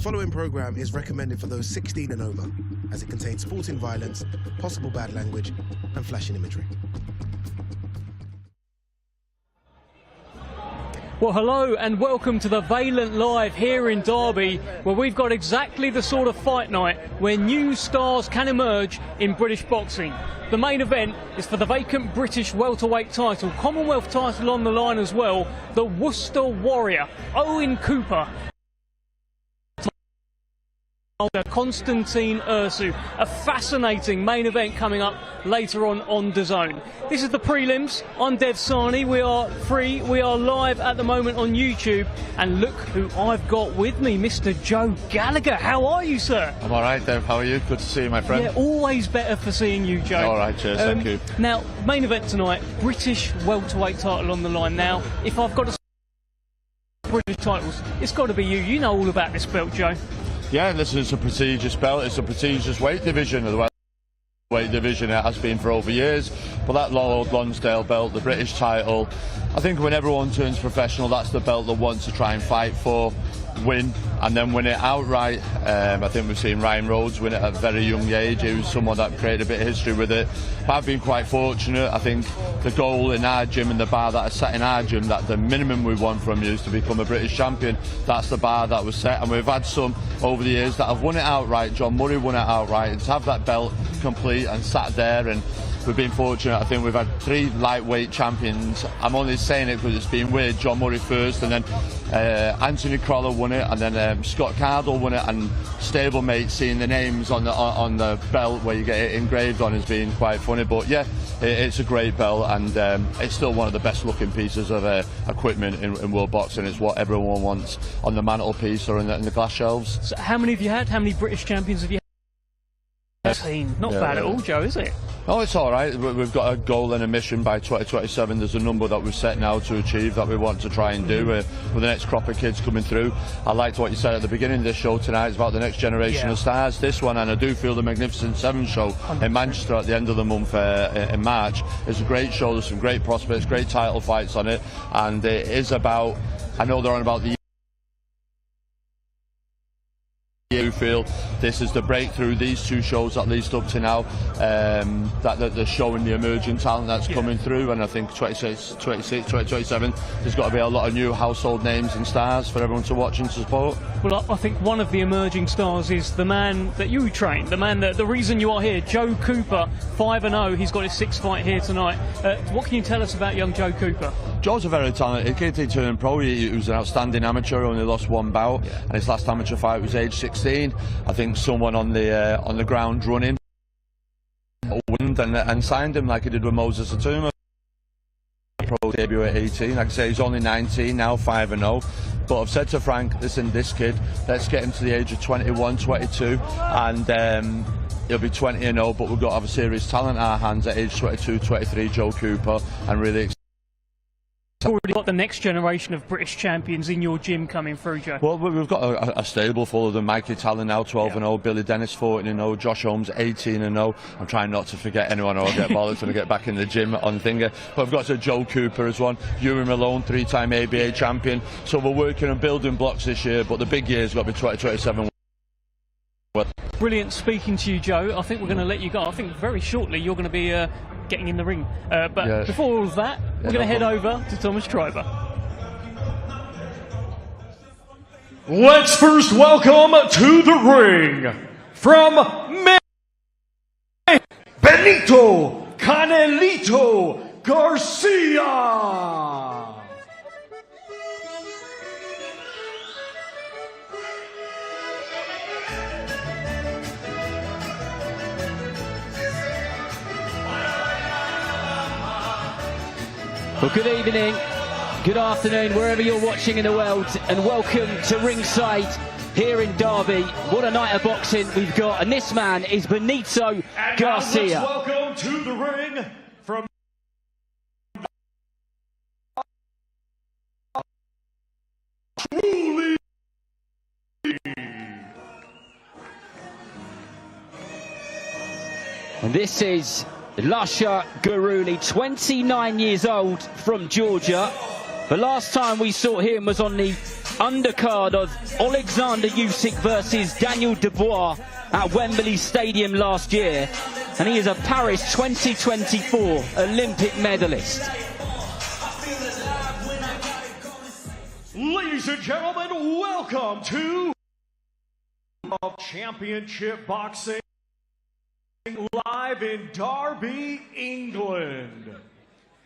following programme is recommended for those 16 and over, as it contains sporting violence, possible bad language and flashing imagery. Well, hello and welcome to the Valent Live here in Derby, where we've got exactly the sort of fight night where new stars can emerge in British boxing. The main event is for the vacant British welterweight title, Commonwealth title on the line as well, the Worcester Warrior, Owen Cooper. Constantin Ursu, a fascinating main event coming up later on DAZN. This is the prelims. I'm DAZN. We are free. We are live at the moment on YouTube. And look who I've got with me, Mr. Joe Gallagher. How are you, sir? I'm all right, Dev. How are you? Good to see you, my friend. Yeah, always better for seeing you, Joe. All right, cheers. Thank you. Now, main event tonight, British welterweight title on the line. Now, if I've got to British titles, it's got to be you. You know all about this belt, Joe. Yeah, this is a prestigious belt. It's a prestigious weight division of the weight division. It has been for over years. But that Lord Lonsdale belt, the British title, I think when everyone turns professional, that's the belt that wants to try and fight for, win, and then win it outright. I think we've seen Ryan Rhodes win it at a very young age. He was someone that created a bit of history with it. I've been quite fortunate. I think the goal in our gym and the bar that is set in our gym, that the minimum we want from you is to become a British champion. That's the bar that was set, and we've had some over the years that have won it outright. John Murray won it outright, and to have that belt complete and sat there, and we've been fortunate. I think we've had 3 lightweight champions. I'm only saying it because it's been weird. John Murray first, and then Anthony Crolla won it, and then Scott Cardle won it, and stablemate seeing the names on the belt where you get it engraved on has been quite funny. But yeah, it's a great belt, and it's still one of the best looking pieces of equipment in world boxing. It's what everyone wants on the mantelpiece or in the glass shelves. So how many have you had? How many British champions have you had? Not bad at all, Joe, is it? Oh, it's all right. We've got a goal and a mission by 2027. There's a number that we've set now to achieve that we want to try and do with the next crop of kids coming through. I liked what you said at the beginning of this show tonight. It's about the next generation of stars. This one, and I do feel the Magnificent Seven show 100%. In Manchester at the end of the month in March is a great show. There's some great prospects, great title fights on it, and it is about, I know they're on about the you feel this is the breakthrough, these 2 shows at least up to now, that they're showing the emerging talent that's coming through, and I think 26, 2027 there's got to be a lot of new household names and stars for everyone to watch and support. Well, I think one of the emerging stars is the man that you train, the man that the reason you are here, Joe Cooper, 5-0. He's got his 6th fight here tonight. What can you tell us about young Joe Cooper? Joe's a very talented kid. He turned pro. He was an outstanding amateur, only lost 1 bout, and his last amateur fight was age 16. I think someone on the ground running and signed him like he did with Moses Atuma. Pro debut at 18. Like I say, he's only 19 now, 5-0. But I've said to Frank, listen, this kid, let's get him to the age of 21, 22, and he'll be 20-0. But we've got to have a serious talent in our hands at age 22, 23. Joe Cooper, and really. Already got the next generation of British champions in your gym coming through, Joe. Well, we've got a stable full of them. Mikey Talon now 12-0, Billy Dennis 14-0, Josh Holmes 18-0. I'm trying not to forget anyone, or I'll get bollocks when I get back in the gym on Finger. But I've got Joe Cooper as one, Ewan Malone, 3-time ABA champion. So we're working on building blocks this year, but the big year's got to be 2027. Brilliant speaking to you, Joe. I think we're going to let you go. I think very shortly you're going to be getting in the ring. But before all of that, we're going to head over to Thomas Triber. Let's first welcome to the ring from Benito Canelito Garcia. Well, good evening, good afternoon, wherever you're watching in the world, and welcome to ringside here in Derby. What a night of boxing we've got, and this man is Benito Garcia. Now let's welcome to the ring from And this is Lasha Guruli, 29 years old, from Georgia. The last time we saw him was on the undercard of Alexander Usyk versus Daniel Dubois at Wembley Stadium last year, and he is a Paris 2024 Olympic medalist. Ladies and gentlemen, welcome to Championship Boxing live in Derby, England.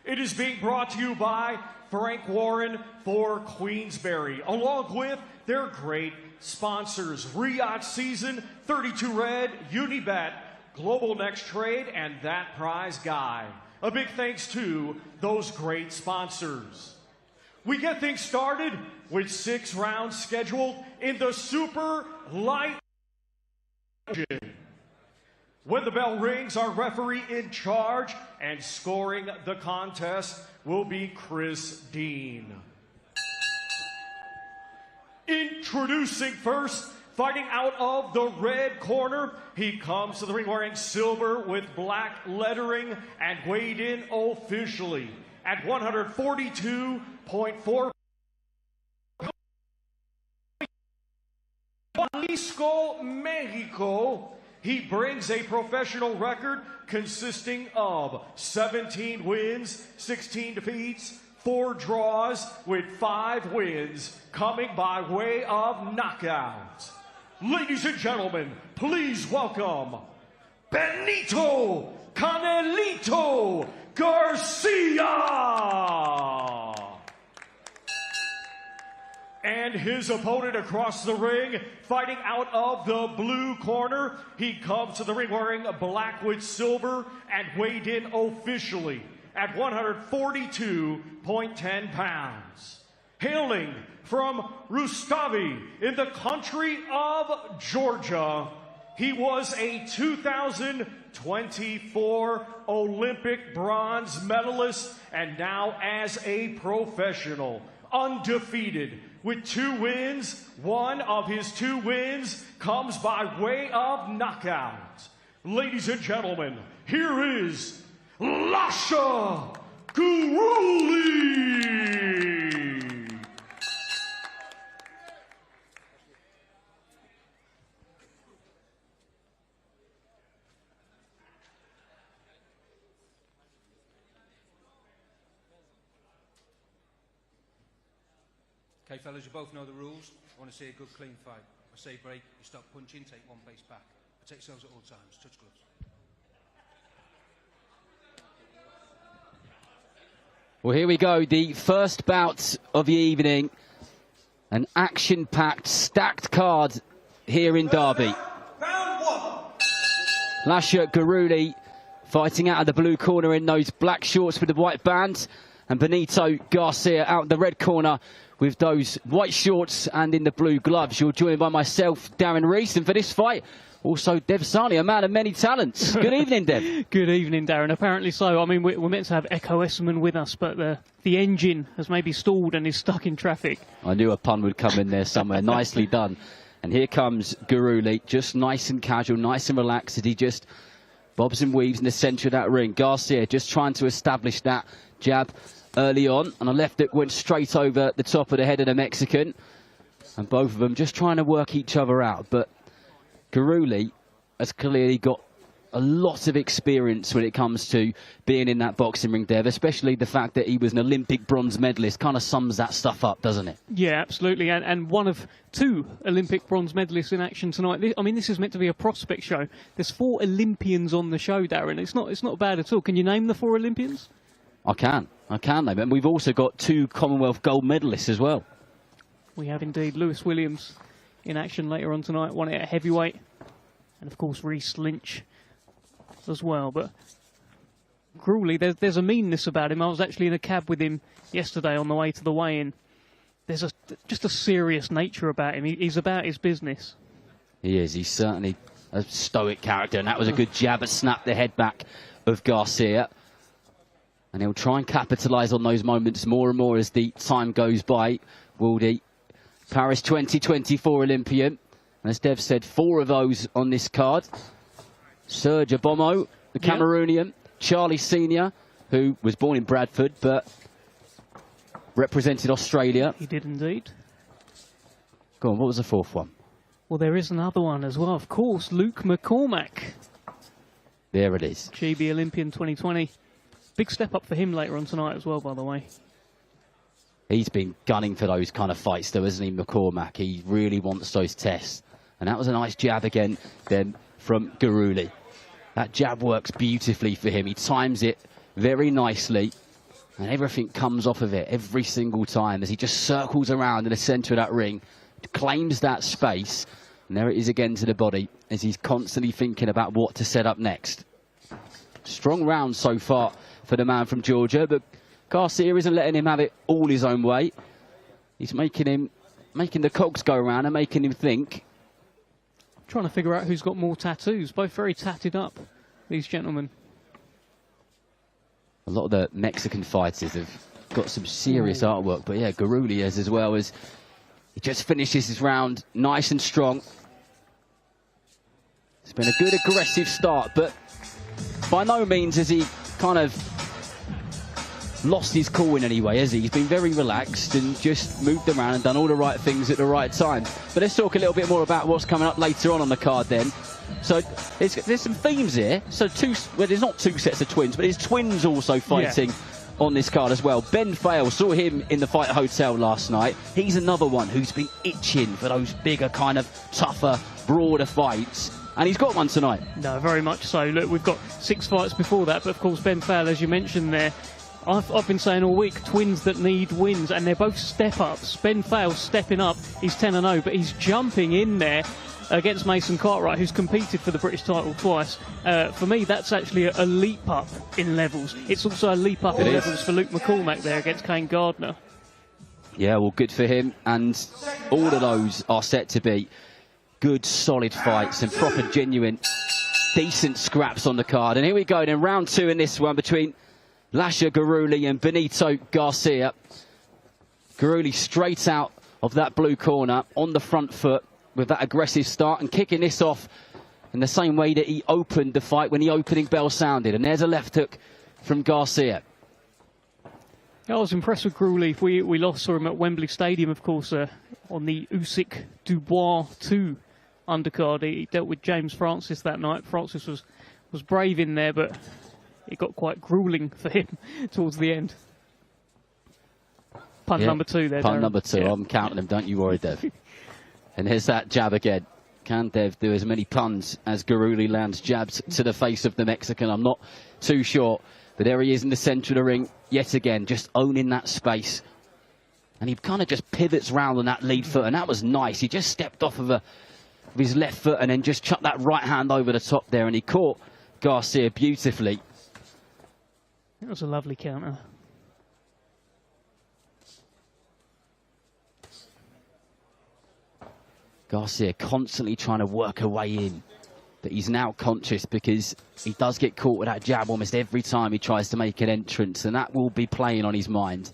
It is being brought to you by Frank Warren for Queensberry, along with their great sponsors, Riyadh Season, 32 Red, Unibet, Global Next Trade, and That Prize Guy. A big thanks to those great sponsors. We get things started with 6 rounds scheduled in the super light division. When the bell rings, our referee in charge and scoring the contest will be Chris Dean. Introducing first, fighting out of the red corner, he comes to the ring wearing silver with black lettering and weighed in officially at 142.4. Jalisco, Mexico. He brings a professional record consisting of 17 wins, 16 defeats, 4 draws, with 5 wins coming by way of knockout. Ladies and gentlemen, please welcome Benito Canelito Garcia! And his opponent across the ring, fighting out of the blue corner. He comes to the ring wearing black with silver and weighed in officially at 142.10 pounds. Hailing from Rustavi in the country of Georgia, he was a 2024 Olympic bronze medalist and now as a professional, undefeated. With 2 wins, one of his 2 wins comes by way of knockout. Ladies and gentlemen, here is Lasha Guruli. Okay, fellas, you both know the rules. I want to see a good, clean fight. I say break, you stop punching, take 1 pace back. Protect yourselves at all times. Touch gloves. Well, here we go. The first bout of the evening. An action-packed, stacked card here in Derby. Lasha Guruli fighting out of the blue corner in those black shorts with the white band. And Benito Garcia out in the red corner with those white shorts and in the blue gloves. You're joined by myself, Darren Rees, and for this fight, also Dev Sani, a man of many talents. Good evening, Dev. Good evening, Darren. Apparently so. I mean, we're meant to have Echo Esserman with us, but the engine has maybe stalled and is stuck in traffic. I knew a pun would come in there somewhere. Nicely done. And here comes Guruli, just nice and casual, nice and relaxed as he just bobs and weaves in the centre of that ring. Garcia just trying to establish that jab early on, and a left that went straight over the top of the head of the Mexican, and both of them just trying to work each other out. But Guruli has clearly got a lot of experience when it comes to being in that boxing ring, Dev, especially the fact that he was an Olympic bronze medalist. Kind of sums that stuff up, doesn't it? Yeah, absolutely, and one of 2 Olympic bronze medalists in action tonight. I mean, this is meant to be a prospect show. There's 4 Olympians on the show, Darren. It's not bad at all. Can you name the 4 Olympians? I can name it. And we've also got 2 Commonwealth gold medalists as well. We have indeed. Lewis Williams in action later on tonight, won it at heavyweight. And of course, Reece Lynch as well. But Guruli, there's a meanness about him. I was actually in a cab with him yesterday on the way to the weigh-in. There's just a serious nature about him. He's about his business. He is. He's certainly a stoic character. And that was a good jab that snapped the head back of Garcia. And he'll try and capitalise on those moments more and more as the time goes by. Wildy, Paris 2024 Olympian. And as Dev said, 4 of those on this card. Serge Abomo, the Cameroonian. Charlie Senior, who was born in Bradford, but represented Australia. He did indeed. Go on, what was the fourth one? Well, there is another one as well, of course. Luke McCormack, There it is. GB Olympian 2020. Big step up for him later on tonight as well, by the way. He's been gunning for those kind of fights though, isn't he, McCormack? He really wants those tests. And that was a nice jab again then from Guruli. That jab works beautifully for him. He times it very nicely. And everything comes off of it every single time as he just circles around in the centre of that ring, claims that space. And there it is again to the body as he's constantly thinking about what to set up next. Strong round so far for the man from Georgia, but Garcia isn't letting him have it all his own way. He's making the cogs go around and making him think. Trying to figure out who's got more tattoos. Both very tatted up, these gentlemen. A lot of the Mexican fighters have got some serious artwork, but yeah, Guruli has as well. As he just finishes his round nice and strong. It's been a good aggressive start, but by no means has he kind of lost his cool in any way, has he? He's been very relaxed and just moved around and done all the right things at the right time. But let's talk a little bit more about what's coming up later on the card then. So there's some themes here. So there's not two sets of twins, but there's twins also fighting on this card as well. Ben Fale, saw him in the Fight Hotel last night. He's another one who's been itching for those bigger, kind of tougher, broader fights. And he's got one tonight. No, very much so. Look, we've got 6 fights before that, but of course Ben Fale, as you mentioned there, I've been saying all week, twins that need wins, and they're both step-ups. Ben Fale stepping up, he's 10-0, but he's jumping in there against Mason Cartwright, who's competed for the British title twice. For me, that's actually a leap up in levels. It's also a leap up in levels for Luke McCormack there against Kane Gardner. Yeah, well, good for him, and all of those are set to be good, solid fights and proper, genuine, decent scraps on the card. And here we go in round 2 in this one between Lasha Guruli and Benito Garcia. Guruli straight out of that blue corner on the front foot with that aggressive start and kicking this off in the same way that he opened the fight when the opening bell sounded. And there's a left hook from Garcia. I was impressed with Guruli. We last saw him at Wembley Stadium, of course, on the Usyk Dubois 2 undercard. He dealt with James Francis that night. Francis was brave in there, but it got quite grueling for him towards the end. Pun number 2 there, Pun Darren. number 2. Yeah. I'm counting them, don't you worry, Dev. And here's that jab again. Can Dev do as many puns as Guruli lands jabs to the face of the Mexican? I'm not too sure. But there he is in the centre of the ring, yet again, just owning that space. And he kind of just pivots round on that lead foot, and that was nice. He just stepped off of his left foot and then just chucked that right hand over the top there, and he caught Garcia beautifully. That was a lovely counter. Garcia constantly trying to work her way in, but he's now conscious because he does get caught with that jab almost every time he tries to make an entrance, and that will be playing on his mind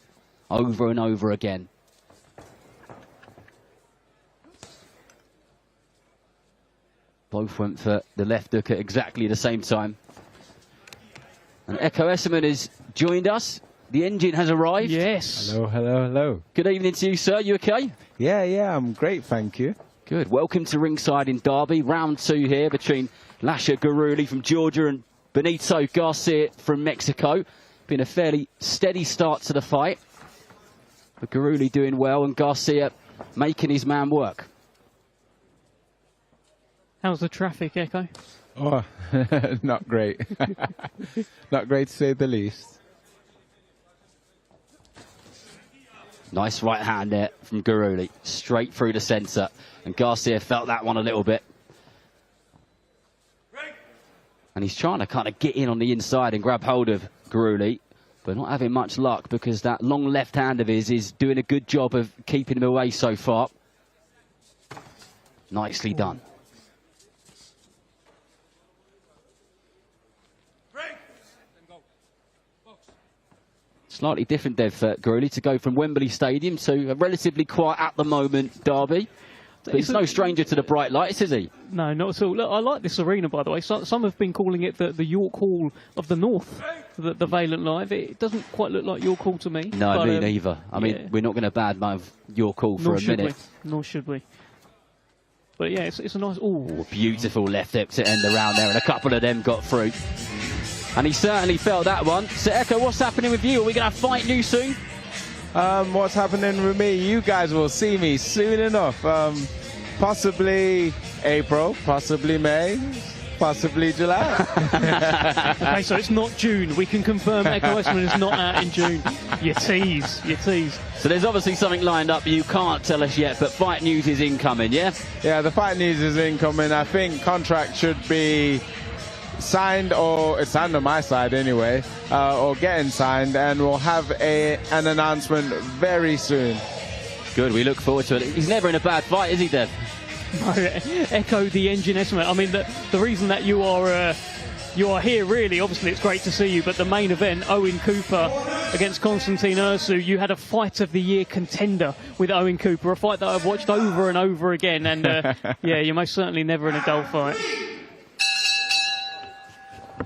over and over again. Both went for the left hook at exactly the same time. And Echo Esserman has joined us. The engine has arrived. Yes. Hello, hello, hello. Good evening to you, sir. You okay? Yeah, I'm great, thank you. Good. Welcome to ringside in Derby. Round 2 here between Lasha Guruli from Georgia and Benito Garcia from Mexico. Been a fairly steady start to the fight. But Guruli doing well and Garcia making his man work. How's the traffic, Echo? Oh, not great. Not great to say the least. Nice right hand there from Guruli. Straight through the centre. And Garcia felt that one a little bit. And he's trying to kind of get in on the inside and grab hold of Guruli, but not having much luck because that long left hand of his is doing a good job of keeping him away so far. Nicely done. Slightly different, Dev, for Guruli to go from Wembley Stadium to a relatively quiet at the moment Derby. But he's no stranger to the bright lights, is he? No, not at all. Look, I like this arena, by the way. Some have been calling it the York Hall of the North, the Valent Live. It doesn't quite look like York Hall to me. No, me neither. I mean, we're not going to badmouth York Hall for a minute. Nor should we. But yeah, it's a nice. Ooh, beautiful left hook to end the round there, and a couple of them got through. And he certainly felt that one. So Echo, what's happening with you? Are we going to fight new soon? What's happening with me? You guys will see me soon enough. Possibly April, possibly May, possibly July. Okay, so it's not June. We can confirm Echo Westman is not out in June. You tease, you tease. So there's obviously something lined up you can't tell us yet, but fight news is incoming, yeah? Yeah, the fight news is incoming. I think contract should be signed, or it's signed on my side anyway, or getting signed, and we'll have an announcement very soon. Good, we look forward to it. He's never in a bad fight, is he, Dev? No, Echo the engine estimate. I mean, the reason that you are here, really, obviously it's great to see you, but the main event, Owen Cooper against Constantin Ursu, you had a fight of the year contender with Owen Cooper, a fight that I've watched over and over again, and yeah, you're most certainly never in a dull fight.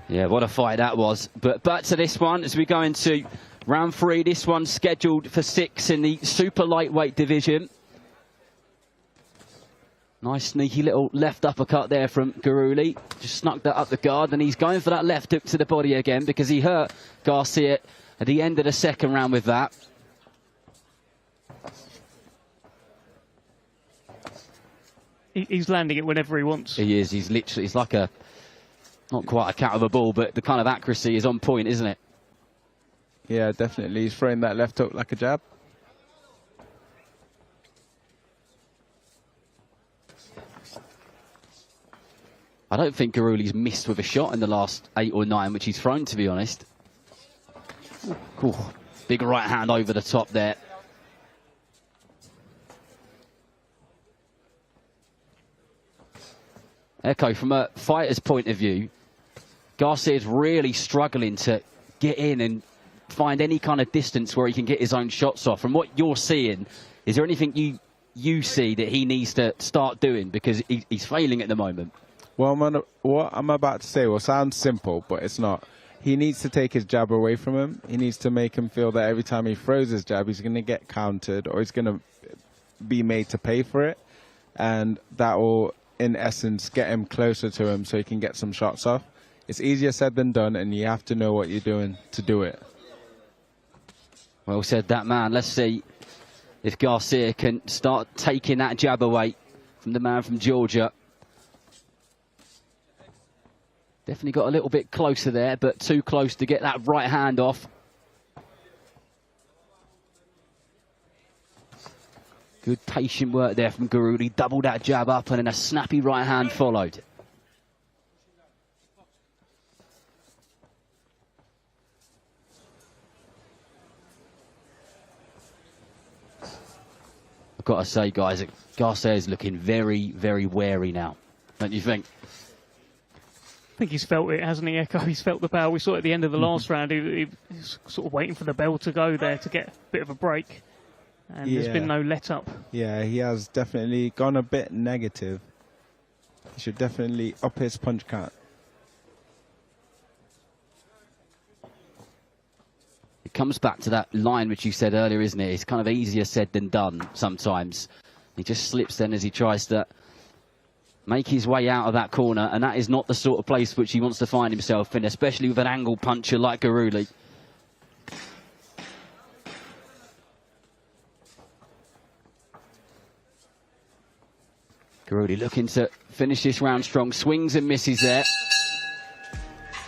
Yeah, what a fight that was. But back to this one as we go into round 3. This one's scheduled for 6 in the super lightweight division. Nice sneaky little left uppercut there from Guruli. Just snuck that up the guard, and he's going for that left hook to the body again because he hurt Garcia at the end of the second round with that. He's landing it whenever he wants. He is. He's literally, he's like a, not quite a cat of a ball, but the kind of accuracy is on point, isn't it? Yeah, definitely. He's throwing that left hook like a jab. I don't think Garuli's missed with a shot in the last 8 or 9, which he's thrown, to be honest. Ooh, big right hand over the top there. Echo, from a fighter's point of view, Garcia's really struggling to get in and find any kind of distance where he can get his own shots off. From what you're seeing, is there anything you see that he needs to start doing? Because he's failing at the moment. Well, what I'm about to say will sound simple, but it's not. He needs to take his jab away from him. He needs to make him feel that every time he throws his jab, he's going to get countered or he's going to be made to pay for it. And that will, in essence, get him closer to him so he can get some shots off. It's easier said than done, and you have to know what you're doing to do it. Well said, that man. Let's see if Garcia can start taking that jab away from the man from Georgia. Definitely got a little bit closer there, but too close to get that right hand off. Good patient work there from Guruli. Doubled that jab up and then a snappy right hand followed. I've got to say, guys, Garcia is looking very, very wary now, don't you think? I think he's felt it, hasn't he, Echo? He's felt the power. We saw at the end of the last round, he's sort of waiting for the bell to go there to get a bit of a break. And there's been no let-up. Yeah, he has definitely gone a bit negative. He should definitely up his punch count. It comes back to that line which you said earlier, isn't it? It's kind of easier said than done sometimes. He just slips then as he tries to make his way out of that corner, and that is not the sort of place which he wants to find himself in, especially with an angle puncher like Guruli. Guruli looking to finish this round strong. Swings and misses there.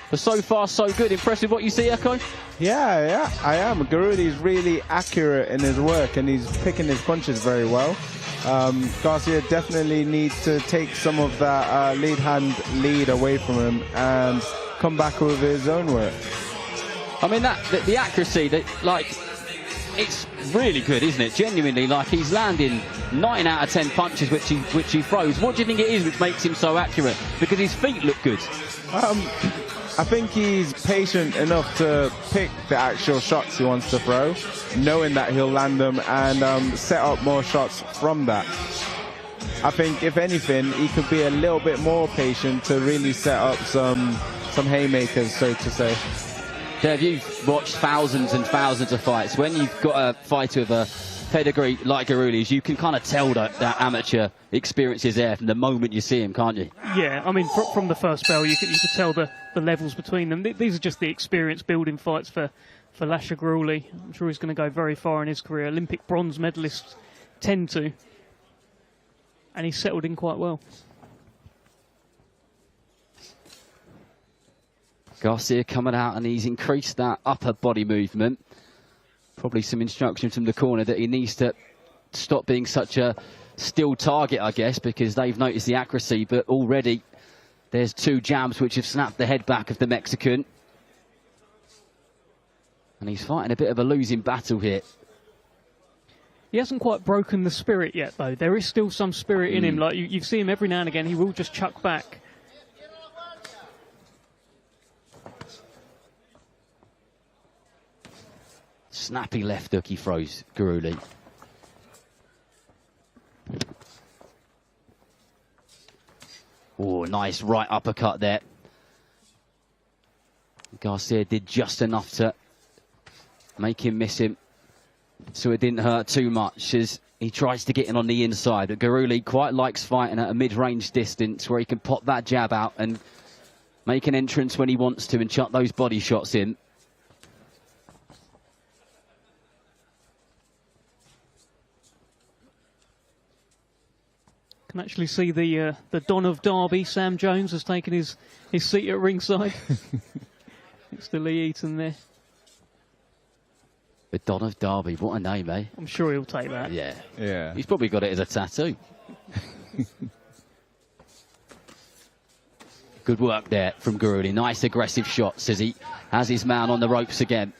But so far, so good. Impressive what you see, Echo? Yeah, I am. Garuli's really accurate in his work, and he's picking his punches very well. Garcia definitely needs to take some of that lead hand lead away from him and come back with his own work. I mean, the accuracy, it's really good, isn't it? Genuinely, like, he's landing 9 out of 10 punches which he throws. What do you think it is which makes him so accurate? Because his feet look good. I think he's patient enough to pick the actual shots he wants to throw, knowing that he'll land them and set up more shots from that. I think, if anything, he could be a little bit more patient to really set up some haymakers, so to say. Dev, you've watched thousands and thousands of fights. When you've got a fighter with a pedigree like Garuli's, you can kind of tell that amateur experience is there from the moment you see him, can't you? Yeah, I mean, from the first bell, you could tell the levels between them. These are just the experience building fights for Lasha Garuli. I'm sure he's going to go very far in his career. Olympic bronze medalists tend to. And he's settled in quite well. Garcia coming out and he's increased that upper body movement. Probably some instruction from the corner that he needs to stop being such a still target, I guess, because they've noticed the accuracy, but already there's 2 jabs which have snapped the head back of the Mexican. And he's fighting a bit of a losing battle here. He hasn't quite broken the spirit yet, though. There is still some spirit in him. Like you see him every now and again, he will just chuck back. Snappy left hook he throws, Garuli. Oh, nice right uppercut there. Garcia did just enough to make him miss him, so it didn't hurt too much as he tries to get in on the inside. But Garuli quite likes fighting at a mid-range distance where he can pop that jab out and make an entrance when he wants to and chuck those body shots in. Can actually see the Don of Derby, Sam Jones, has taken his seat at ringside. Next to Lee Eaton there. The Don of Derby, what a name, eh? I'm sure he'll take that. Yeah. Yeah. He's probably got it as a tattoo. Good work there from Garuli. Nice aggressive shots as he has his man on the ropes again.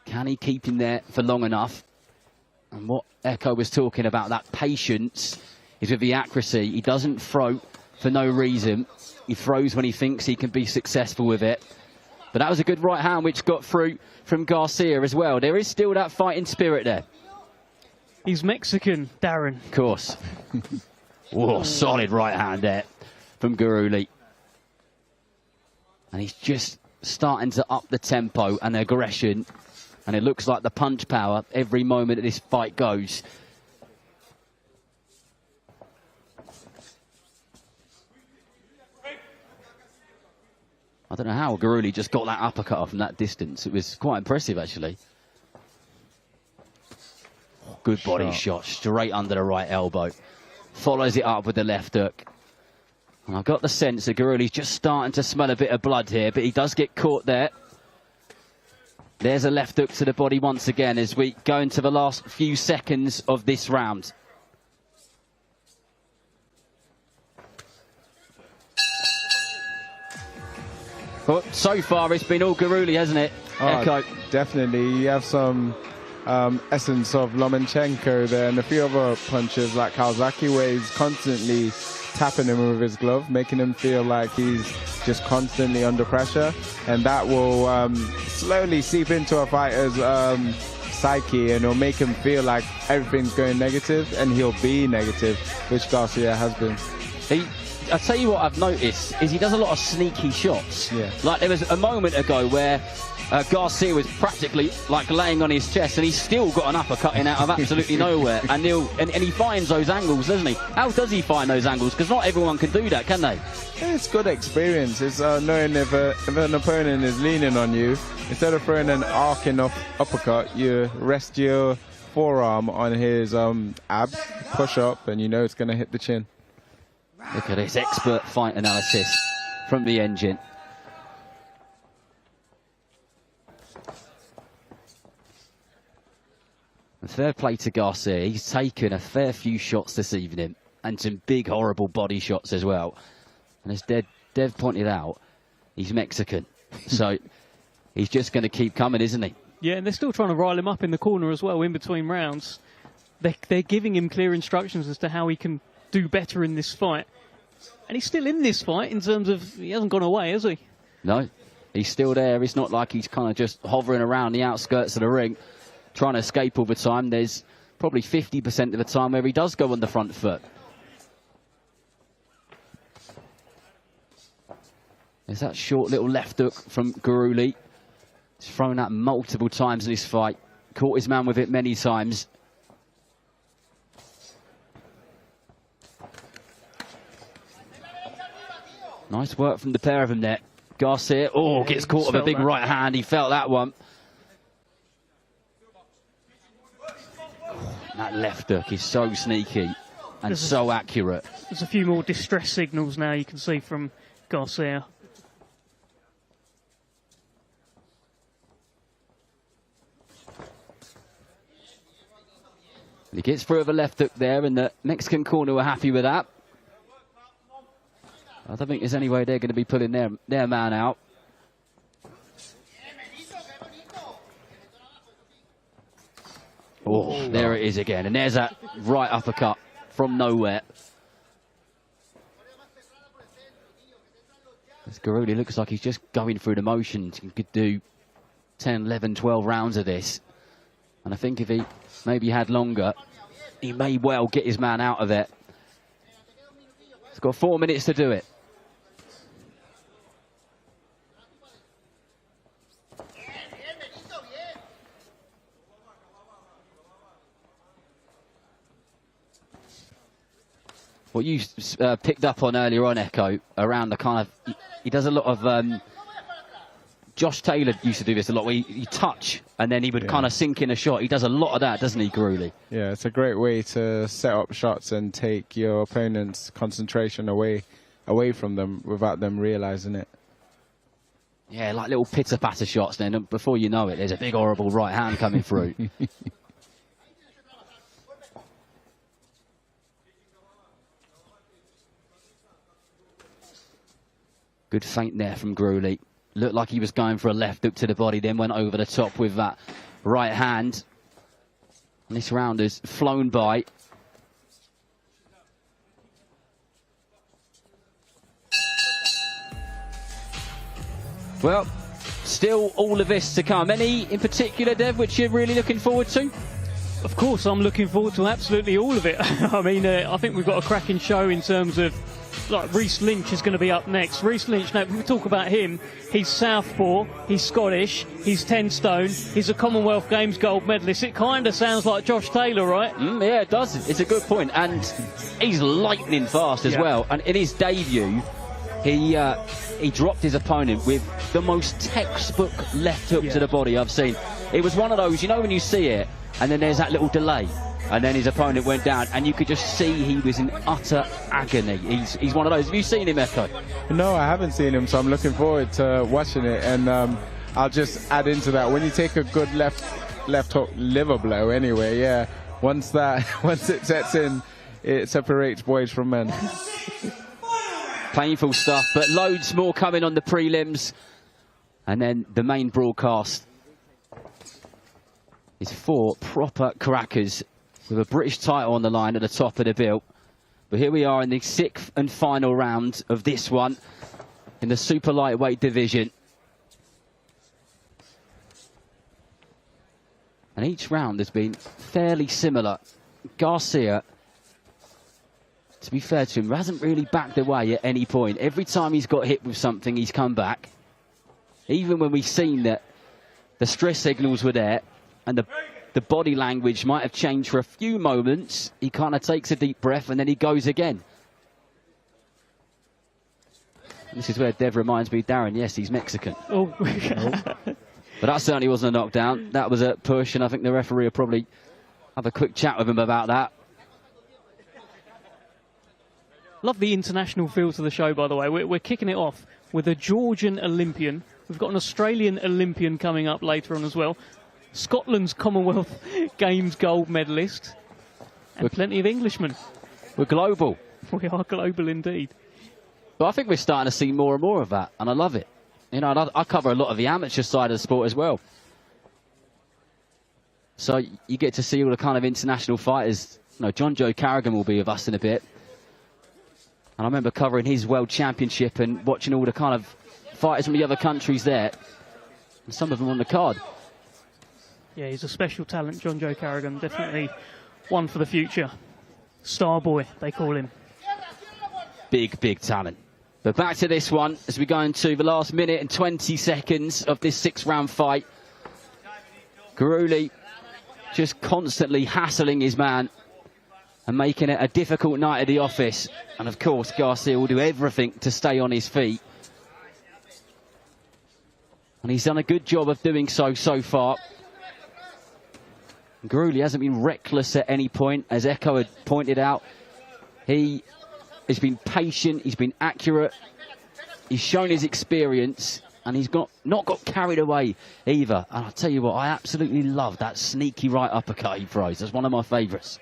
Can he keep him there for long enough? And what Echo was talking about, that patience, is with the accuracy. He doesn't throw for no reason. He throws when he thinks he can be successful with it. But that was a good right hand which got through from Garcia as well. There is still that fighting spirit there. He's Mexican, Darren. Of course. Whoa, solid right hand there from Garuli. And he's just starting to up the tempo and aggression. And it looks like the punch power every moment that this fight goes. I don't know how Garuli just got that uppercut off from that distance. It was quite impressive, actually. Good body shot, straight under the right elbow. Follows it up with the left hook. And I got the sense that Garuli's just starting to smell a bit of blood here, but he does get caught there. There's a left hook to the body once again as we go into the last few seconds of this round. But so far it's been all Garuli, hasn't it, Echo? Definitely. You have some essence of Lomachenko there and a few other punches like Kawasaki where he's constantly tapping him with his glove, making him feel like he's just constantly under pressure, and that will slowly seep into a fighter's psyche, and it'll make him feel like everything's going negative, and he'll be negative, which Garcia has been. I'll tell you what I've noticed is he does a lot of sneaky shots. Yeah. Like there was a moment ago where Garcia was practically like laying on his chest and he's still got an uppercut in out of absolutely nowhere. And he finds those angles, doesn't he? How does he find those angles? Because not everyone can do that, can they? It's good experience. It's knowing if an opponent is leaning on you, instead of throwing an arcing uppercut, you rest your forearm on his ab, push up, and you know it's going to hit the chin. Look at this expert fight analysis from the engine. And fair play to Garcia. He's taken a fair few shots this evening and some big, horrible body shots as well. And as Dev pointed out, he's Mexican. So he's just going to keep coming, isn't he? Yeah, and they're still trying to rile him up in the corner as well in between rounds. They're giving him clear instructions as to how he can do better in this fight. And he's still in this fight in terms of he hasn't gone away, has he? No, he's still there. It's not like he's kind of just hovering around the outskirts of the ring, trying to escape all the time. There's probably 50% of the time where he does go on the front foot. There's that short little left hook from Garuli. He's thrown that multiple times in this fight. Caught his man with it many times. Nice work from the pair of them there. Garcia, gets caught with a big right hand. He felt that one. That left hook is so sneaky and so accurate. There's a few more distress signals now you can see from Garcia. He gets through with a left hook there, and the Mexican corner were happy with that. I don't think there's any way they're going to be pulling their man out. Oh, there it is again. And there's that right uppercut from nowhere. This Garudi looks like he's just going through the motions. He could do 10, 11, 12 rounds of this. And I think if he maybe had longer, he may well get his man out of it. He's got 4 minutes to do it. What you picked up on earlier on, Echo, around the kind of... He does a lot of... Josh Taylor used to do this a lot, where you touch and then he would kind of sink in a shot. He does a lot of that, doesn't he, Garuli? Yeah, it's a great way to set up shots and take your opponent's concentration away from them without them realising it. Yeah, like little pitter-patter shots then. And before you know it, there's a big, horrible right hand coming through. Good feint there from Garuli. Looked like he was going for a left hook to the body, then went over the top with that right hand. And this round has flown by. Well, still all of this to come. Any in particular, Dev, which you're really looking forward to? Of course, I'm looking forward to absolutely all of it. I mean, I think we've got a cracking show in terms of, like, Reece Lynch is going to be up next. Reece Lynch, now, if we talk about him, he's southpaw, he's Scottish, he's 10 stone, he's a Commonwealth Games gold medalist. It kind of sounds like Josh Taylor, right? Yeah, it does. It's a good point. And he's lightning fast as well. And in his debut, he dropped his opponent with the most textbook left hook to the body I've seen. It was one of those, you know, when you see it, and then there's that little delay. And then his opponent went down, and you could just see he was in utter agony. He's one of those. Have you seen him, Echo? No, I haven't seen him, so I'm looking forward to watching it. And I'll just add into that, when you take a good left hook liver blow anyway, once it sets in, it separates boys from men. Painful stuff, but loads more coming on the prelims. And then the main broadcast is 4 proper crackers with a British title on the line at the top of the bill. But here we are in the 6th and final round of this one in the super lightweight division. And each round has been fairly similar. Garcia, to be fair to him, hasn't really backed away at any point. Every time he's got hit with something, he's come back. Even when we've seen that the stress signals were there and the body language might have changed for a few moments, he kind of takes a deep breath and then he goes again. And this is where Dev reminds me, Darren, yes, he's Mexican. Oh. But that certainly wasn't a knockdown. That was a push, and I think the referee will probably have a quick chat with him about that. Love the international feel to the show, by the way. We're kicking it off with a Georgian Olympian. We've got an Australian Olympian coming up later on as well. Scotland's Commonwealth Games gold medalist. And plenty of Englishmen. We're global. We are global indeed. But I think we're starting to see more and more of that, and I love it. You know, and I cover a lot of the amateur side of the sport as well. So you get to see all the kind of international fighters. You know, John Joe Carrigan will be with us in a bit. And I remember covering his World Championship and watching all the kind of fighters from the other countries there. And some of them on the card. Yeah, he's a special talent, John Joe Carrigan. Definitely one for the future. Star boy, they call him. Big, big talent. But back to this one as we go into the last minute and 20 seconds of this 6-round fight. Garuli just constantly hassling his man and making it a difficult night at the office. And of course, Garcia will do everything to stay on his feet. And he's done a good job of doing so far. Guruli hasn't been reckless at any point, as Echo had pointed out. He has been patient, he's been accurate, he's shown his experience, and he's not got carried away either. And I'll tell you what, I absolutely love that sneaky right uppercut he throws. That's one of my favourites.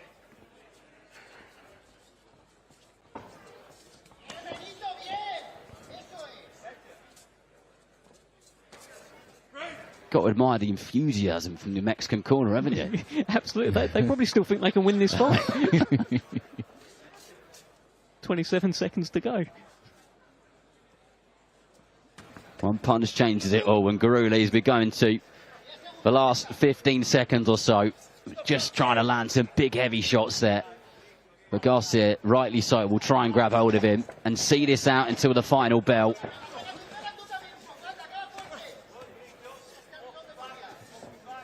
Got to admire the enthusiasm from the Mexican corner, haven't you? Absolutely. They probably still think they can win this fight. 27 seconds to go. One punch changes it all, and Guruli's been going to the last 15 seconds or so, just trying to land some big heavy shots there. But Garcia, rightly so, will try and grab hold of him and see this out until the final bell.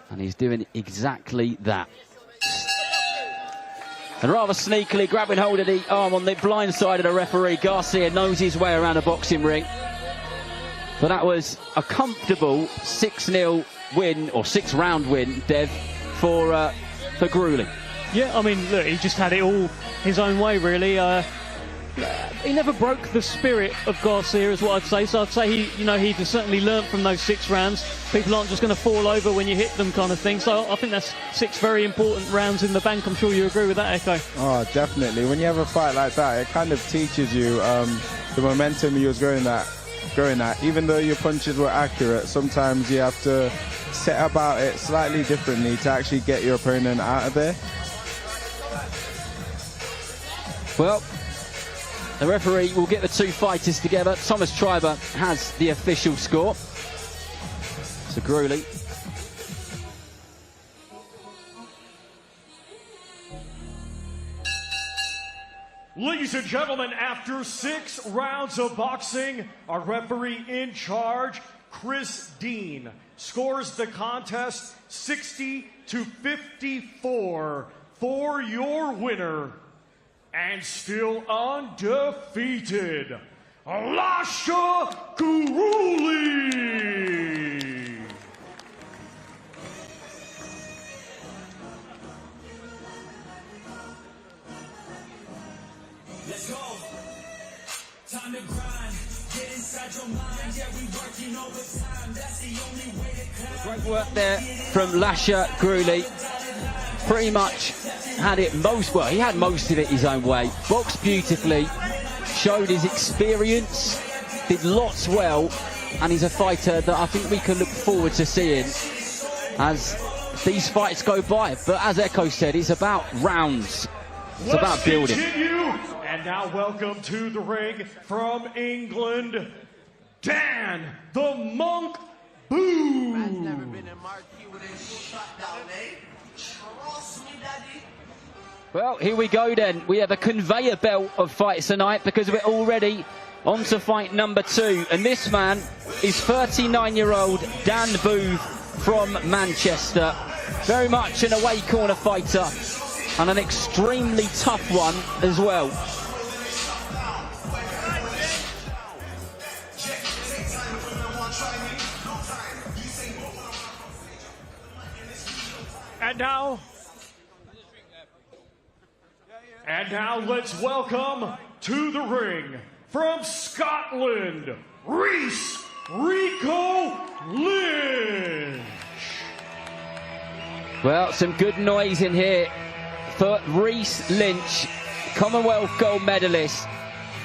And he's doing exactly that. And rather sneakily grabbing hold of the arm on the blind side of the referee, Garcia knows his way around a boxing ring. But that was a comfortable 6-0 win, or 6-round win, Dev, for Guruli. Yeah, I mean, look, he just had it all his own way, really. He never broke the spirit of Garcia, is what I'd say. So I'd say he certainly learnt from those 6 rounds. People aren't just going to fall over when you hit them, kind of thing. So I think that's 6 very important rounds in the bank. I'm sure you agree with that, Echo. Oh, definitely. When you have a fight like that, it kind of teaches you the momentum you was going at. Even though your punches were accurate, sometimes you have to set about it slightly differently to actually get your opponent out of there. Well, the referee will get the 2 fighters together. Thomas Schreiber has the official score. So Guruli. Ladies and gentlemen, after 6 rounds of boxing, our referee in charge, Chris Dean, scores the contest 60-54 for your winner. And still undefeated, Lasha Guruli. Let's go. Time to grind. Get inside your mind. Yeah, we working overtime. That's the only way to climb. Great work there from Lasha Guruli. Pretty much had it he had most of it his own way. Boxed beautifully, showed his experience, did lots well, and he's a fighter that I think we can look forward to seeing as these fights go by. But as Echo said, it's about rounds. It's about building. Continue. And now welcome to the ring from England, Dan the Monk Booth. Well, here we go then. We have a conveyor belt of fights tonight because we're already on to fight number 2. And this man is 39-year-old Dan Booth from Manchester. Very much an away corner fighter and an extremely tough one as well. And now let's welcome to the ring from Scotland, Rhys Rico Lynch. Well, some good noise in here for Rhys Lynch, Commonwealth gold medalist,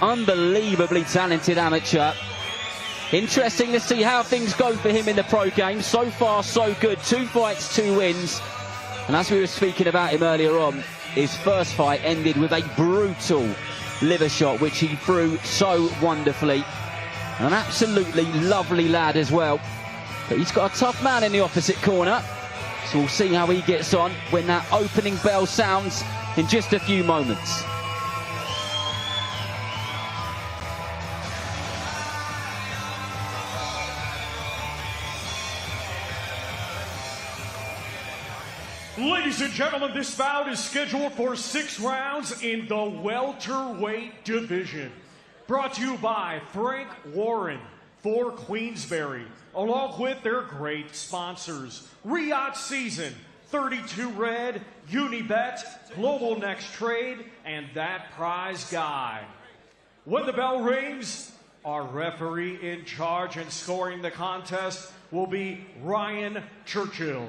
unbelievably talented amateur. Interesting to see how things go for him in the pro game. So far, so good. 2 fights, 2 wins. And as we were speaking about him earlier on, his first fight ended with a brutal liver shot, which he threw so wonderfully. An absolutely lovely lad as well. But he's got a tough man in the opposite corner. So we'll see how he gets on when that opening bell sounds in just a few moments. Ladies and gentlemen, this bout is scheduled for 6 rounds in the welterweight division. Brought to you by Frank Warren for Queensberry, along with their great sponsors, Riyadh Season, 32 Red, Unibet, Global Next Trade, and That Prize Guy. When the bell rings, our referee in charge and scoring the contest will be Ryan Churchill.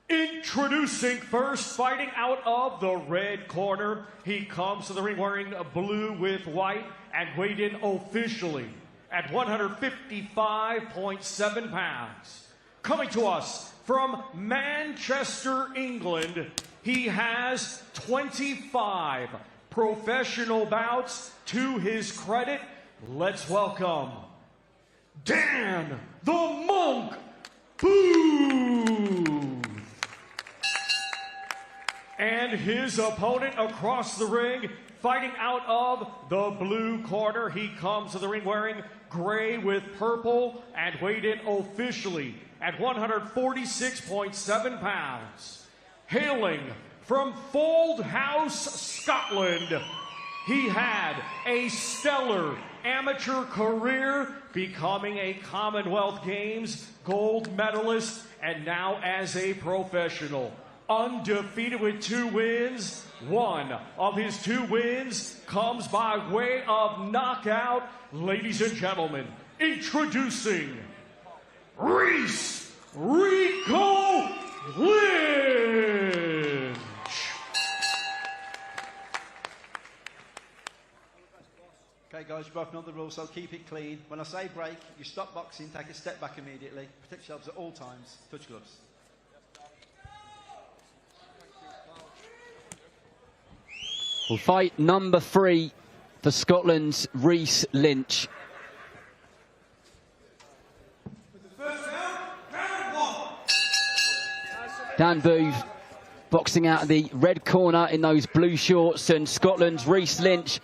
Introducing first, fighting out of the red corner. He comes to the ring wearing blue with white and weighed in officially at 155.7 pounds. Coming to us from Manchester, England, he has 25 professional bouts to his credit. Let's welcome Dan the Monk Booth. And his opponent across the ring, fighting out of the blue corner. He comes to the ring wearing gray with purple and weighed in officially at 146.7 pounds. Hailing from Fauldhouse, Scotland, he had a stellar amateur career, becoming a Commonwealth Games gold medalist, and now as a professional. Undefeated with 2 wins. One of his 2 wins comes by way of knockout. Ladies and gentlemen, introducing Reese Rico Lynch. Okay guys, you both know the rules, so keep it clean. When I say break, you stop boxing, take a step back immediately. Protect yourselves at all times. Touch gloves. Well, fight number 3 for Scotland's Reese Lynch. Dan Booth boxing out of the red corner in those blue shorts, and Scotland's Reese Lynch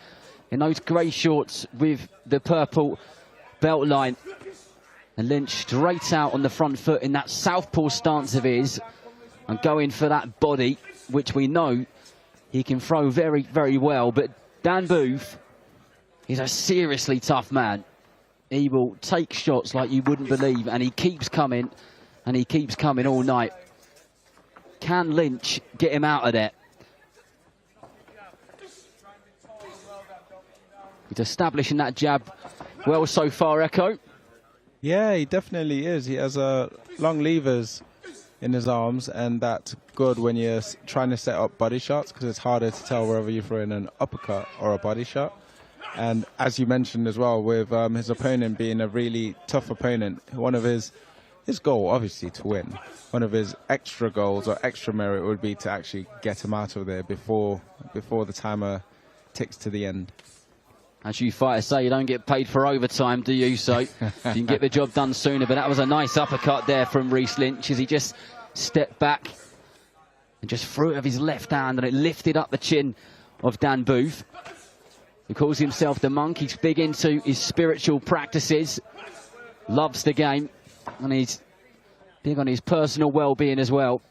in those grey shorts with the purple belt line. And Lynch straight out on the front foot in that southpaw stance of his and going for that body, which we know he can throw very, very well. But Dan Booth is a seriously tough man. He will take shots like you wouldn't believe, and he keeps coming, and he keeps coming all night. Can Lynch get him out of there? He's establishing that jab well so far, Echo. Yeah, he definitely is. He has long levers in his arms, and that's good when you're trying to set up body shots, because it's harder to tell whether you're throwing an uppercut or a body shot. And as you mentioned as well, with his opponent being a really tough opponent, one of his goal, obviously, to win. One of his extra goals or extra merit would be to actually get him out of there before the timer ticks to the end. As you fighters say, you don't get paid for overtime, do you? So you can get the job done sooner. But that was a nice uppercut there from Reese Lynch as he just stepped back and just threw it with his left hand, and it lifted up the chin of Dan Booth, who calls himself the Monk. He's big into his spiritual practices, loves the game, and he's big on his personal well-being as well.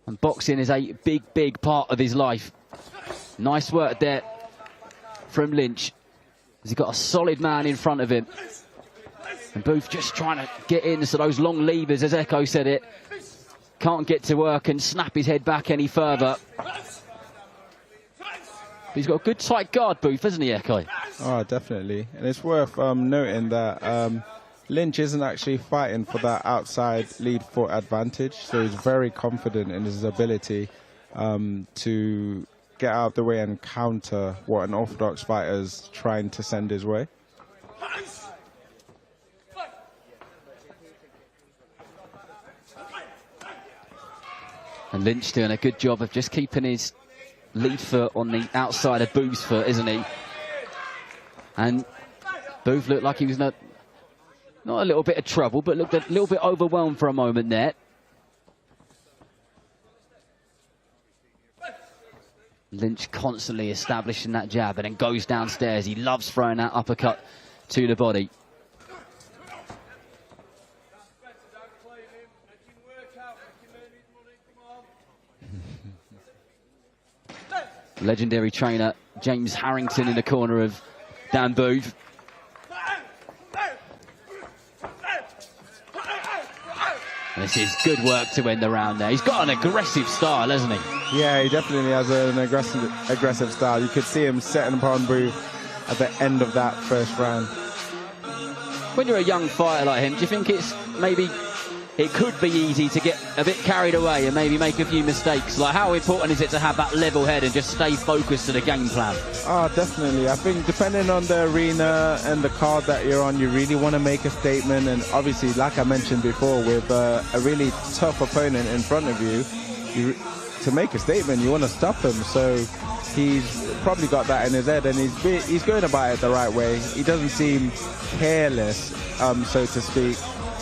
And boxing is a big, big part of his life. Nice work there from Lynch. He's got a solid man in front of him. And Booth just trying to get in, so those long levers, as Echo said it, can't get to work and snap his head back any further. But he's got a good tight guard, Booth, hasn't he, Echo? Oh, definitely. And it's worth noting that Lynch isn't actually fighting for that outside lead foot advantage, so he's very confident in his ability to get out of the way and counter what an orthodox fighter's trying to send his way. And Lynch doing a good job of just keeping his lead foot on the outside of Booth's foot, isn't he? And Booth looked like he was not a little bit of trouble, but looked a little bit overwhelmed for a moment there. Lynch constantly establishing that jab and then goes downstairs. He loves throwing that uppercut to the body. Legendary trainer James Harrington in the corner of Dan Booth. This is good work to end the round there. He's got an aggressive style, hasn't he? Yeah, he definitely has an aggressive style. You could see him setting upon Booth at the end of that first round. When you're a young fighter like him, do you think it's maybe it could be easy to get a bit carried away and maybe make a few mistakes? Like, how important is it to have that level head and just stay focused to the game plan? Oh, definitely. I think depending on the arena and the card that you're on, you really want to make a statement. And obviously, like I mentioned before, with a really tough opponent in front of you, to make a statement, you want to stop him. So he's probably got that in his head, and he's going about it the right way. He doesn't seem careless, so to speak,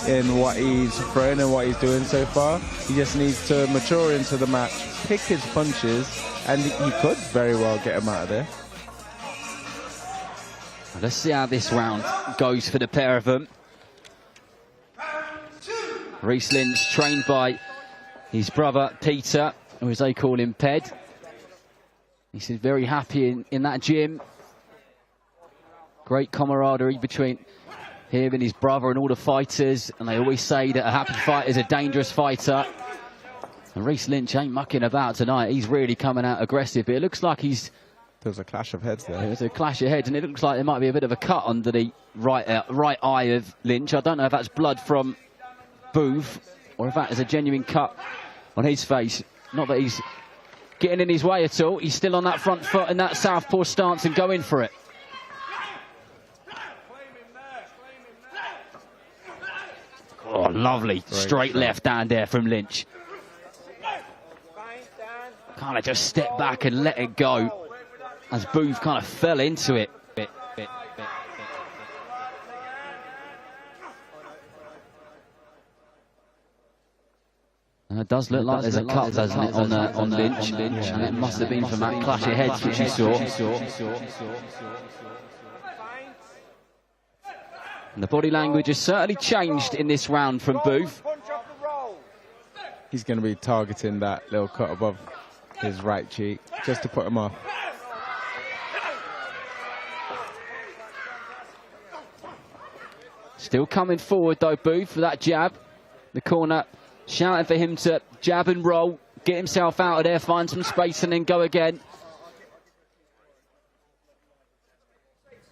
in what he's throwing and what he's doing so far. He just needs to mature into the match, pick his punches, and he could very well get him out of there. Let's see how this round goes for the pair of them. Reece Lynch, trained by his brother Peter, or as they call him, Ped. He's very happy in that gym. Great camaraderie between him and his brother and all the fighters, and they always say that a happy fighter is a dangerous fighter. And Reece Lynch ain't mucking about tonight. He's really coming out aggressive, but it looks like he's... There's a clash of heads there. There's a clash of heads, and it looks like there might be a bit of a cut under the right eye of Lynch. I don't know if that's blood from Booth or if that is a genuine cut on his face. Not that he's getting in his way at all. He's still on that front foot in that southpaw stance and going for it. Oh, lovely straight left hand there from Lynch. Kind of just step back and let it go as Booth kind of fell into it. And it does look like there's a cut, doesn't it, on Lynch? And it must have been from that clash of heads which you saw. And the body language has certainly changed in this round from Booth. He's going to be targeting that little cut above his right cheek just to put him off. Still coming forward though, Booth, for that jab. The corner shouting for him to jab and roll, get himself out of there, find some space and then go again.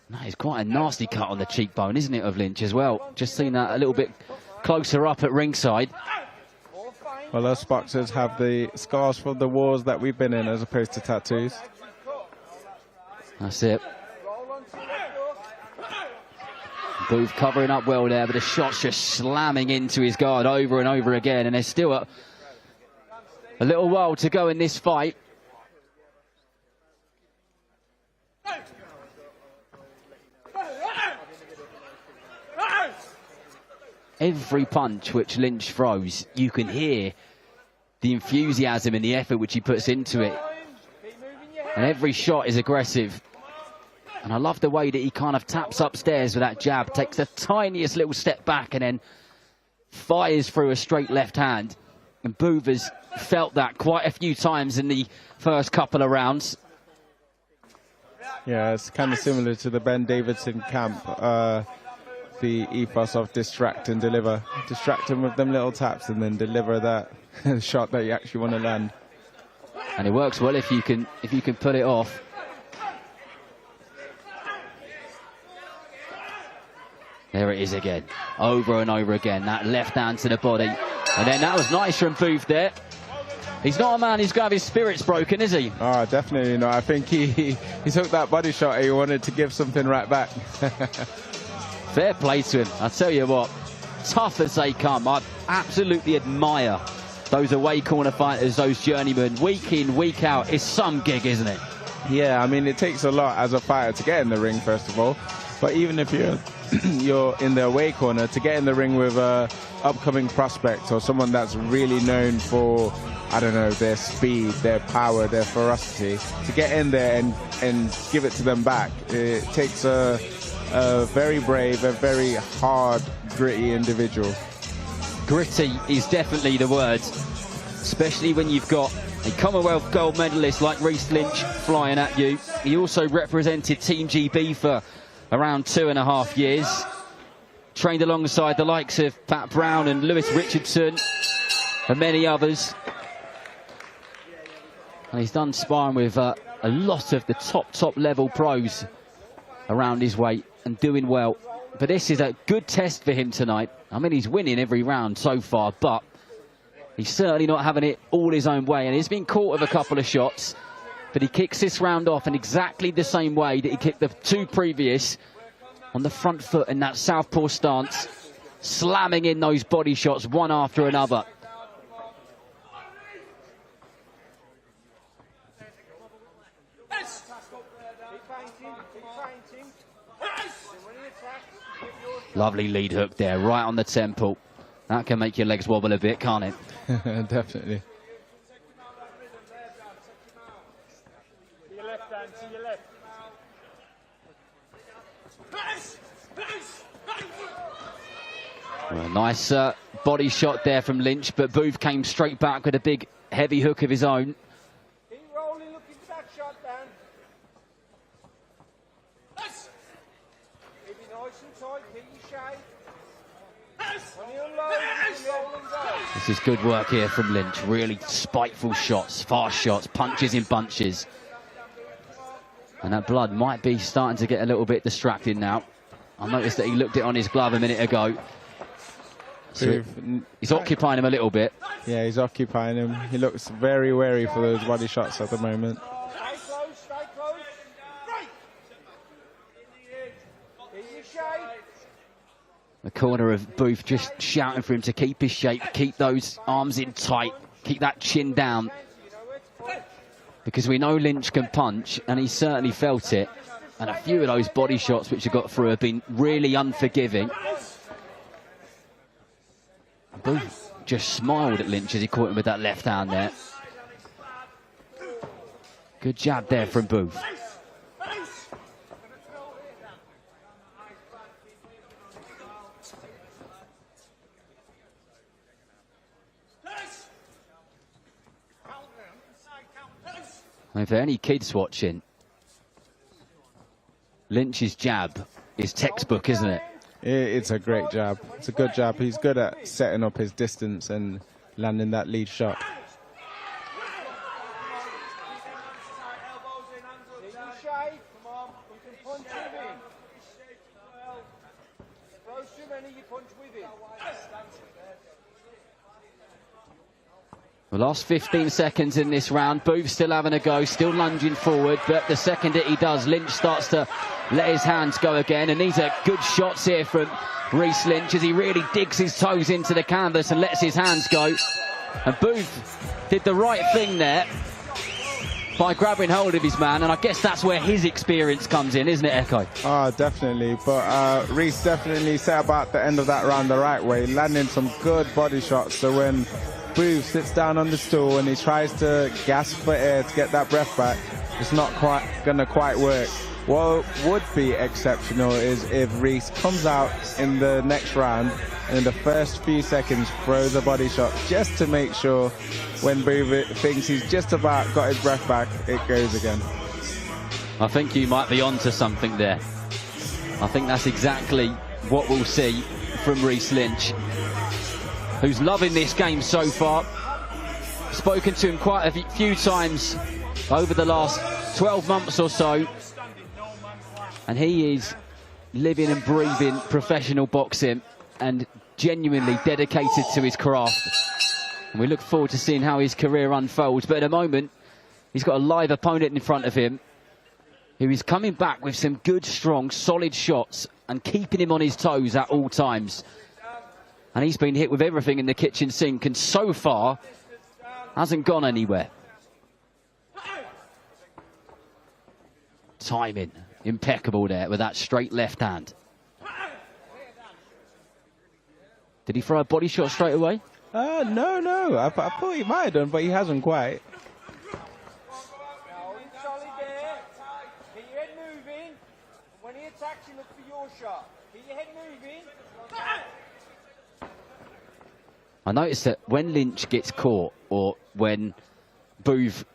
That is quite a nasty cut on the cheekbone, isn't it, of Lynch as well? Just seen that a little bit closer up at ringside. Well, us boxers have the scars from the wars that we've been in as opposed to tattoos. That's it. Booth covering up well there, but the shot's just slamming into his guard over and over again, and there's still a little while to go in this fight. Every punch which Lynch throws, you can hear the enthusiasm and the effort which he puts into it. And every shot is aggressive. And I love the way that he kind of taps upstairs with that jab, takes the tiniest little step back and then fires through a straight left hand. And Booth has felt that quite a few times in the first couple of rounds. Yeah, it's kind of similar to the Ben Davidson camp. The ethos of distract and deliver. Distract him with them little taps and then deliver that shot that you actually want to land. And it works well if you can put it off. There it is again, over and over again, that left hand to the body. And then that was nice from Booth there. He's not a man who's got his spirits broken, is he? Oh, definitely not. I think he took that body shot and he wanted to give something right back. Fair play to him. I tell you what, tough as they come. I absolutely admire those away corner fighters, those journeymen. Week in, week out. It's some gig, isn't it? Yeah, I mean, it takes a lot as a fighter to get in the ring, first of all. But even if you're in the away corner, to get in the ring with a upcoming prospect or someone that's really known for, I don't know, their speed, their power, their ferocity, to get in there and give it to them back, it takes a very brave, a very hard, gritty individual. Gritty is definitely the word, especially when you've got a Commonwealth gold medalist like Reece Lynch flying at you. He also represented Team GB for around 2.5 years. Trained alongside the likes of Pat Brown and Lewis Richardson and many others. And he's done sparring with a lot of the top level pros around his weight and doing well. But this is a good test for him tonight. I mean, he's winning every round so far, but he's certainly not having it all his own way. And he's been caught with a couple of shots, but he kicks this round off in exactly the same way that he kicked the 2 previous, on the front foot in that southpaw stance, slamming in those body shots one after another. Lovely lead hook there, right on the temple. That can make your legs wobble a bit, can't it? Definitely. To your left hand, to your left. Well, nice body shot there from Lynch, but Booth came straight back with a big heavy hook of his own. Keep rolling, looking for that shot, Dan. Keep it nice and tight, keep your shape. When you unload, you roll and go. This is good work here from Lynch. Really spiteful shots, fast shots, punches in bunches. And that blood might be starting to get a little bit distracted now. I noticed that he looked it on his glove a minute ago. So he's occupying him a little bit. Yeah, he's occupying him. He looks very wary for those body shots at the moment. Stay close, stay close. Right. Keep your shape. The corner of Booth just shouting for him to keep his shape, keep those arms in tight, keep that chin down. Because we know Lynch can punch, and he certainly felt it. And a few of those body shots which he got through have been really unforgiving. Booth just smiled at Lynch as he caught him with that left hand there. Good jab there from Booth. And for any kids watching, Lynch's jab is textbook, isn't it? It's a great jab. It's a good jab. He's good at setting up his distance and landing that lead shot. The last 15 seconds in this round, Booth still having a go, still lunging forward, but the second that he does, Lynch starts to let his hands go again, and these are good shots here from Reece Lynch as he really digs his toes into the canvas and lets his hands go. And Booth did the right thing there by grabbing hold of his man, and I guess that's where his experience comes in, isn't it, Echo? Oh, definitely. But Reece definitely set about the end of that round the right way, landing some good body shots. So when Booth sits down on the stool and he tries to gasp for air to get that breath back, it's not quite gonna work. What would be exceptional is if Reece comes out in the next round and in the first few seconds throws a body shot just to make sure when Booth thinks he's just about got his breath back, it goes again. I think you might be onto something there. I think that's exactly what we'll see from Reece Lynch, who's loving this game so far. Spoken to him quite a few times over the last 12 months or so, and he is living and breathing professional boxing and genuinely dedicated to his craft. And we look forward to seeing how his career unfolds. But at the moment, he's got a live opponent in front of him who is coming back with some good, strong, solid shots and keeping him on his toes at all times. And he's been hit with everything in the kitchen sink, and so far hasn't gone anywhere. Timing impeccable there with that straight left hand. Did he throw a body shot straight away? No. I thought he might have done, but he hasn't quite. Solid there. Keep your head moving. When he attacks, you look for your shot. Keep your head moving. I noticed that when Lynch gets caught, or when Booth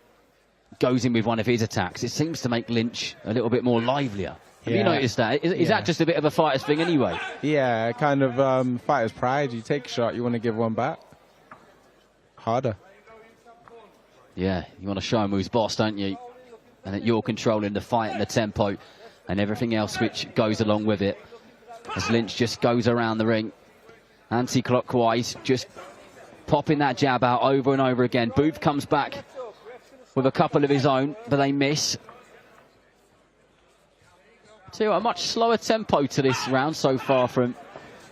goes in with one of his attacks, it seems to make Lynch a little bit more livelier. Have you noticed that? Is that just a bit of a fighter's thing anyway? Yeah, kind of fighter's pride. You take a shot, you want to give one back. Harder. Yeah, you want to show him who's boss, don't you? And that you're controlling the fight and the tempo and everything else which goes along with it. As Lynch just goes around the ring, anti-clockwise, just popping that jab out over and over again. Booth comes back with a couple of his own, but they miss. So a much slower tempo to this round so far from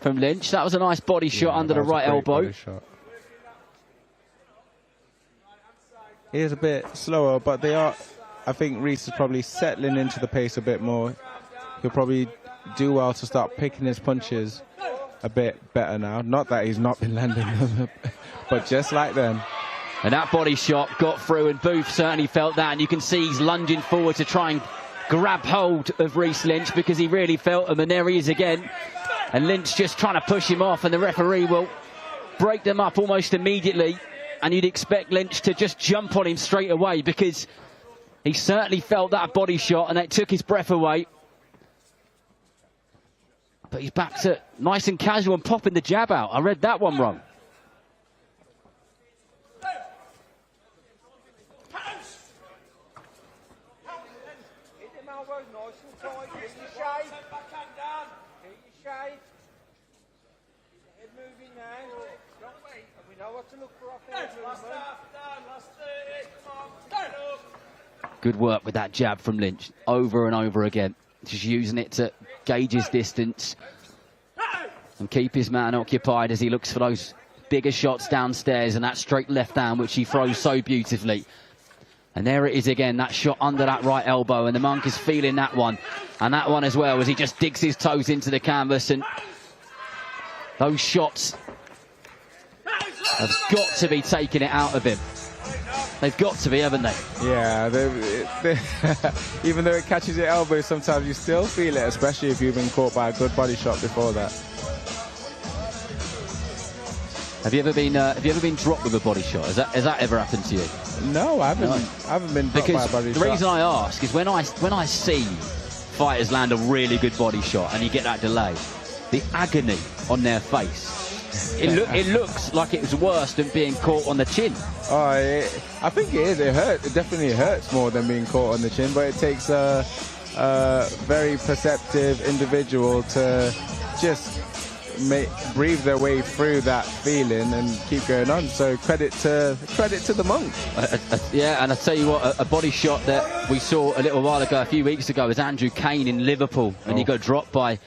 Lynch. That was a nice body shot under the right elbow. He is a bit slower, but they are. I think Reese is probably settling into the pace a bit more. He'll probably do well to start picking his punches a bit better now. Not that he's not been landing them, but just like then. And that body shot got through, and Booth certainly felt that. And you can see he's lunging forward to try and grab hold of Reese Lynch because he really felt him, and there he is again. And Lynch just trying to push him off, and the referee will break them up almost immediately. And you'd expect Lynch to just jump on him straight away because he certainly felt that body shot and it took his breath away. But he's back to nice and casual and popping the jab out. I read that one wrong. Good work with that jab from Lynch over and over again. Just using it to gauge his distance and keep his man occupied as he looks for those bigger shots downstairs, and that straight left hand which he throws so beautifully. And there it is again, that shot under that right elbow, and the Monk is feeling that one. And that one as well, as he just digs his toes into the canvas. And those shots have got to be taking it out of him. They've got to be, haven't they? Yeah, even though it catches your elbow, sometimes you still feel it, especially if you've been caught by a good body shot before that. Have you ever been dropped with a body shot? Has that ever happened to you? No, I haven't been dropped by a body shot. The reason I ask is when I see fighters land a really good body shot and you get that delay, the agony on their face. It looks like it was worse than being caught on the chin. Oh, I think it is. It hurts. It definitely hurts more than being caught on the chin, but it takes a very perceptive individual to just breathe their way through that feeling and keep going on. So credit to the Monk. Yeah, and I tell you what, a body shot that we saw a little while ago, a few weeks ago, was Andrew Kane in Liverpool, and he got dropped by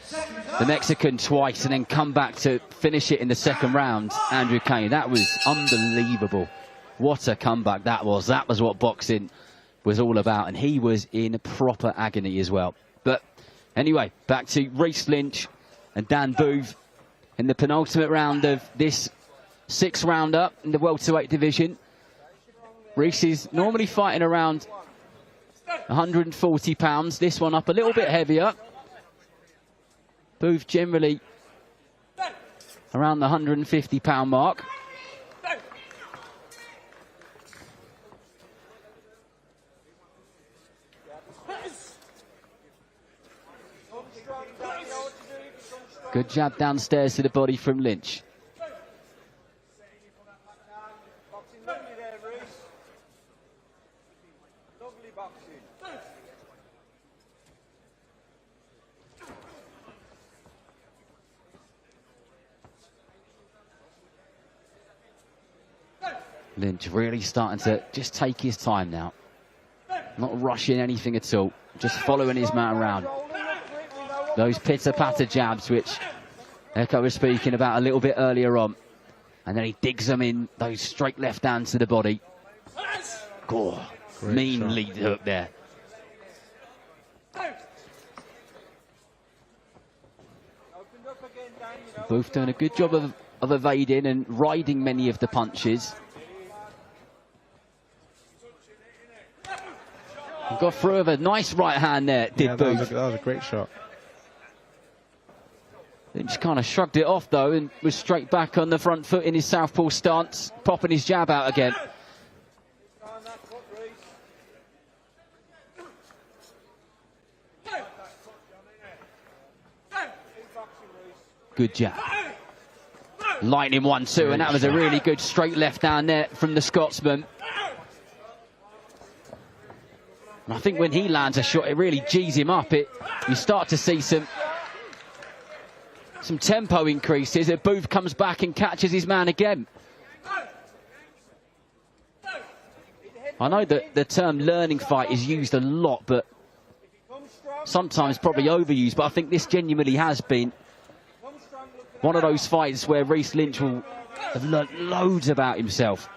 the Mexican twice and then come back to finish it in the second round. Andrew Kane, that was unbelievable. What a comeback that was. That was what boxing was all about, and he was in proper agony as well. But anyway, back to Reese Lynch and Dan Booth in the penultimate round of this 6-rounder in the welterweight division. Reese is normally fighting around 140 pounds. This one up a little bit heavier. Booth generally around the 150 pound mark. Good jab downstairs to the body from Lynch. Lynch really starting to just take his time now. Not rushing anything at all. Just following his man around. Those pitter-patter jabs, which Echo was speaking about a little bit earlier on. And then he digs them in, those straight left hands to the body. Oh, mean lead hook there. Both doing a good job of evading and riding many of the punches. Got through with a nice right hand there, Booth. That was a great shot. Lynch kind of shrugged it off though and was straight back on the front foot in his southpaw stance, popping his jab out again. Good jab. Lightning 1-2, and that was a really good straight left down there from the Scotsman. And I think when he lands a shot, it really G's him up. You start to see some tempo increases. Booth comes back and catches his man again. I know that the term learning fight is used a lot, but sometimes probably overused. But I think this genuinely has been one of those fights where Reece Lynch will have learnt loads about himself.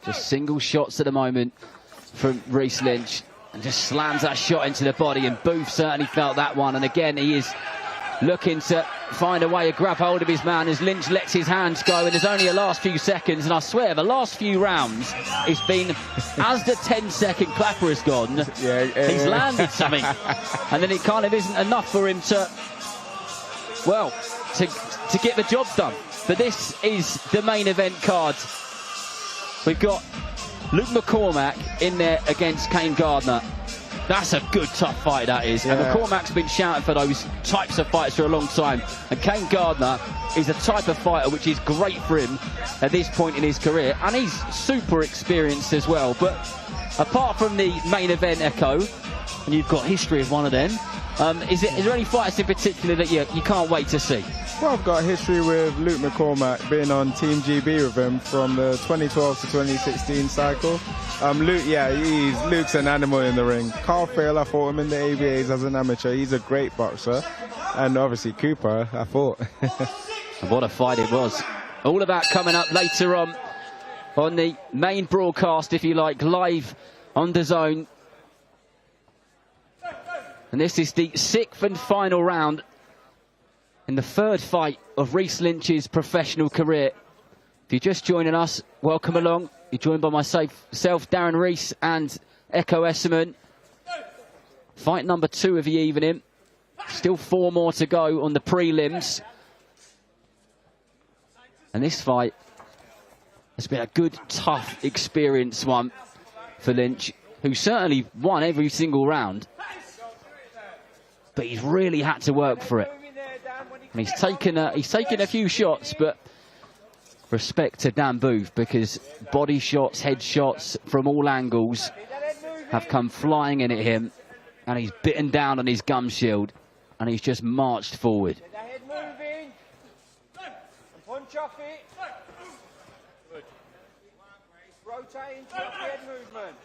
Just single shots at the moment from Reece Lynch, and just slams that shot into the body, and Booth certainly felt that one. And again, he is looking to find a way to grab hold of his man as Lynch lets his hands go, and there's only a last few seconds. And I swear, the last few rounds, it's been, as the 10-second clapper has gone, he's landed something. And then it kind of isn't enough for him to, well, to get the job done. But this is the main event card. We've got Luke McCormack in there against Kane Gardner. That's a good, tough fight, that is. Yeah. And McCormack's been shouting for those types of fights for a long time. And Kane Gardner is a type of fighter which is great for him at this point in his career. And he's super experienced as well. But apart from the main event, Echo, and you've got history of one of them, is there any fighters in particular that you can't wait to see? Well, I've got history with Luke McCormack, being on Team GB with him from the 2012 to 2016 cycle. Luke's an animal in the ring. Carl Fail, I fought him in the ABAs as an amateur. He's a great boxer. And obviously Cooper, I fought. And what a fight it was. All of that coming up later on the main broadcast, if you like, live on DAZN. And this is the 6th and final round in the 3rd fight of Reece Lynch's professional career. If you're just joining us, welcome along. You're joined by myself, Darren Rees, and Echo Esserman. Fight number 2 of the evening. Still 4 more to go on the prelims. And this fight has been a good, tough, experienced one for Lynch, who certainly won every single round. But he's really had to work for it. And he's taken a few shots, but respect to Dan Booth, because body shots, head shots from all angles have come flying in at him, and he's bitten down on his gum shield, and he's just marched forward. Punch off it. Rotate into the head movement.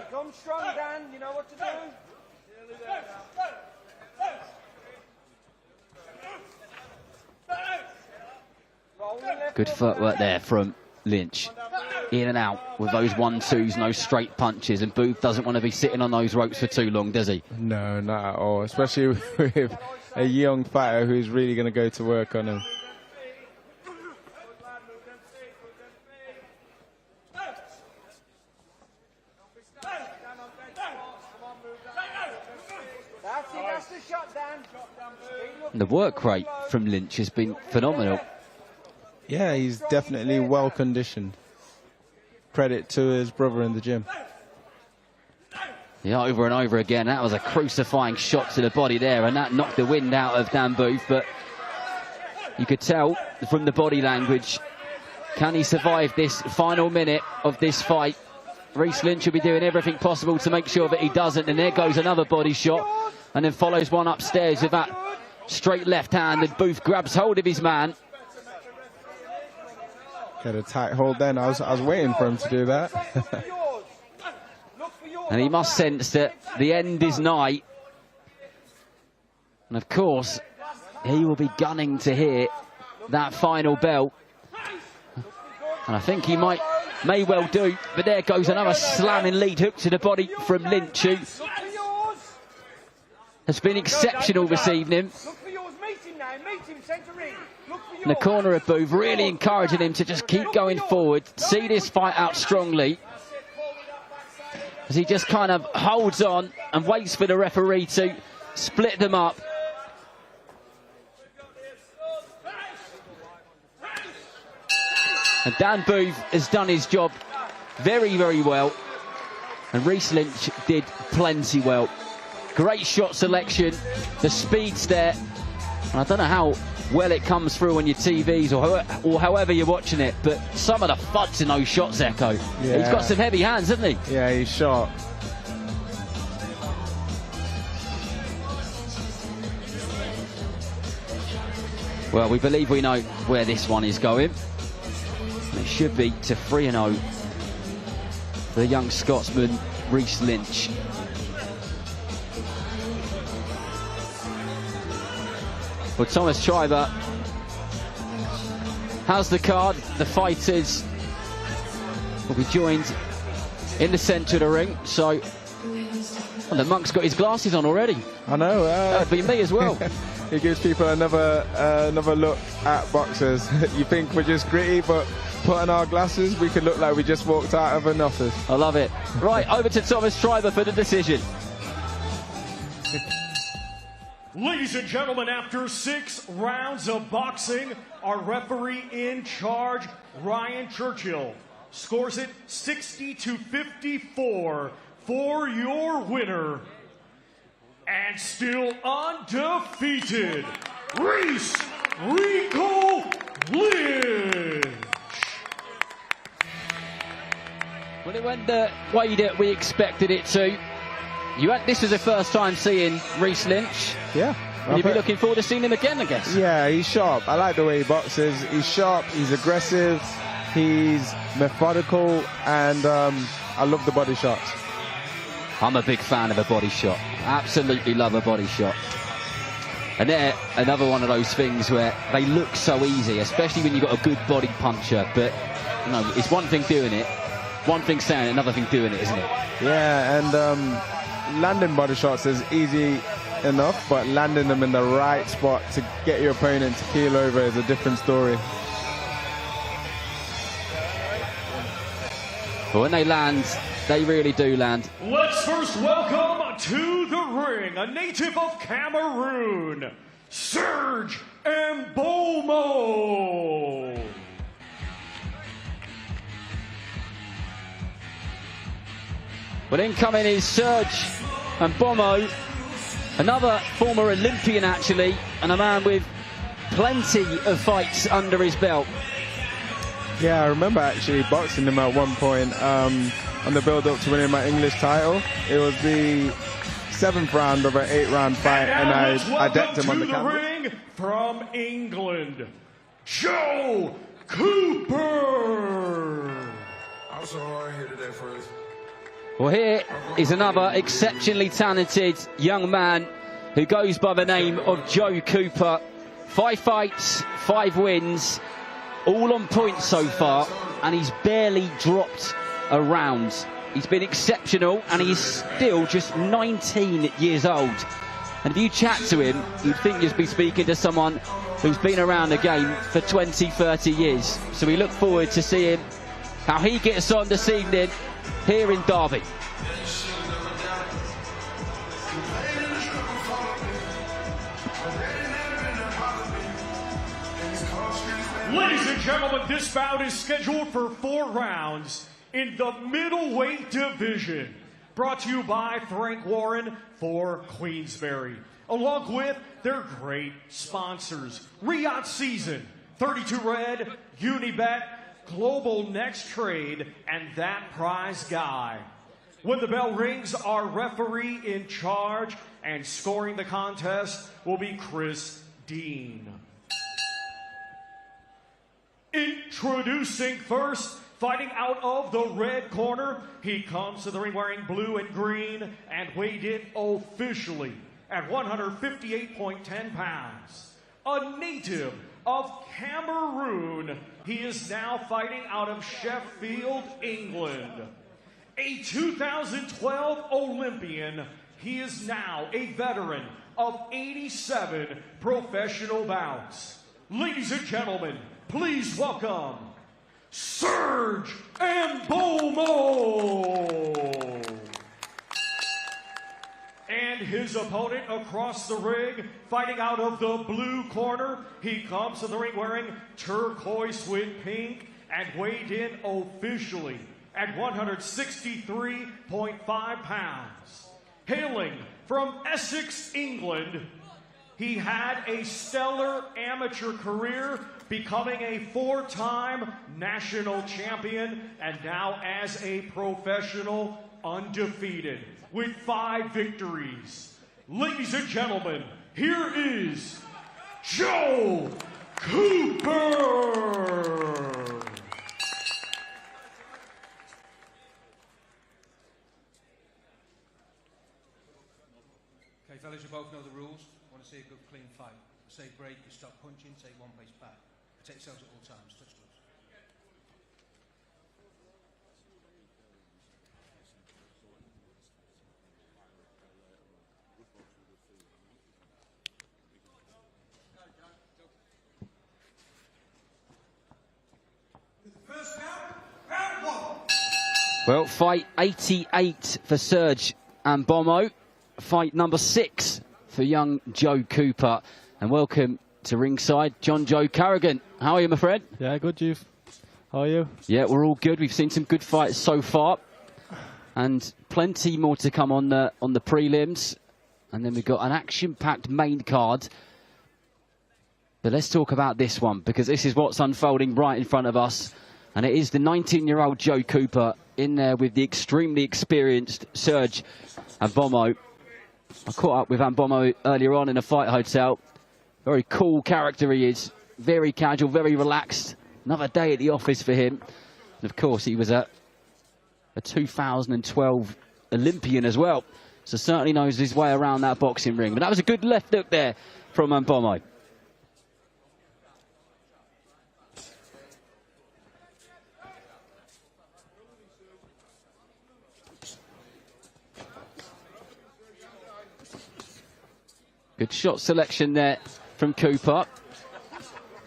Become strong, Dan. You know what to do. Good footwork there from Lynch. In and out with those 1-2s, no straight punches. And Booth doesn't want to be sitting on those ropes for too long, does he? No, not at all. Especially with a young fighter who's really going to go to work on him. And the work rate from Lynch has been phenomenal. Yeah, he's definitely well conditioned. Credit to his brother in the gym. Yeah, over and over again. That was a crucifying shot to the body there, and that knocked the wind out of Dan Booth. But you could tell from the body language, can he survive this final minute of this fight? Reece Lynch will be doing everything possible to make sure that he doesn't. And there goes another body shot, and then follows one upstairs with that straight left hand, and Booth grabs hold of his man. Got a tight hold then. I was waiting for him to do that. And he must sense that the end is nigh. And of course, he will be gunning to hear that final bell. And I think he may well do. But there goes another slamming lead hook to the body from Lynch, who has been exceptional this evening. In the corner of Booth, really encouraging him to just keep going forward, see this fight out strongly, as he just kind of holds on and waits for the referee to split them up. And Dan Booth has done his job very, very well. And Reece Lynch did plenty well. Great shot selection. The speed's there. And I don't know how well it comes through on your TVs or however you're watching it, but some of the thuds in those shots, Echo. Yeah. He's got some heavy hands, hasn't he? Yeah, he's sharp. Well, we believe we know where this one is going. It should be to 3-0 for the young Scotsman, Reece Lynch. Well, Thomas Schreiber has the card. The fighters will be joined in the centre of the ring. So, well, the monk's got his glasses on already. I know. That'd be me as well. It gives people another look at boxers. You think we're just gritty, but put on our glasses, we could look like we just walked out of an office. I love it. Right, over to Thomas Schreiber for the decision. Ladies and gentlemen, after 6 rounds of boxing, our referee in charge, Ryan Churchill, scores it 60-54 for your winner. And still undefeated, Reece Rico Lynch. Well, it went the way that we expected it to. This was the first time seeing Reece Lynch. Yeah. And you'll be looking forward to seeing him again, I guess. Yeah, he's sharp. I like the way he boxes. He's sharp, he's aggressive, he's methodical, and I love the body shots. I'm a big fan of a body shot. Absolutely love a body shot. And they're another one of those things where they look so easy, especially when you've got a good body puncher. But, you know, it's one thing doing it, one thing saying it, another thing doing it, isn't it? Yeah, and landing body shots is easy enough, but landing them in the right spot to get your opponent to keel over is a different story. But when they land, they really do land. Let's first welcome to the ring a native of Cameroon, Serge Mbomo. Well, incoming is Serge Mbomo, another former Olympian actually, and a man with plenty of fights under his belt. Yeah, I remember actually boxing him at one point on the build-up to winning my English title. It was the 7th round of an 8-round fight, and I decked him on the canvas. Ring from England, Joe Cooper. I'm so hard here today, friends. Well, here is another exceptionally talented young man who goes by the name of Joe Cooper. 5 fights, 5 wins, all on points so far, and he's barely dropped a round. He's been exceptional, and he's still just 19 years old. And if you chat to him, you'd think you'd be speaking to someone who's been around the game for 20, 30 years. So we look forward to seeing how he gets on this evening here in Derby. Ladies and gentlemen, this bout is scheduled for 4 rounds in the middleweight division. Brought to you by Frank Warren for Queensberry, along with their great sponsors, Riyadh Season, 32 Red, Unibet, Global Next Trade, and That Prize Guy. When the bell rings, our referee in charge and scoring the contest will be Chris Dean. Introducing first, fighting out of the red corner, he comes to the ring wearing blue and green and weighed in officially at 158.10 pounds. A native of Cameroon, he is now fighting out of Sheffield, England. A 2012 Olympian, he is now a veteran of 87 professional bouts. Ladies and gentlemen, please welcome Serge Mbomo. And his opponent across the ring, fighting out of the blue corner, he comes to the ring wearing turquoise with pink and weighed in officially at 163.5 pounds. Hailing from Essex, England, he had a stellar amateur career, becoming a 4-time national champion, and now as a professional, undefeated with 5 victories. Ladies and gentlemen, here is Joe Cooper. Okay, fellas, you both know the rules. I want to see a good, clean fight. Say break, you stop punching, take 1 pace back. Protect yourselves at all times. Touch gloves. Well, fight 88 for Serge and Bomo. Fight number 6 for young Joe Cooper. And welcome to ringside, John Joe Carrigan. How are you, my friend? Yeah, good, Juve. How are you? Yeah, we're all good. We've seen some good fights so far, and plenty more to come on the prelims. And then we've got an action-packed main card. But let's talk about this one, because this is what's unfolding right in front of us. And it is the 19-year-old Joe Cooper in there with the extremely experienced Serge Ambomo. I caught up with Ambomo earlier on in a fight hotel. Very cool character he is. Very casual, very relaxed. Another day at the office for him. And of course, he was a 2012 Olympian as well. So certainly knows his way around that boxing ring. But that was a good left hook there from Ambomo. Good shot selection there from Cooper.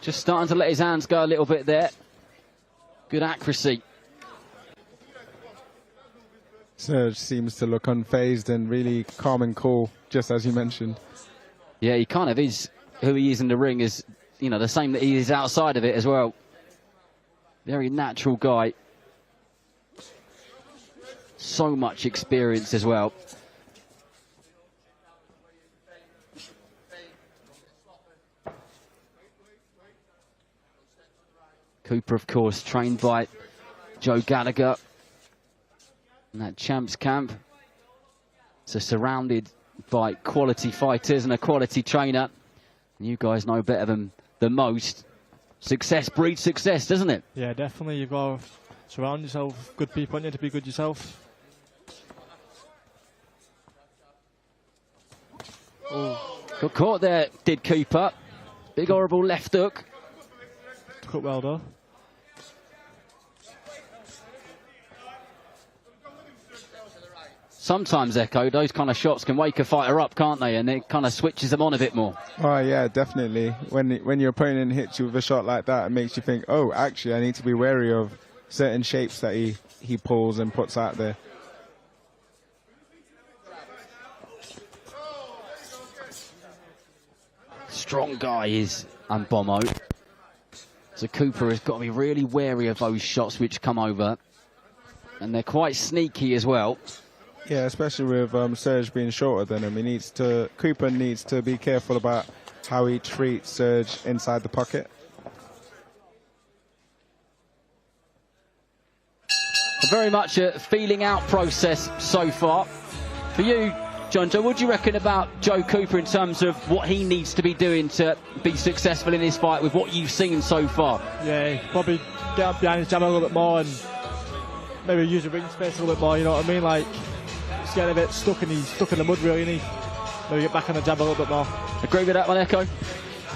Just starting to let his hands go a little bit there. Good accuracy. Serge seems to look unfazed and really calm and cool, just as you mentioned. Yeah, he kind of is who he is in the ring, is, you know, the same that he is outside of it as well. Very natural guy. So much experience as well. Cooper, of course, trained by Joe Gallagher in that champs camp. So surrounded by quality fighters and a quality trainer. And you guys know better than most. Success breeds success, doesn't it? Yeah, definitely. You've got to surround yourself with good people, and to be good yourself. Oh. Got caught there, did Cooper. Big horrible left hook. Took it well, though. Sometimes, Echo, those kind of shots can wake a fighter up, can't they? And it kind of switches them on a bit more. Oh, yeah, definitely. When your opponent hits you with a shot like that, it makes you think, oh, actually, I need to be wary of certain shapes that he pulls and puts out there. Strong guy is Ambomo. So Cooper has got to be really wary of those shots which come over. And they're quite sneaky as well. Yeah, especially with Serge being shorter than him. Cooper needs to be careful about how he treats Serge inside the pocket. Very much a feeling out process so far. For you, John Joe, what do you reckon about Joe Cooper in terms of what he needs to be doing to be successful in this fight with what you've seen so far? Yeah, probably get up behind his jab a little bit more and maybe use the ring space a little bit more, you know what I mean? Like, he's getting a bit stuck in the mud, really, and maybe get back on the jab a little bit more. Agree with that one, Echo?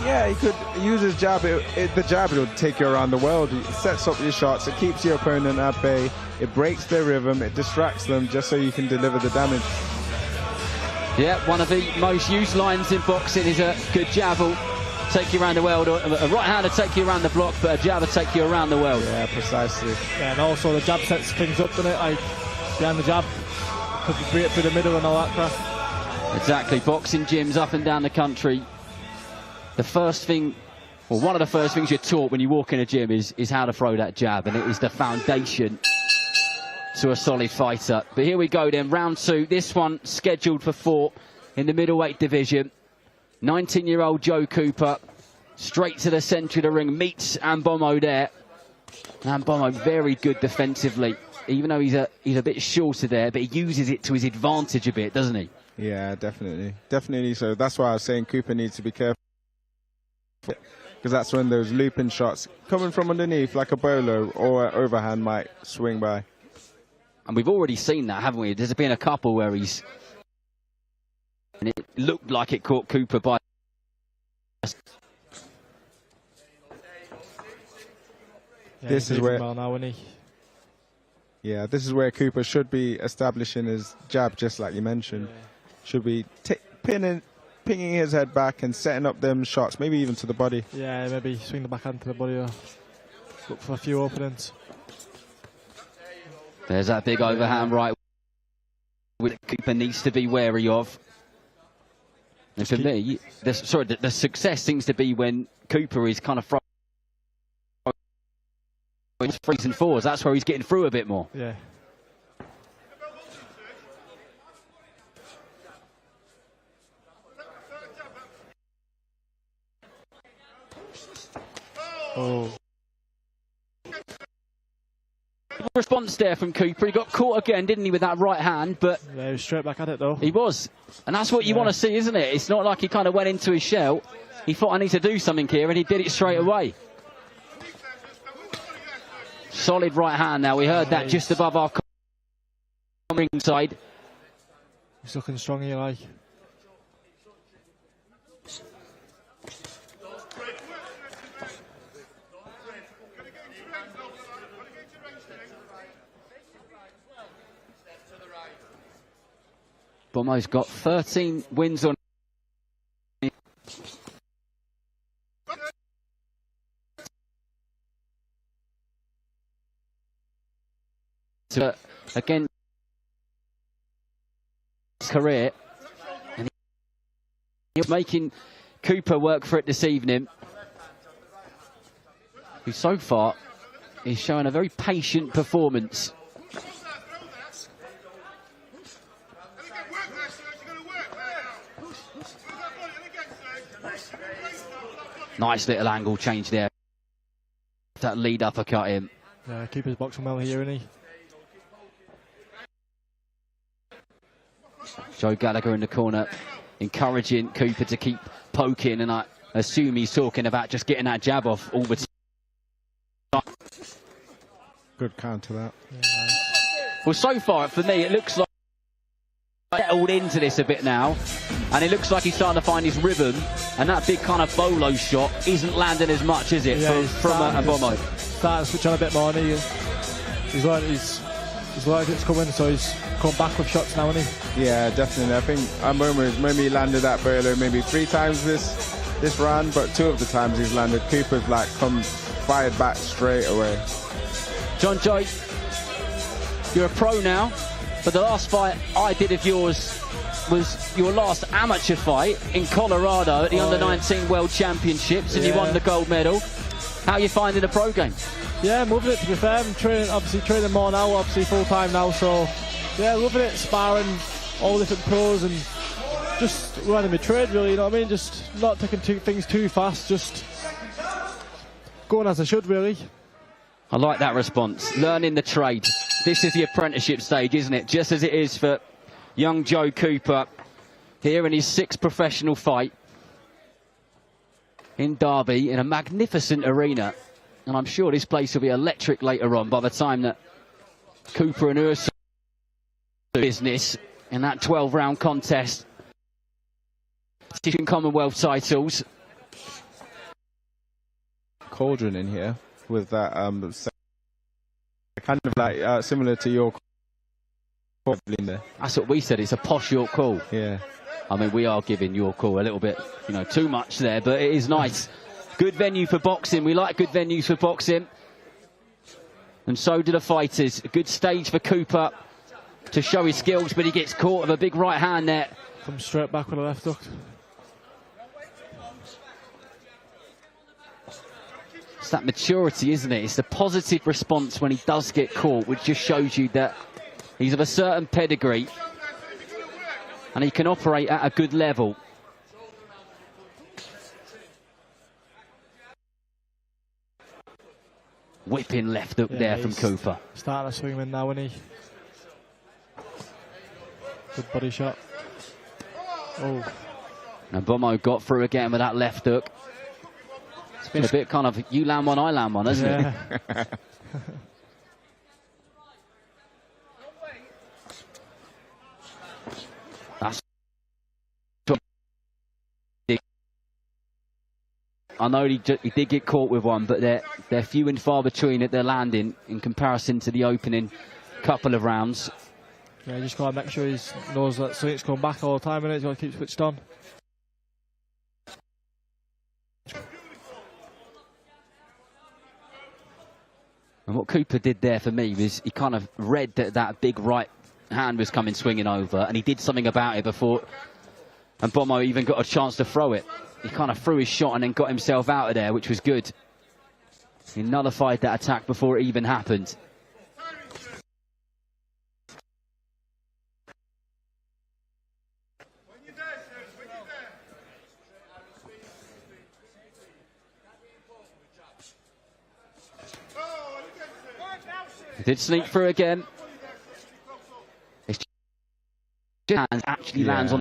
Yeah, he could use his jab. The jab will take you around the world. It sets up your shots. It keeps your opponent at bay. It breaks their rhythm. It distracts them just so you can deliver the damage. Yeah, one of the most used lines in boxing is a good jab will take you around the world. A right hand will take you around the block, but a jab will take you around the world. Yeah, precisely. Yeah, and also the jab sets things up, doesn't it? Like, behind the jab, could be great through the middle and all that crap. Exactly. Boxing gyms up and down the country, the first thing Well, one of the first things you're taught when you walk in a gym is how to throw that jab, and it is the foundation to a solid fighter. But here we go then, round 2. This one scheduled for 4 in the middleweight division. 19-year-old Joe Cooper, straight to the centre of the ring, meets Ambomo there. Ambomo very good defensively, even though he's a bit shorter there, but he uses it to his advantage a bit, doesn't he? Yeah, definitely. Definitely so. That's why I was saying Cooper needs to be careful, because that's when those looping shots coming from underneath, like a bolo or an overhand, might swing by. And we've already seen that, haven't we? There's been a couple where he's... and it looked like it caught Cooper by... Yeah, this is where... well now, isn't he? Yeah, this is where Cooper should be establishing his jab, just like you mentioned. Yeah. Should be pinging his head back and setting up them shots, maybe even to the body. Yeah, maybe swing the backhand to the body or look for a few openings. There's that big overhand right, which Cooper needs to be wary of. And for me, the success seems to be when Cooper is kind of throwing 3s and 4s. That's where he's getting through a bit more. Yeah. Oh. Response there from Cooper. He got caught again, didn't he, with that right hand? But yeah, he was straight back at it though. He was, and that's what you want to see, isn't it? It's not like he kind of went into his shell. He thought, I need to do something here, and he did it straight away. Solid right hand. Now we heard that just above our ring side. He's looking strong here, like. Bomo's got 13 wins on. Again, career, and he's making Cooper work for it this evening, who so far is showing a very patient performance. Nice little angle change there. That lead uppercut in. Yeah, Cooper's boxing well here, isn't he? Joe Gallagher in the corner, encouraging Cooper to keep poking, and I assume he's talking about just getting that jab off all the time. Good counter that. Yeah. Well, so far for me, it looks like he's settled into this a bit now, and it looks like he's starting to find his rhythm, and that big kind of bolo shot isn't landing as much, is it, yeah, from Ambomo? Starting to switch on a bit more, and he's learned it's coming, so he's come back with shots now, isn't he? Yeah, definitely. I think Ambomo maybe landed that bolo maybe 3 times this round, but 2 of the times he's landed, Cooper's like fired back straight away. John Joe, you're a pro now, but the last fight I did of yours was your last amateur fight in Colorado at the Under-19 World Championships, and you won the gold medal. How are you finding the pro game? Yeah, I'm loving it, to be fair. I'm training more now, obviously full time now, so yeah, loving it, sparring all different pros and just running my trade, really, you know what I mean? Just not taking things too fast, just going as I should, really. I like that response. Learning the trade. This is the apprenticeship stage, isn't it? Just as it is for young Joe Cooper here in his 6th professional fight in Derby in a magnificent arena. And I'm sure this place will be electric later on by the time that Cooper and Ursu business in that 12-round contest. Commonwealth titles. Cauldron in here with that kind of like similar to your in there. That's what we said. It's a posh York call. Yeah. I mean, we are giving York call a little bit, you know, too much there, but it is nice. Good venue for boxing. We like good venues for boxing. And so do the fighters. A good stage for Cooper to show his skills, but he gets caught with a big right hand there. Comes straight back with a left hook. It's that maturity, isn't it? It's the positive response when he does get caught, which just shows you that he's of a certain pedigree and he can operate at a good level. Whipping left hook there from Cooper. Starting to swing him in now, isn't he? Good body shot. Oh. And Bomo got through again with that left hook. It's been a bit kind of you land one, I land one, hasn't it? That's I know he did get caught with one, but they're few and far between that they're landing in comparison to the opening couple of rounds. Yeah, you just got to make sure he knows that swing's coming back all the time, and he's got to keep switched on. And what Cooper did there for me was he kind of read that that big right hand was coming swinging over, and he did something about it before, and Bomo even got a chance to throw it. He kind of threw his shot and then got himself out of there, which was good. He nullified that attack before it even happened. He did sneak through again. His hand actually lands on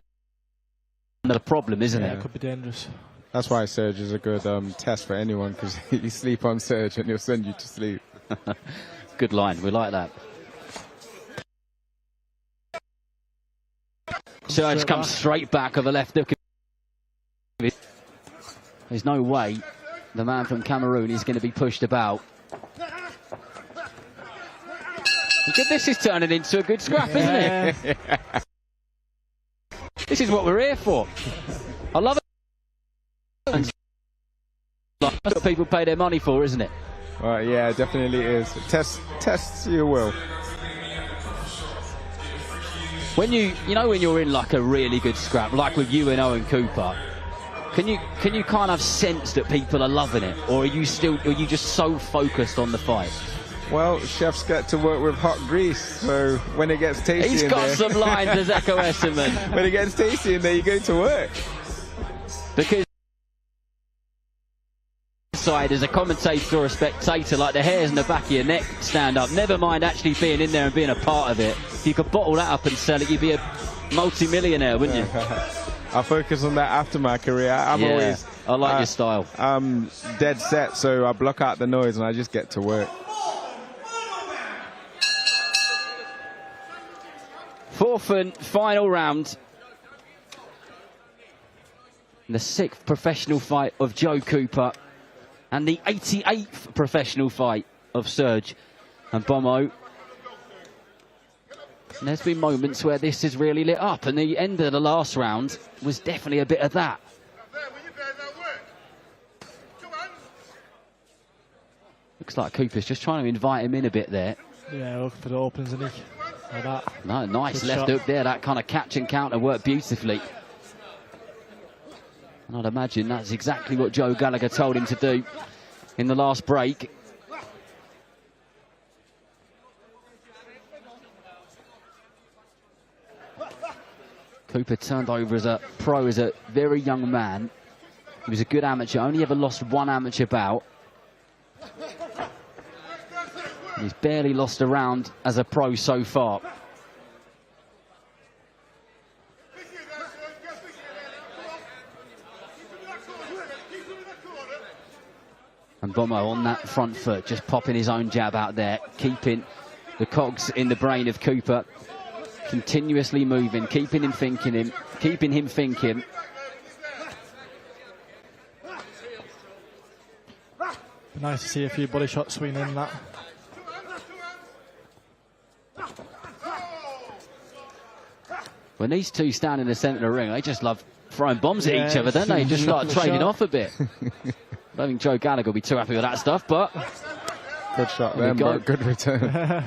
the problem, isn't it? It could be dangerous. That's why Surge is a good test for anyone, because you sleep on Surge and he'll send you to sleep. Good line, we like that. Surge comes straight back of the left hook. There's no way the man from Cameroon is going to be pushed about. This is turning into a good scrap, isn't it? This is what we're here for. I love it. That's what people pay their money for, isn't it? Well, yeah, it definitely is. Tests your will. When you know when you're in like a really good scrap, like with you and Owen Cooper, can you kind of sense that people are loving it, or are you just so focused on the fight? Well, chefs get to work with hot grease, so when it gets tasty He's got some lines as Echo Esserman. When it gets tasty in there, you go to work. Because side as a commentator or a spectator, like the hairs in the back of your neck stand up. Never mind actually being in there and being a part of it. If you could bottle that up and sell it, you'd be a multi-millionaire, wouldn't you? I focus on that after my career. I like your style. I'm dead set, so I block out the noise and I just get to work. Fourth and final round. The 6th professional fight of Joe Cooper and the 88th professional fight of Serge and Bomo. And there's been moments where this has really lit up, and the end of the last round was definitely a bit of that. Looks like Cooper's just trying to invite him in a bit there. Yeah, looking for the openings, isn't he? Like that. No, nice Good left shot. hook there. That kind of catch and counter worked beautifully. And I'd imagine that's exactly what Joe Gallagher told him to do in the last break. Cooper turned over as a pro, as a very young man. He was a good amateur, only ever lost one amateur bout. He's barely lost a round as a pro so far. And Bomo on that front foot, just popping his own jab out there, keeping the cogs in the brain of Cooper continuously moving, keeping him thinking. Nice to see a few body shots swinging in that. When these two stand in the centre of the ring, they just love throwing bombs at each other, don't they? Just like trading off a bit. I don't think Joe Gallagher will be too happy with that stuff, but... Good shot there, but good return.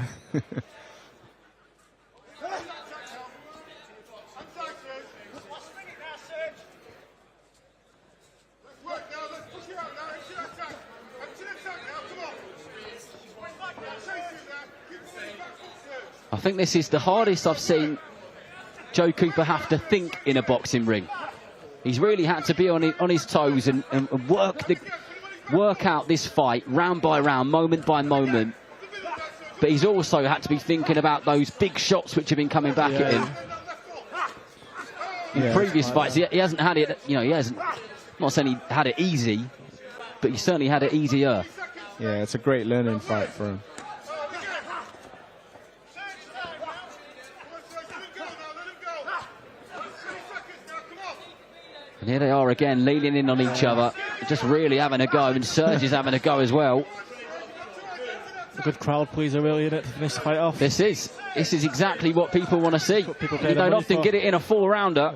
think this is the hardest I've seen Joe Cooper have to think in a boxing ring. He's really had to be on his toes and work out this fight round by round, moment by moment. But he's also had to be thinking about those big shots which have been coming back at him. In previous fights, he hasn't had it, you know, I'm not saying he had it easy, but he certainly had it easier. Yeah, it's a great learning fight for him. And here they are again, leaning in on each other, just really having a go, and Serge is having a go as well. A good crowd pleaser, really, isn't it, to finish the fight off? This is exactly what people want to see. You don't often get it in a 4-rounder.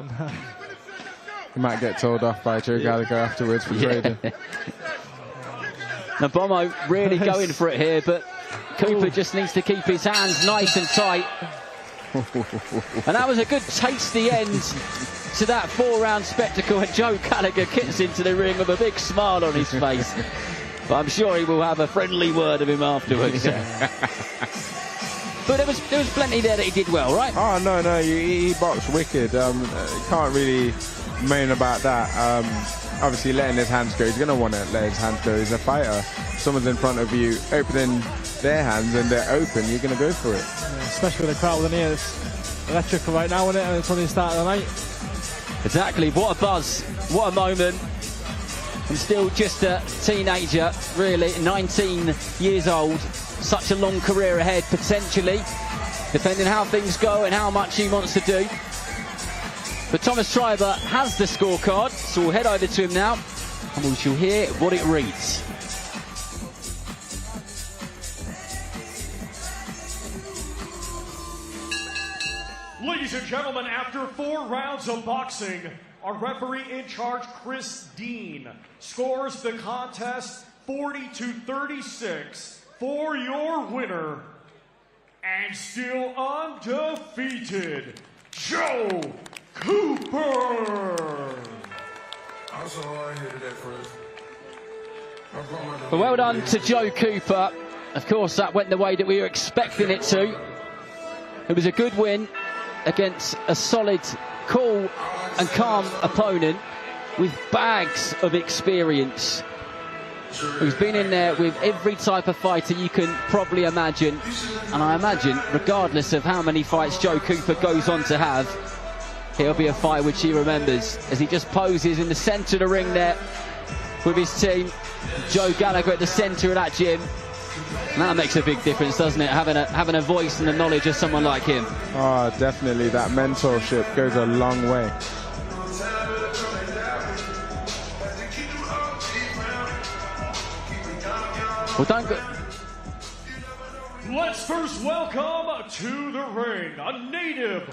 He might get told off by Joe Gallagher afterwards for trading. Now Bomo really going for it here, but Cooper just needs to keep his hands nice and tight. And that was a good tasty end to that 4-round spectacle, and Joe Gallagher gets into the ring with a big smile on his face. But I'm sure he will have a friendly word of him afterwards. But there was plenty there that he did well, right? Oh, no, he boxed wicked. Can't really moan about that. Obviously, letting his hands go. He's going to want to let his hands go. He's a fighter. Someone's in front of you, opening their hands, and they're open. You're going to go for it. Yeah, especially with the crowd in here. It's electric right now, isn't it? And it's only the start of the night. Exactly. What a buzz. What a moment. And still just a teenager, really, 19 years old. Such a long career ahead, potentially, depending how things go and how much he wants to do. But Thomas Schreiber has the scorecard, so we'll head over to him now, and we shall hear what it reads. Ladies and gentlemen, after 4 rounds of boxing, our referee in charge, Chris Dean, scores the contest 40-36 for your winner, and still undefeated, Joe Cooper. I'm so hard here today first. Well done to Joe Cooper. Of course, that went the way that we were expecting it to. It was a good win against a solid, cool and calm opponent with bags of experience, who's been in there with every type of fighter you can probably imagine. And I imagine, regardless of how many fights Joe Cooper goes on to have, it'll be a fight which he remembers, as he just poses in the centre of the ring there with his team. Joe Gallagher at the centre of that gym. And that makes a big difference, doesn't it? Having a voice and the knowledge of someone like him. Oh, definitely. That mentorship goes a long way. Well, don't go. Let's first welcome to the ring a native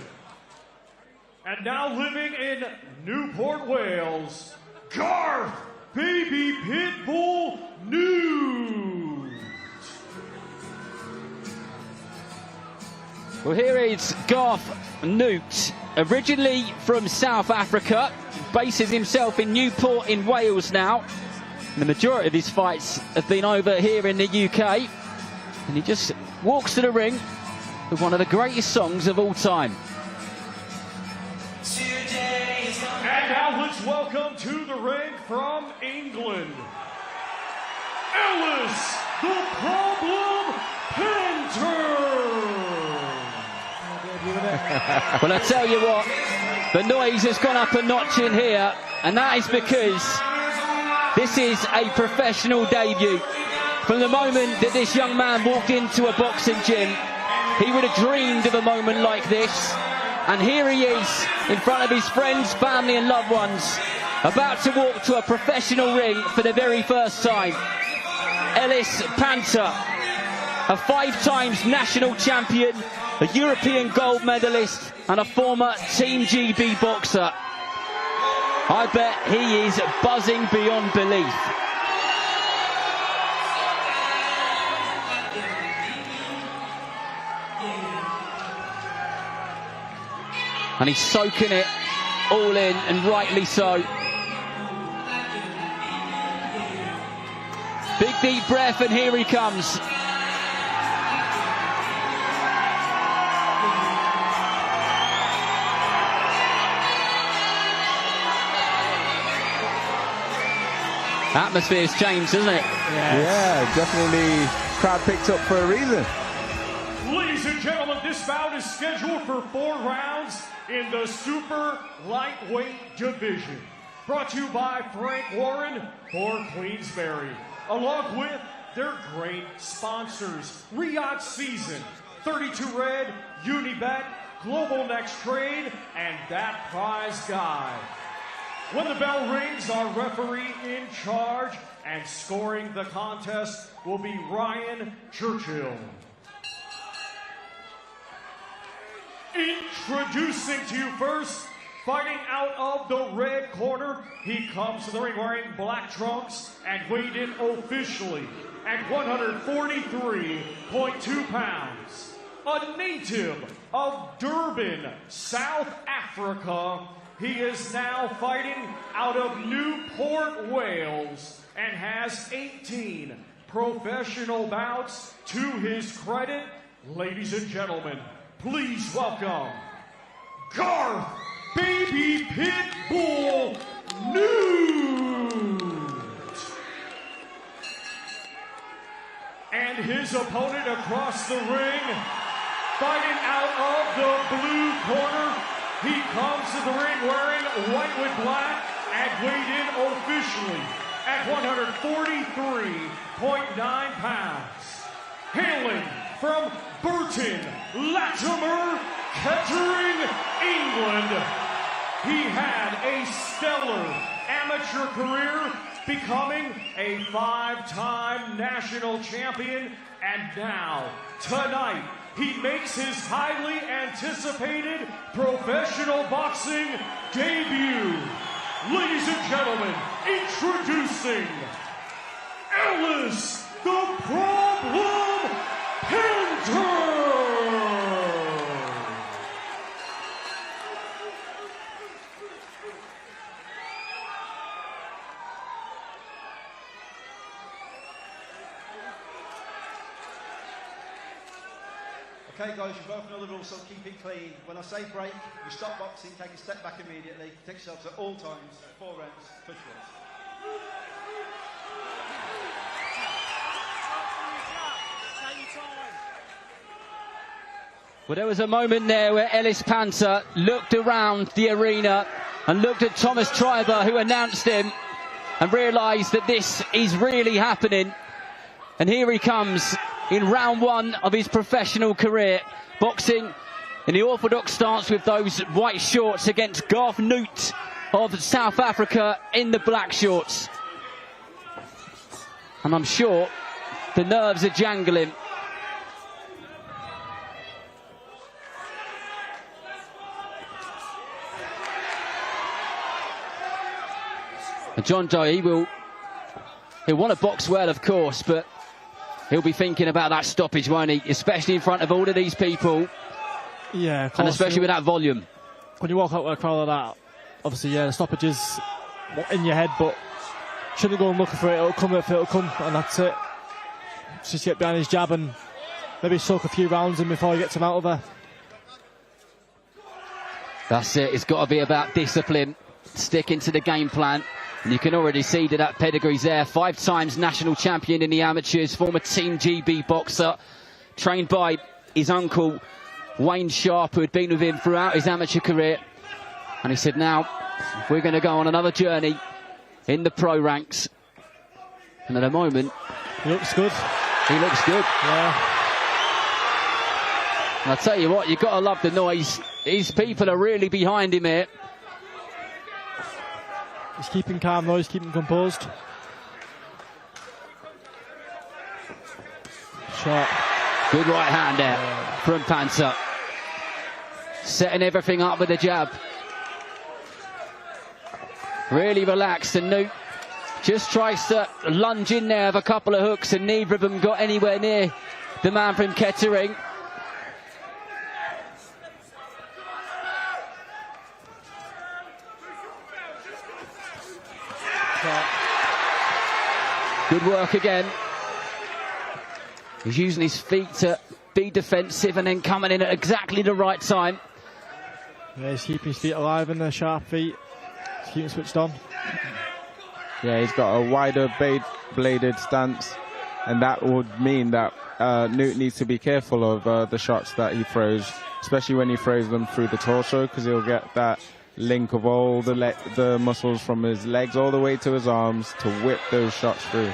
and now living in Newport, Wales, Garth Baby Pitbull Newt. Well, here is Garth Newt, originally from South Africa, bases himself in Newport in Wales now. The majority of his fights have been over here in the UK, and he just walks to the ring with one of the greatest songs of all time. And now let's welcome to the ring from England, Ellis the Problem Painter. Well, I tell you what, the noise has gone up a notch in here, and that is because this is a professional debut. From the moment that this young man walked into a boxing gym, he would have dreamed of a moment like this. And here he is, in front of his friends, family and loved ones, about to walk to a professional ring for the very first time. Ellis Panther, a 5-time national champion, a European gold medalist, and a former Team GB boxer. I bet he is buzzing beyond belief. And he's soaking it all in, and rightly so. Big deep breath, and here he comes. Atmosphere's changed, hasn't it? Yeah, definitely. Crowd picked up for a reason. Ladies and gentlemen, this bout is scheduled for 4 rounds in the super lightweight division. Brought to you by Frank Warren for Queensberry, along with their great sponsors, Riyadh Season, 32 Red, Unibet, Global Next Trade, and That Prize Guide. When the bell rings, our referee in charge and scoring the contest will be Ryan Churchill. Introducing to you first, fighting out of the red corner, he comes to the ring wearing black trunks and weighed in officially at 143.2 pounds. A native of Durban, South Africa, he is now fighting out of Newport, Wales, and has 18 professional bouts to his credit. Ladies and gentlemen, please welcome Garth Baby Pitbull Newt. And his opponent across the ring, fighting out of the blue corner. He comes to the ring wearing white with black and weighed in officially at 143.9 pounds. Hailing from Burton, Latimer, Kettering, England. He had a stellar amateur career, becoming a 5-time national champion, and now, tonight, he makes his highly anticipated professional boxing debut. Ladies and gentlemen, introducing Ellis the Problem Panther! Okay guys, you both know the rules, so keep it clean. When I say break, you stop boxing, take a step back immediately, protect yourselves at all times, 4 rounds, touch gloves. Well, there was a moment there where Ellis Panther looked around the arena and looked at Thomas Treiber, who announced him, and realised that this is really happening. And here he comes in round 1 of his professional career, boxing in the orthodox stance with those white shorts against Garth Newt of South Africa in the black shorts. And I'm sure the nerves are jangling. And John Doe, he'll want to box well, of course, but he'll be thinking about that stoppage, won't he? Especially in front of all of these people. Yeah, of course. And especially with that volume. When you walk out with a crowd like that, obviously, yeah, the stoppage is in your head, but shouldn't go and looking for it. It'll come if it'll come, and that's it. Just get behind his jab and maybe soak a few rounds in before he gets him out of there. That's it. It's got to be about discipline, sticking to the game plan. And you can already see that pedigree's there. 5 times national champion in the amateurs, former Team GB boxer, trained by his uncle, Wayne Sharp, who had been with him throughout his amateur career. And he said, now, we're going to go on another journey in the pro ranks. And at the moment, he looks good. He looks good. Yeah. And I'll tell you what, you've got to love the noise. These people are really behind him here. He's keeping calm though, he's keeping composed. Shot. Good right hand there from Panther. Setting everything up with the jab. Really relaxed, and Newt just tries to lunge in there with a couple of hooks, and neither of them got anywhere near the man from Kettering. Good work again. He's using his feet to be defensive and then coming in at exactly the right time. Yeah, he's keeping his feet alive and the sharp feet. He's keeping switched on. Yeah, he's got a wider bladed stance, and that would mean that Newt needs to be careful of the shots that he throws, especially when he throws them through the torso, because he'll get that link of all the muscles from his legs all the way to his arms to whip those shots through.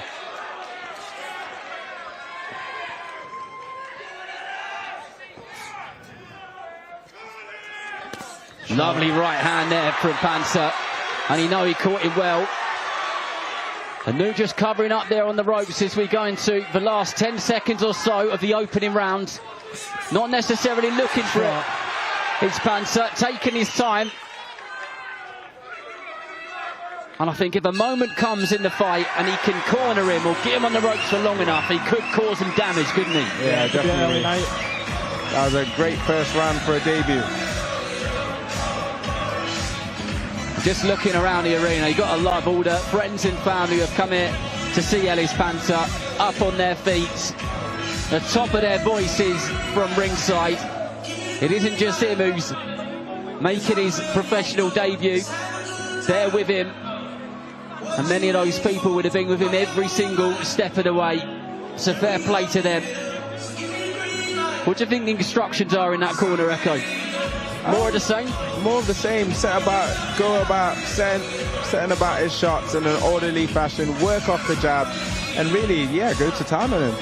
Lovely right hand there from Panzer, and he caught him well. And Newt just covering up there on the ropes as we go into the last 10 seconds or so of the opening round. Not necessarily looking for it. It's Panzer taking his time. And I think if a moment comes in the fight and he can corner him or get him on the ropes for long enough, he could cause him damage, couldn't he? Yeah, definitely. That was a great first round for a debut. Just looking around the arena, you've got to love all the friends and family who have come here to see Ellis Panzer up on their feet, the top of their voices from ringside. It isn't just him who's making his professional debut. They're with him, and many of those people would have been with him every single step of the way. So fair play to them. What do you think the instructions are in that corner, Echo? More of the same? More of the same. Go about setting about his shots in an orderly fashion, work off the jab, and really, yeah, go to town on him.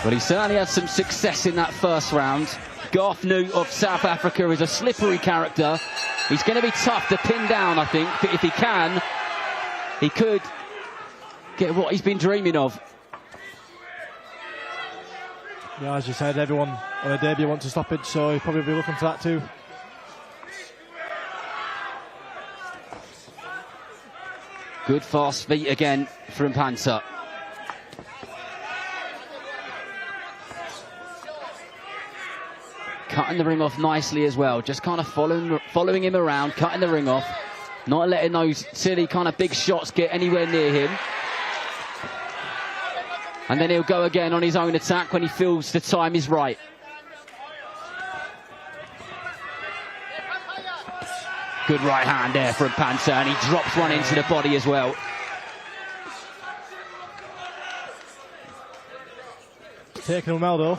Well, he certainly had some success in that first round. Garth Newt of South Africa is a slippery character. He's going to be tough to pin down, I think, but if he can, he could get what he's been dreaming of. Yeah, as you said, everyone on a debut wants a stoppage, so he'll probably be looking for that too. Good fast feet again from Panzer. Cutting the ring off nicely as well, just kind of following him around, cutting the ring off, not letting those silly kind of big shots get anywhere near him. And then he'll go again on his own attack when he feels the time is right. Good right hand there from Panzer, and he drops one into the body as well. Taking him well though.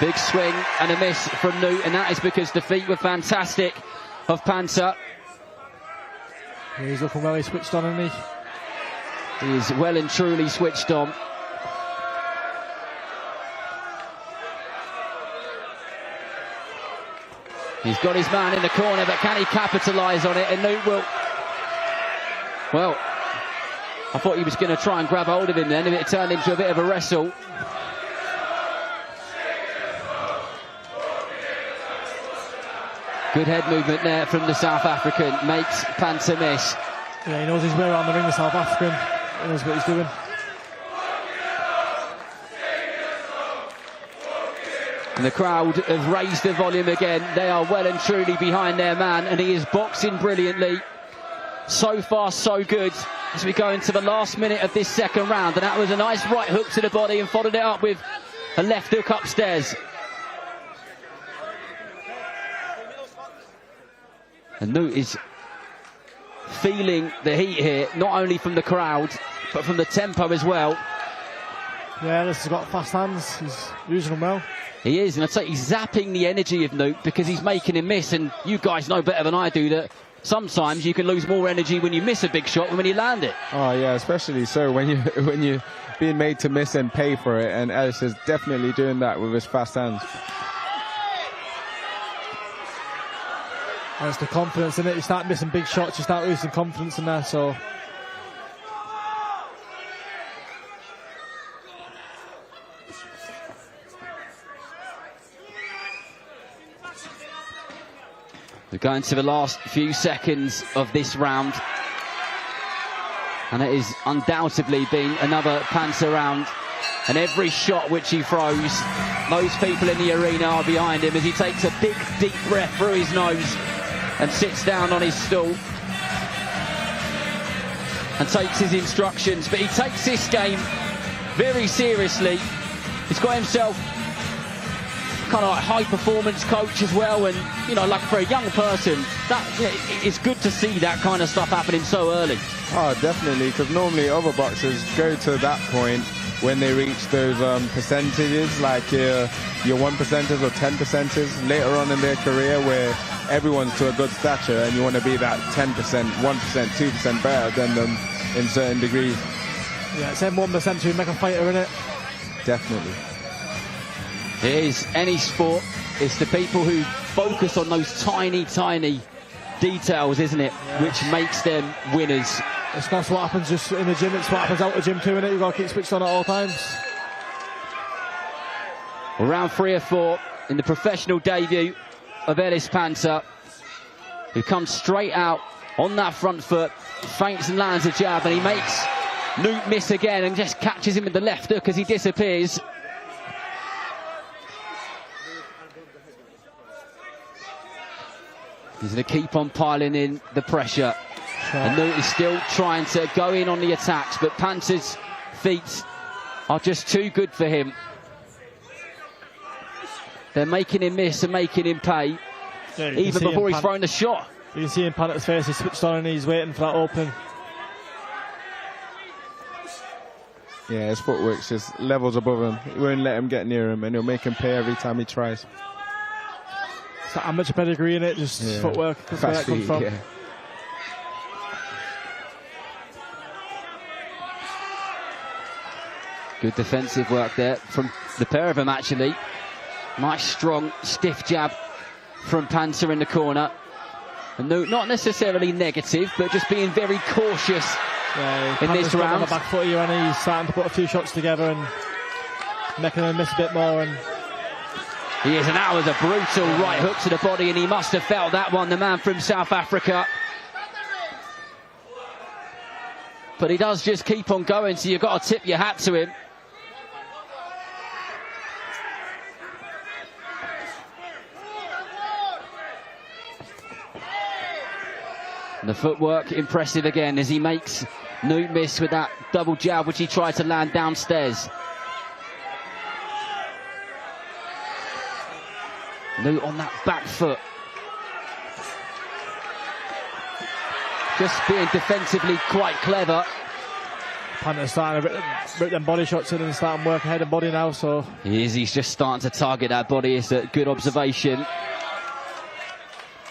Big swing and a miss from Newt, and that is because the feet were fantastic of Panzer. Yeah, he's looking well, he's switched on, isn't he? He is well and truly switched on. He's got his man in the corner, but can he capitalise on it? And Newt will. Well, I thought he was going to try and grab hold of him then, and it turned into a bit of a wrestle. Good head movement there from the South African, makes Panzer miss. Yeah, he knows his way around the ring, the South African. He knows what he's doing. And the crowd have raised the volume again. They are well and truly behind their man, and he is boxing brilliantly. So far, so good, as we go into the last minute of this second round. And that was a nice right hook to the body and followed it up with a left hook upstairs. And Newt is feeling the heat here, not only from the crowd, but from the tempo as well. Yeah, this has got fast hands. He's using them well. He is, and I'd say he's zapping the energy of Newt because he's making him miss. And you guys know better than I do that sometimes you can lose more energy when you miss a big shot than when you land it. Oh yeah, especially so when you're being made to miss and pay for it. And Ellis is definitely doing that with his fast hands. And it's the confidence in it. You start missing big shots, you start losing confidence in there. So we're going to the last few seconds of this round, and it is undoubtedly been another Panzer round. And every shot which he throws, those people in the arena are behind him as he takes a big, deep breath through his nose and sits down on his stool and takes his instructions. But he takes this game very seriously. He's got himself kind of like high performance coach as well, and you know, like for a young person, that it's good to see that kind of stuff happening so early. Oh, definitely, because normally other boxers go to that point when they reach those percentages, like your 1%ers or 10%ers later on in their career, where everyone's to a good stature and you want to be that 10%, 1%, 2% better than them in certain degrees. Yeah, it's them 1% to make a fighter in it. Definitely. It is any sport. It's the people who focus on those tiny, tiny details, isn't it, which makes them winners. It's not what happens just in the gym, it's what happens out the gym too, innit? You've got to keep switched on at all times. Well, round 3 or 4 in the professional debut of Ellis Panther, who comes straight out on that front foot, feints and lands a jab, and he makes Newt miss again and just catches him with the left hook as he disappears. He's going to keep on piling in the pressure. And Newt is still trying to go in on the attacks, but Panther's feet are just too good for him. They're making him miss and making him pay, even before he's thrown the shot. You can see in Panther's face, he's switched on and he's waiting for that opening. Yeah, his footwork's just levels above him. He won't let him get near him, and he'll make him pay every time he tries. It's that amateur pedigree in it, just footwork. That's where that comes from. Yeah. Good defensive work there from the pair of them, actually. Nice, strong, stiff jab from Panther in the corner. And no, not necessarily negative, but just being very cautious in this round. On the back foot here, and he's starting to put a few shots together and making him miss a bit more. And he is, and that was a brutal right hook to the body, and he must have felt that one, the man from South Africa. But he does just keep on going, so you've got to tip your hat to him. And the footwork impressive again as he makes Newt miss with that double jab which he tried to land downstairs. Newt on that back foot. Just being defensively quite clever. Panther's starting to rip them body shots in and starting work ahead of body now, so he's just starting to target that body. It's a good observation.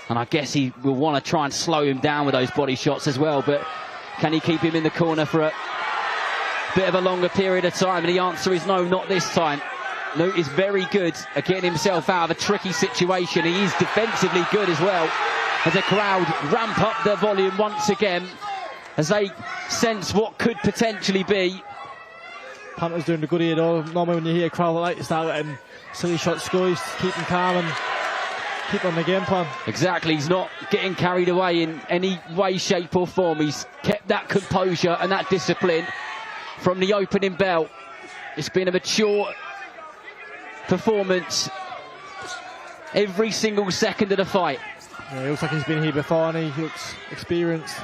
And I guess he will want to try and slow him down with those body shots as well, but can he keep him in the corner for a bit of a longer period of time? And the answer is no, not this time. Newt is very good at getting himself out of a tricky situation. He is defensively good as well, as the crowd ramp up their volume once again as they sense what could potentially be. Panther's doing the good here though. Normally when you hear a crowd like that, you start letting silly shots go, he's keeping calm and keep on the game plan. Exactly, he's not getting carried away in any way, shape or form. He's kept that composure and that discipline from the opening bell. It's been a mature performance every single second of the fight. Yeah, he looks like he's been here before and he looks experienced.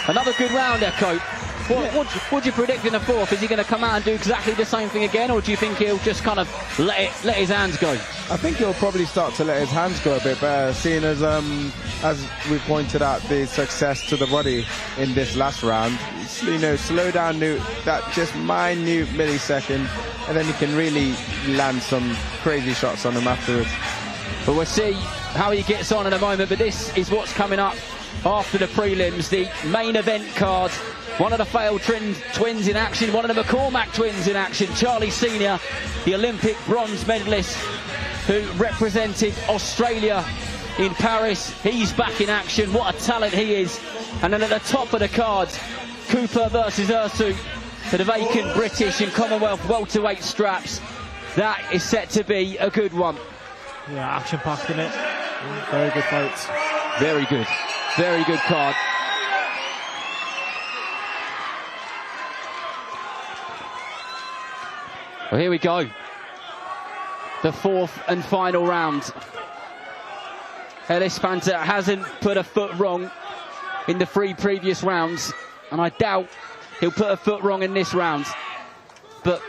Another good round, Echo. What do you predict in the fourth? Is he going to come out and do exactly the same thing again, or do you think he'll just kind of let his hands go? I think he'll probably start to let his hands go a bit better, seeing as we pointed out, the success to the body in this last round. You know, slow down Newt, that just minute millisecond, and then he can really land some crazy shots on him afterwards. But we'll see how he gets on in a moment, but this is what's coming up after the prelims, the main event card. One of the failed twins in action, one of the McCormack twins in action. Charlie Senior, the Olympic bronze medalist who represented Australia in Paris. He's back in action. What a talent he is. And then at the top of the card, Cooper versus Ursu for the vacant British and Commonwealth welterweight straps. That is set to be a good one. Yeah, action-packed in it. Very good fights. Very good. Very good card. Well, here we go. The fourth and final round. Ellis Panther hasn't put a foot wrong in the 3 previous rounds, and I doubt he'll put a foot wrong in this round. But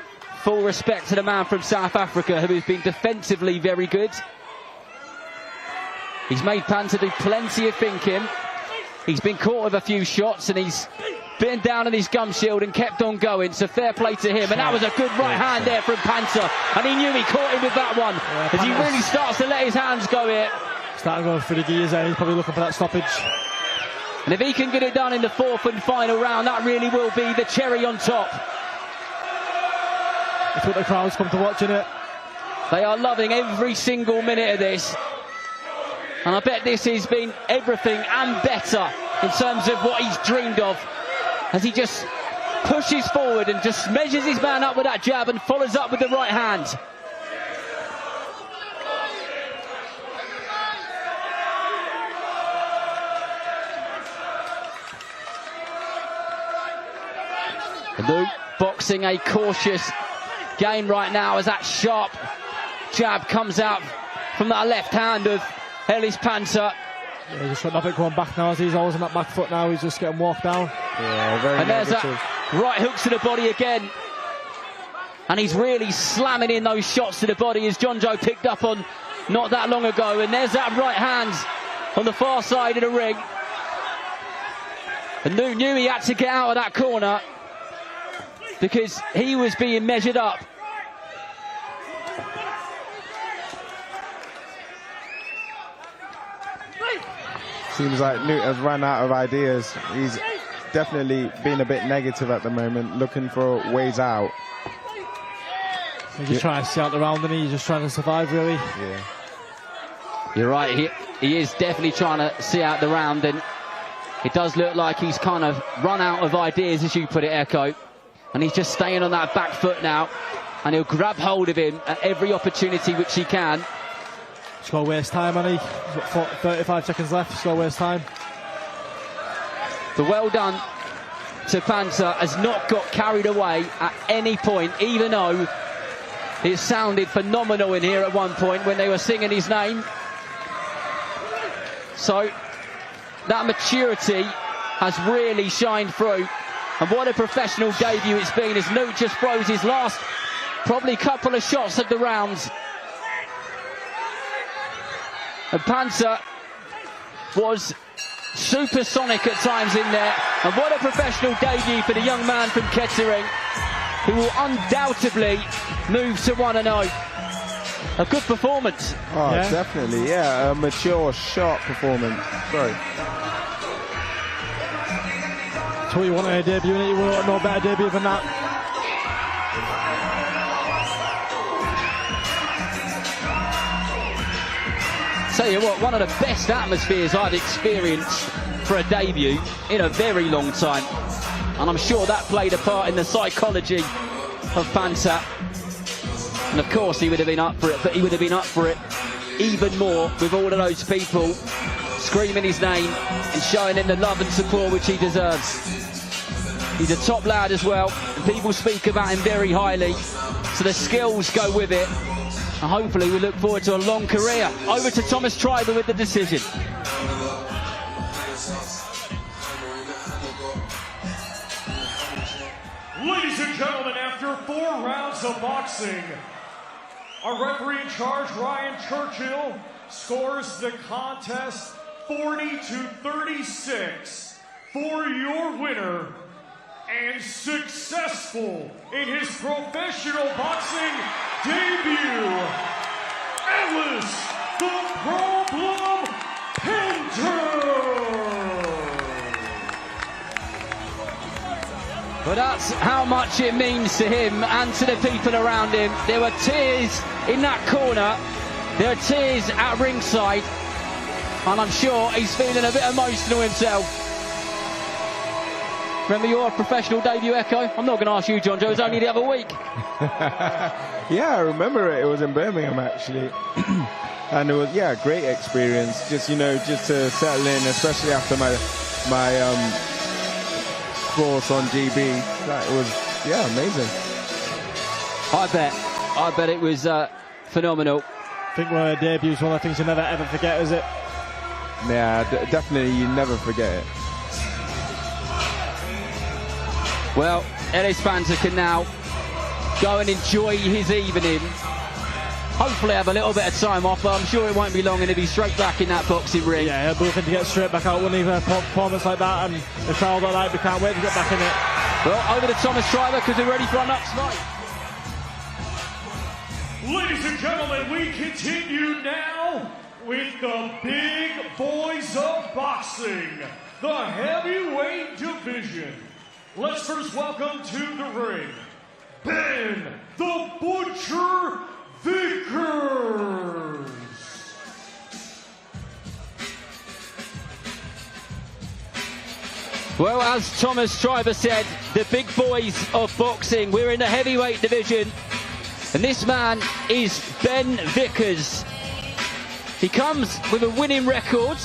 full respect to the man from South Africa, who has been defensively very good. He's made Panther do plenty of thinking. He's been caught with a few shots, and he's been down on his gum shield and kept on going, so fair play to him. And that was a good right hand there from Panther, and he knew he caught him with that one. As he really starts to let his hands go here. Starting going through the gears there, he's probably looking for that stoppage. And if he can get it done in the 4th and final round, that really will be the cherry on top. That's what the crowd's come to watching it. They are loving every single minute of this. And I bet this has been everything and better in terms of what he's dreamed of, as he just pushes forward and just measures his man up with that jab and follows up with the right hand. Luke boxing a cautious game right now, as that sharp jab comes out from that left hand of Ellis Panther. Yeah, he's just got nothing going back now, as he's always on that back foot now. He's just getting walked down. Yeah, very and there's negative. that right hooks to the body again. And he's really slamming in those shots to the body, as John Joe picked up on not that long ago. And there's that right hand on the far side of the ring. And Lou knew he had to get out of that corner, because he was being measured up. Seems like Newt has run out of ideas. He's definitely been a bit negative at the moment, looking for ways out. He's just trying to see out the round, and he's just trying to survive, really. Yeah. You're right, he is definitely trying to see out the round, and it does look like he's kind of run out of ideas, as you put it, Echo. And he's just staying on that back foot now, and he'll grab hold of him at every opportunity which he can. He's got to waste time, hasn't he? He's got 35 seconds left, he's got to waste time. But well done to Panther, has not got carried away at any point, even though it sounded phenomenal in here at one point when they were singing his name. So that maturity has really shined through. And what a professional debut it's been, as Newt just throws his last probably couple of shots of the rounds. And Panther was supersonic at times in there. And what a professional debut for the young man from Kettering, who will undoubtedly move to 1-0. A good performance. Oh, yeah. Definitely, yeah. A mature, sharp performance. Sorry. That's what you want in a debut, innit? You want no better debut than that. Tell you what, one of the best atmospheres I've experienced for a debut in a very long time. And I'm sure that played a part in the psychology of Panther. And of course he would have been up for it, but he would have been up for it even more with all of those people screaming his name and showing him the love and support which he deserves. He's a top lad as well, and people speak about him very highly, so the skills go with it, and hopefully we look forward to a long career. Over to Thomas Treiber with the decision. Ladies and gentlemen, after 4 rounds of boxing, our referee in charge, Ryan Churchill, scores the contest 40-36 for your winner and successful in his professional boxing debut, Ellis the Problem Panther. But that's how much it means to him and to the people around him. There were tears in that corner. There are tears at ringside. And I'm sure he's feeling a bit emotional himself. Remember your professional debut, Echo? I'm not going to ask you, John Joe. It was only the other week. Yeah, I remember it. It was in Birmingham, actually. And it was, yeah, great experience. Just, you know, just to settle in, especially after my course on GB. That was, yeah, amazing. I bet it was phenomenal. I think when a debut is one of the things you never ever forget, is it? Yeah, definitely, you never forget it. Well, Ellis Banter can now go and enjoy his evening. Hopefully have a little bit of time off, but I'm sure it won't be long and he'll be straight back in that boxing ring. Yeah, he'll be looking to get straight back out, wouldn't he, for a performance like that, and the crowd like that, we can't wait to get back in it. Well, over to Thomas Schreiber because we're ready for our next fight. Ladies and gentlemen, we continue now with the big boys of boxing, the heavyweight division. Let's first welcome to the ring, Ben the Butcher Vickers. Well, as Thomas Schreiber said, the big boys of boxing, we're in the heavyweight division. And this man is Ben Vickers. He comes with a winning record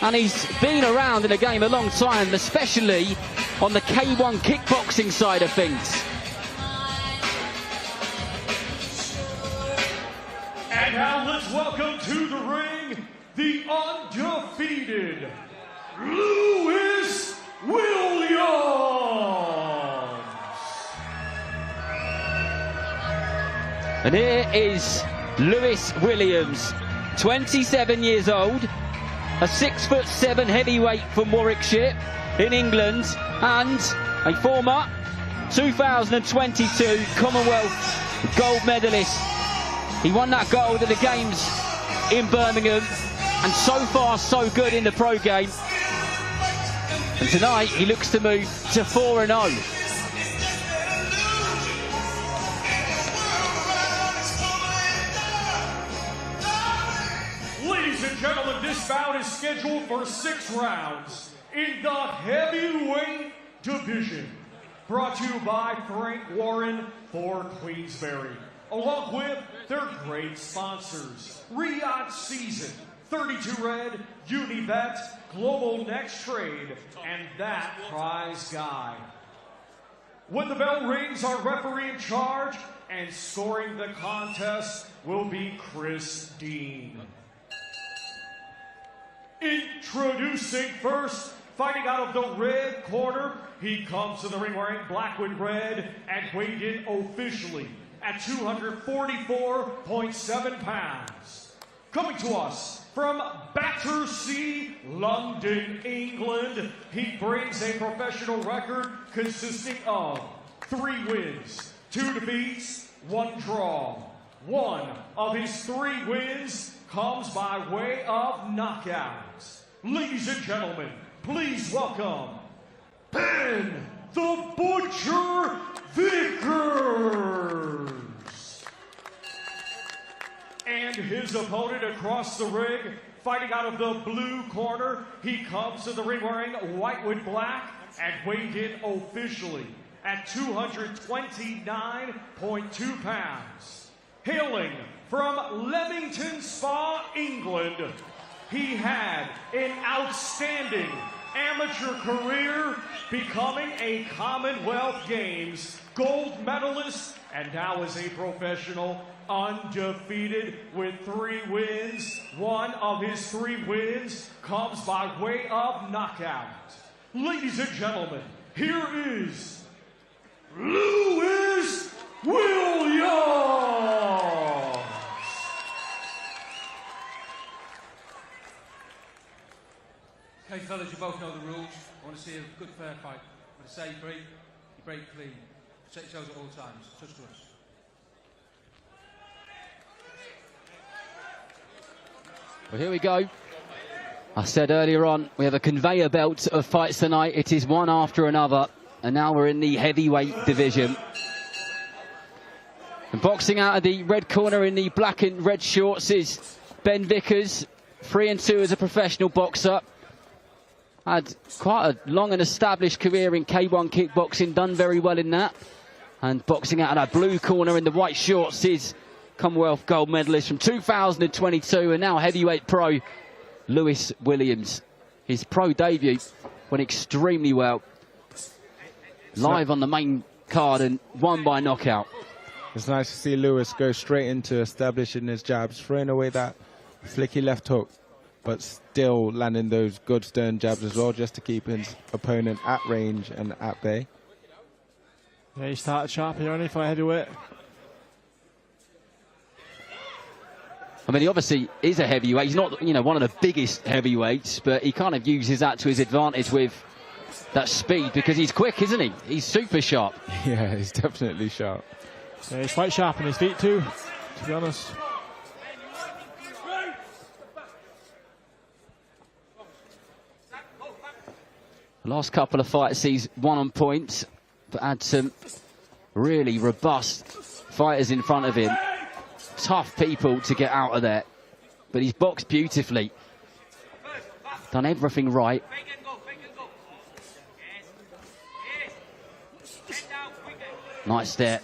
and he's been around in the game a long time, especially on the K1 kickboxing side of things. And now let's welcome to the ring, the undefeated Lewis Williams. And here is Lewis Williams, 27 years old, a 6'7" heavyweight from Warwickshire in England, and a former 2022 Commonwealth gold medalist. He won that gold at the Games in Birmingham, and so far so good in the pro game. And tonight he looks to move to 4-0. Ladies and gentlemen, this bout is scheduled for 6 rounds in the heavyweight division. Brought to you by Frank Warren for Queensberry, along with their great sponsors, Riyadh Season, 32 Red, Unibet, Global Next Trade, and That Prize Guy. When the bell rings, our referee in charge and scoring the contest will be Chris Dean. Introducing first, fighting out of the red corner, he comes to the ring wearing black with red and weighed in officially at 244.7 pounds. Coming to us from Battersea, London, England, he brings a professional record consisting of 3 wins, 2 defeats, 1 draw. 1 of his 3 wins comes by way of knockouts. Ladies and gentlemen, please welcome Ben the Butcher Vickers. And his opponent across the ring, fighting out of the blue corner, he comes to the ring wearing white with black and weighed in officially at 229.2 pounds. Hailing from Leamington Spa, England, he had an outstanding amateur career, becoming a Commonwealth Games gold medalist, and now is a professional, undefeated with 3 wins. 1 of his 3 wins comes by way of knockout. Ladies and gentlemen, here is Lewis Williams. Okay, fellas, you both know the rules. I want to see a good, fair fight. When I say you break clean. Protect yourselves at all times. Touch gloves. Well, here we go. I said earlier on, we have a conveyor belt of fights tonight. It is one after another. And now we're in the heavyweight division. And boxing out of the red corner in the black and red shorts is Ben Vickers, 3-2 as a professional boxer. Had quite a long and established career in K1 kickboxing, done very well in that. And boxing out of that blue corner in the white shorts is Commonwealth gold medalist from 2022 and now heavyweight pro Lewis Williams. His pro debut went extremely well. Live on the main card and won by knockout. It's nice to see Lewis go straight into establishing his jabs, throwing away that flicky left hook. but still landing those good stern jabs as well, just to keep his opponent at range and at bay. Yeah, he started sharp here, only for a heavyweight. I mean, he obviously is a heavyweight. He's not, you know, one of the biggest heavyweights, but he kind of uses that to his advantage with that speed, because he's quick, isn't he? He's super sharp. Yeah, he's definitely sharp. Yeah, he's quite sharp on his feet too, to be honest. The last couple of fights he's won on points, but had some really robust fighters in front of him. Tough people to get out of there, but he's boxed beautifully. Done everything right. Nice there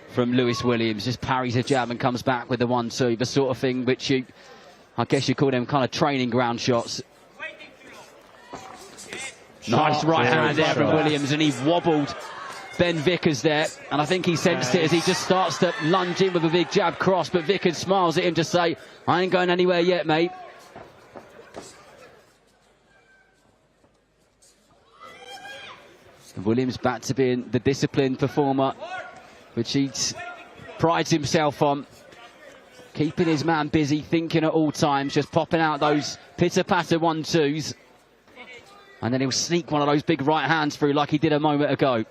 from Lewis Williams. Just parries a jab and comes back with the 1-2. The sort of thing which you, I guess you call them kind of training ground shots. Nice right hand there from Williams, and he wobbled Ben Vickers there, and I think he sensed it as he just starts to lunge in with a big jab cross, but Vickers smiles at him to say, I ain't going anywhere yet, mate. And Williams back to being the disciplined performer, which he prides himself on. Keeping his man busy, thinking at all times, just popping out those pitter-patter 1-2s. And then he'll sneak one of those big right hands through like he did a moment ago.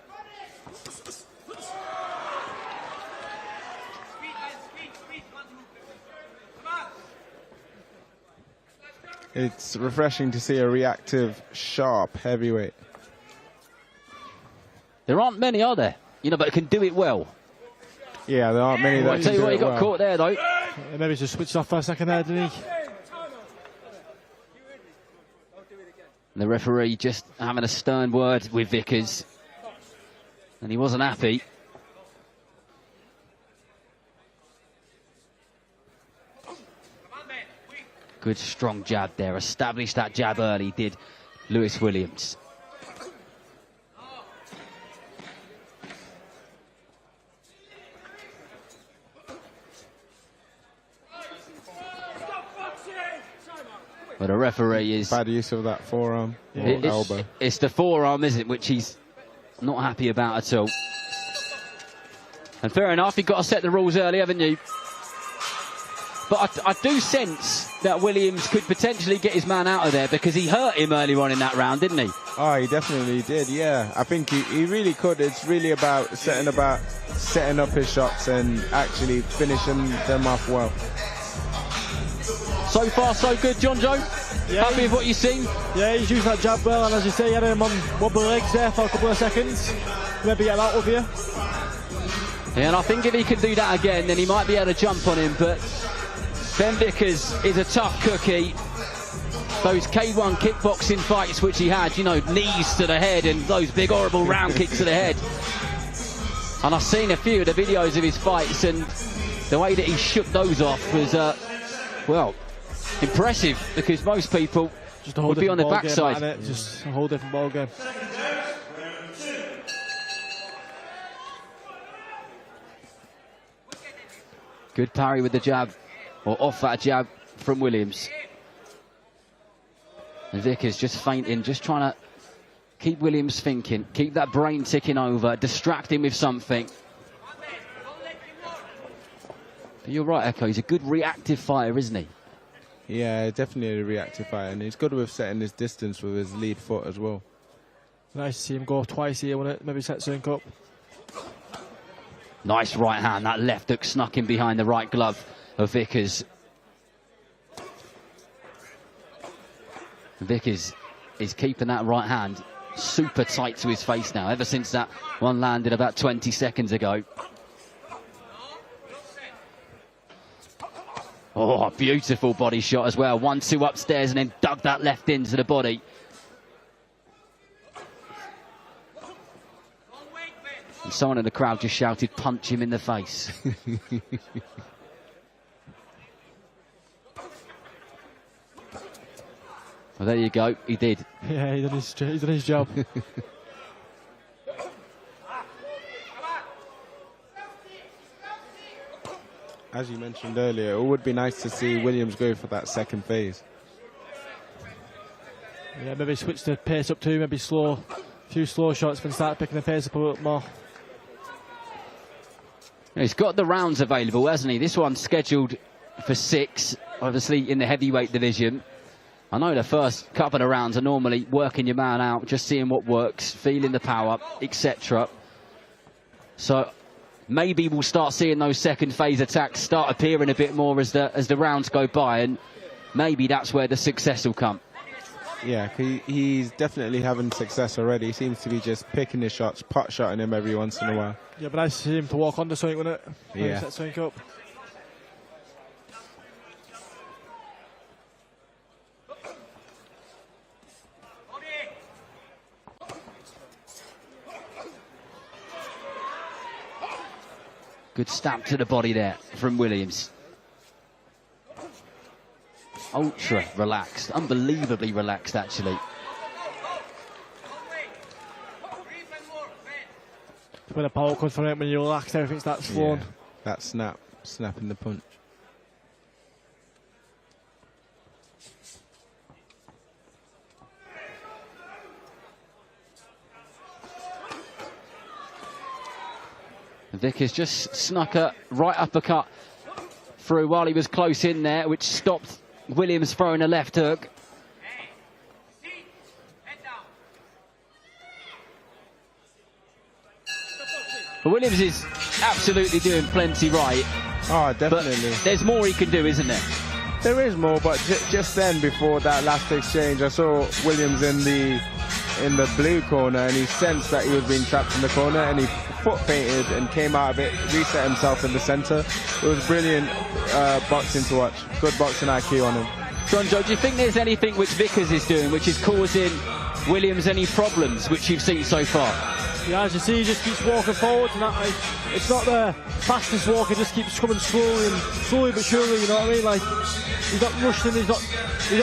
It's refreshing to see a reactive, sharp heavyweight. There aren't many, are there? You know, but can do it well. Yeah, there aren't many that I'll can tell you do what, it he got well. caught there, though. Yeah, maybe just switched off for a second there, didn't he? And the referee just having a stern word with Vickers. And he wasn't happy. Good strong jab there. Established that jab early, did Lewis Williams. But a referee is... Bad use of that forearm or elbow. It's the forearm, isn't it, which he's not happy about at all. And fair enough, you've got to set the rules early, haven't you? But I do sense that Williams could potentially get his man out of there, because he hurt him earlier on in that round, didn't he? Oh, he definitely did, yeah. I think he really could. It's really about setting up his shots and actually finishing them off well. So far, so good, John Joe. Yeah, happy with what you've seen? Yeah, he's using that jab well, and as you say, he had him on wobbly legs there for a couple of seconds. Maybe get that with you. Yeah, and I think if he can do that again, then he might be able to jump on him, but Ben Vickers is a tough cookie. Those K1 kickboxing fights which he had, you know, knees to the head and those big horrible round kicks to the head. And I've seen a few of the videos of his fights, and the way that he shook those off was, well, impressive, because most people just would be on the backside. Just a whole different ball game. Good parry with the jab, or off that jab from Williams. And Vickers just feinting, just trying to keep Williams thinking, keep that brain ticking over, distract him with something. But you're right, Echo, he's a good reactive fighter, isn't he? Yeah, definitely a reactive fighter, and he's good with setting his distance with his lead foot as well. Nice to see him go twice here, wouldn't it? Maybe set something up. Nice right hand, that left hook snuck in behind the right glove of Vickers. Vickers is keeping that right hand super tight to his face now, ever since that one landed about 20 seconds ago. Oh, beautiful body shot as well. 1-2 upstairs and then dug that left into the body. And someone in the crowd just shouted, punch him in the face. Well, there you go. He did. Yeah, he's done his job. As you mentioned earlier, it would be nice to see Williams go for that second phase. Yeah, maybe switch the pace up too, maybe slow, a few slow shots, then start picking the pace up a little more. He's got the rounds available, hasn't he? This one's scheduled for 6, obviously in the heavyweight division. I know the first couple of rounds are normally working your man out, just seeing what works, feeling the power, etc. So maybe we'll start seeing those second phase attacks start appearing a bit more as the rounds go by, and maybe that's where the success will come. Yeah, he's definitely having success already. He seems to be just picking his shots, pot shotting him every once in a while. Yeah, but nice to see him to walk onto something, wouldn't it? Yeah. Set something up. Good stab to the body there from Williams. Ultra relaxed, unbelievably relaxed actually. When a power comes from it, when you relax, everything starts flowing. Yeah, that snapping the punch. Vickers just snuck a right uppercut through while he was close in there, which stopped Williams throwing a left hook. But Williams is absolutely doing plenty right. Oh, definitely. But there's more he can do, isn't there? There is more, but just then, before that last exchange, I saw Williams in the blue corner, and he sensed that he was being trapped in the corner, and he foot painted and came out of it, reset himself in the centre. It was brilliant boxing to watch. Good boxing IQ on him. Gonjo, do you think there's anything which Vickers is doing which is causing Williams any problems which you've seen so far? Yeah, as you see, he just keeps walking forward, and that, like, it's not the fastest walk, he just keeps coming slowly but surely, you know what I mean? Like, he's not rushing, he's not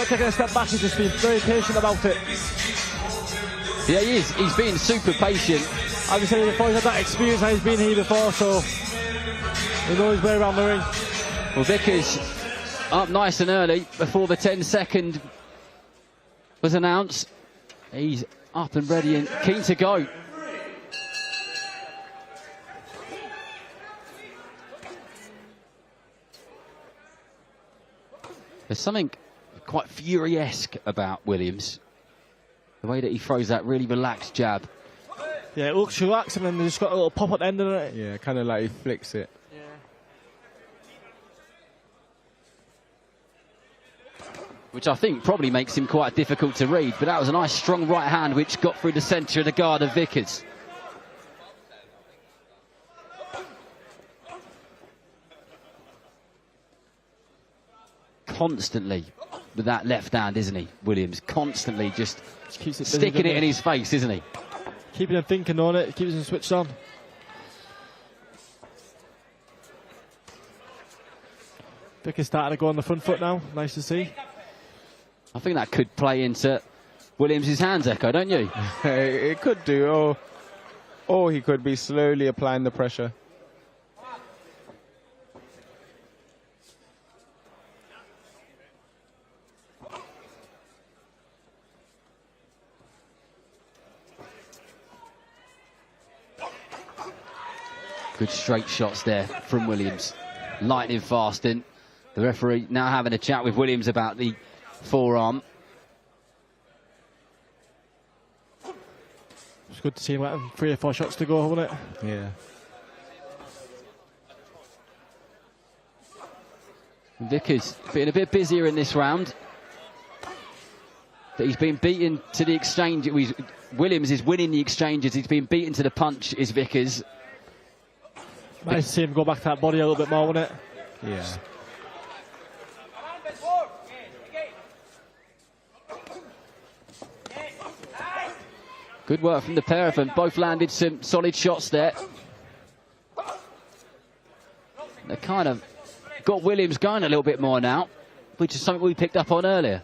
taking a step back, he's just being very patient about it. Yeah, he is. He's being super patient. As I said before, he's had that experience and he's been here before, so he knows his way around the ring. Well, Vickers up nice and early before the 10-second was announced. He's up and ready and keen to go. There's something quite Fury-esque about Williams. The way that he throws that really relaxed jab. Yeah, it looks relaxed and then there's just got a little pop at the end of it. Yeah, kind of like he flicks it. Which I think probably makes him quite difficult to read, but that was a nice strong right hand which got through the centre of the guard of Vickers. Constantly with that left hand, isn't he, Williams? Constantly just keeps it sticking it in his face, isn't he? Keeping him thinking on it, keeps him switched on. Vickers starting to go on the front foot now, nice to see. I think that could play into Williams' hands, Echo, don't you? It could do, or he could be slowly applying the pressure. Good straight shots there from Williams. Lightning fast in. The referee now having a chat with Williams about the forearm. It's good to see him letting 3 or 4 shots to go, wasn't it? Yeah. Vickers being a bit busier in this round. But he's been beaten to the exchange. Williams is winning the exchanges. He's been beaten to the punch, is Vickers. Nice to see him go back to that body a little bit more, wasn't it? Yeah. Good work from the pair of them. Both landed some solid shots there. They kind of got Williams going a little bit more now, which is something we picked up on earlier.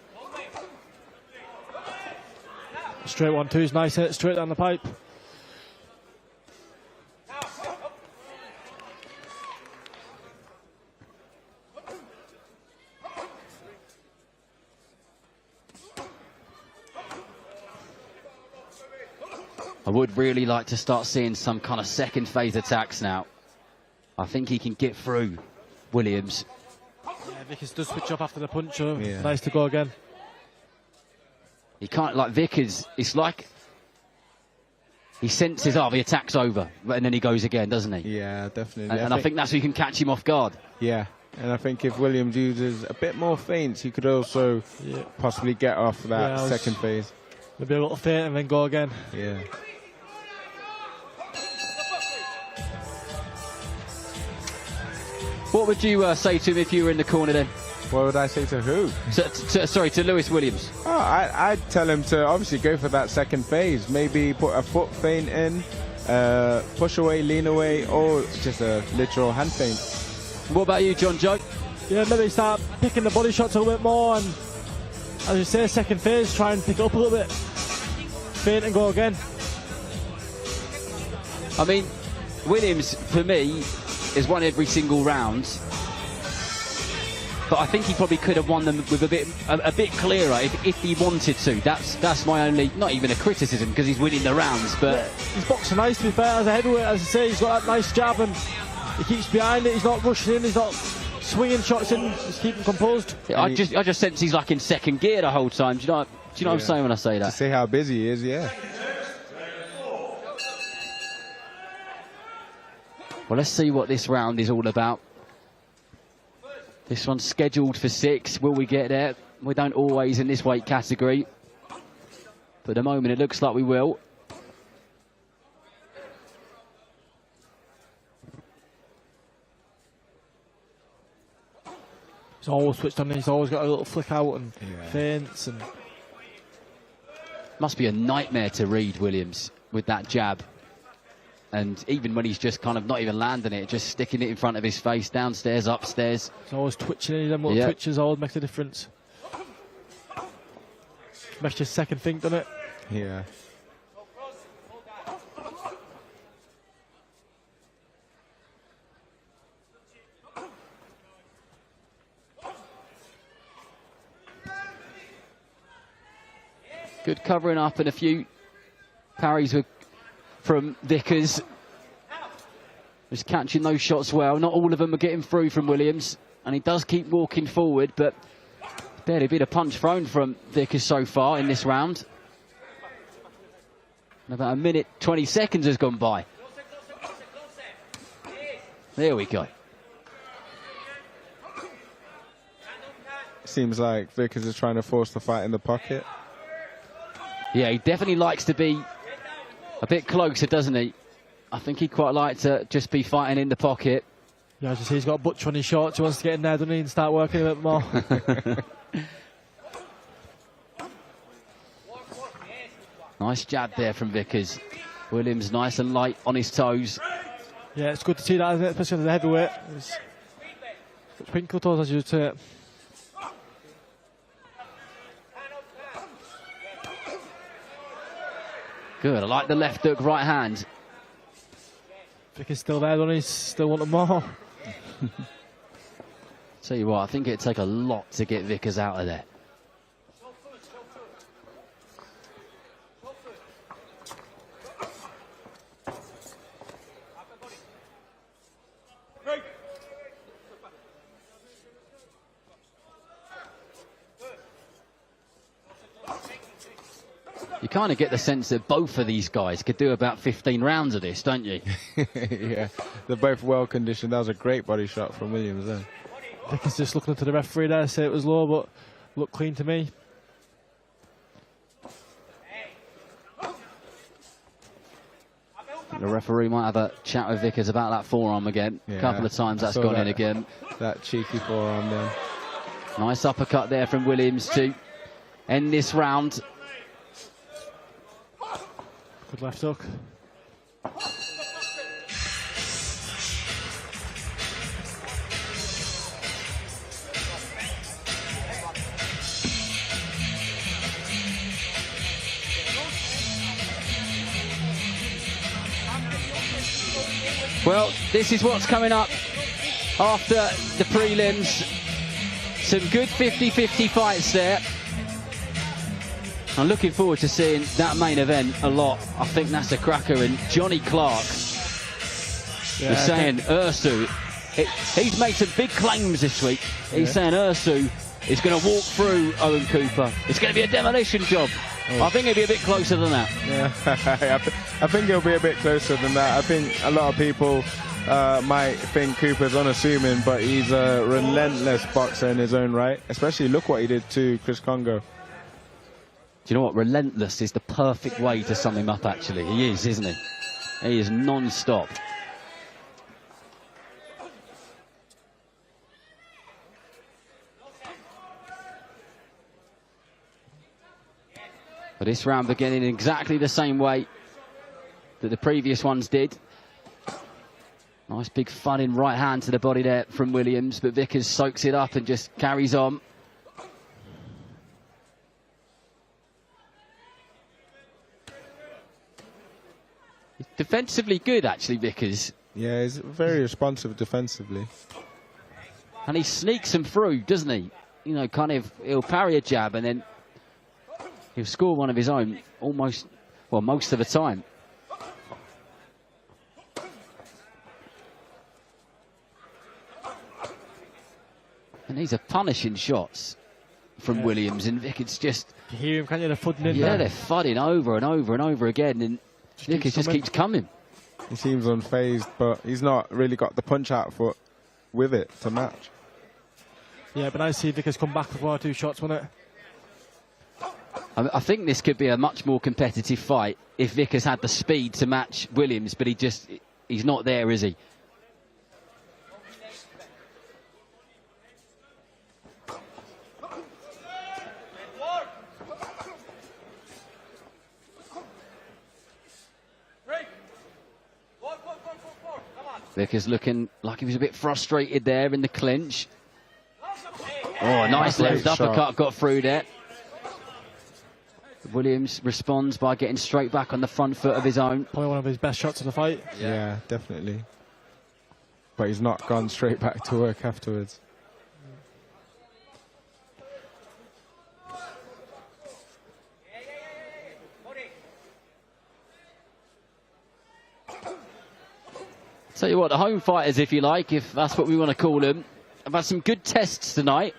Straight 1-2's nice, hit straight down the pipe. I would really like to start seeing some kind of second phase attacks now. I think he can get through Williams. Yeah, Vickers does switch up after the punch, so Yeah. nice to go again. He can't, like Vickers, it's like he senses, oh, the attack's over, and then he goes again, doesn't he? Yeah, definitely. And I think that's who can catch him off guard. Yeah, and I think if Williams uses a bit more feints, he could also possibly get off that second phase. Maybe a little feint and then go again. Yeah. What would you say to him if you were in the corner then? What would I say to who? Sorry, to Lewis Williams. Oh, I'd tell him to obviously go for that second phase. Maybe put a foot feint in, push away, lean away, or just a literal hand feint. What about you, John Joe? Yeah, maybe start picking the body shots a little bit more, and as you say, second phase, try and pick it up a little bit. Feint and go again. I mean, Williams, for me, has won every single round. But I think he probably could have won them with a bit clearer if he wanted to. That's my only, not even a criticism, because he's winning the rounds. But he's boxing nice, to be fair, as a heavyweight. As I say, he's got that nice jab and he keeps behind it. He's not rushing in. He's not swinging shots in. He's keeping composed. I just sense he's like in second gear the whole time. Do you know what I'm saying when I say that? To see how busy he is, yeah. Well, let's see what this round is all about. This one's scheduled for 6. Will we get there? We don't always in this weight category. But at the moment, it looks like we will. He's always switched on. He's always got a little flick out and feints. And must be a nightmare to read Williams with that jab. And even when he's just kind of not even landing it, just sticking it in front of his face, downstairs, upstairs. He's always twitching. Them little twitches always makes a difference. Makes your second think, doesn't it? Yeah. Good covering up and a few parries from Vickers. Just catching those shots well. Not all of them are getting through from Williams. And he does keep walking forward, but barely been a punch thrown from Vickers so far in this round. And about 1 minute, 20 seconds has gone by. There we go. Seems like Vickers is trying to force the fight in the pocket. Yeah, he definitely likes to be a bit closer, doesn't he? I think he'd quite like to just be fighting in the pocket. Yeah, as you see, he's got a butcher on his shorts. He wants to get in there, doesn't he, and start working a bit more. Nice jab there from Vickers. Williams nice and light on his toes. Yeah, it's good to see that, isn't it? Especially as a heavyweight. Twinkle toes, as you would say. Good, I like the left hook, right hand. Vickers still there, doesn't he? Still wanting more. Tell you what, I think it'd take a lot to get Vickers out of there. You kind of get the sense that both of these guys could do about 15 rounds of this, don't you? Yeah, they're both well conditioned. That was a great body shot from Williams there. Vickers just looking to the referee there, say it was low, but looked clean to me. The referee might have a chat with Vickers about that forearm again. A couple of times that's gone in again. That cheeky forearm there. Nice uppercut there from Williams to end this round. Good left hook. Well, this is what's coming up after the prelims. Some good 50-50 fights there. I'm looking forward to seeing that main event a lot. I think that's a cracker. And Johnny Clark was saying Ursu, he's made some big claims this week. He's saying Ursu is going to walk through Owen Cooper. It's going to be a demolition job. I think it'll be a bit closer than that. Yeah, I think it'll be a bit closer than that. I think a lot of people might think Cooper's unassuming, but he's a relentless boxer in his own right. Especially look what he did to Chris Congo. Do you know what? Relentless is the perfect way to sum him up, actually. He is, isn't he? He is non-stop. But this round beginning in exactly the same way that the previous ones did. Nice big thudding right hand to the body there from Williams, but Vickers soaks it up and just carries on. He's defensively good, actually, Vickers. Yeah, he's very responsive defensively. And he sneaks them through, doesn't he? You know, kind of, he'll parry a jab and then he'll score one of his own almost, well, most of the time. And these are punishing shots from Williams, and Vickers just... You hear him, can't you? They're fudding in yeah, there. they're fudding over and over and over again, and Vickers just keeps coming. He seems unfazed, but he's not really got the punch-out foot with it to match. Yeah, but I see Vickers come back with 1 or 2 shots, won't it? I think this could be a much more competitive fight if Vickers had the speed to match Williams, but he's not there, is he? Vickers looking like he was a bit frustrated there in the clinch. Oh, nice left uppercut got through there. Williams responds by getting straight back on the front foot of his own. Probably one of his best shots of the fight. Yeah, definitely. But he's not gone straight back to work afterwards. Tell you what, the home fighters, if you like, if that's what we want to call them, have had some good tests tonight.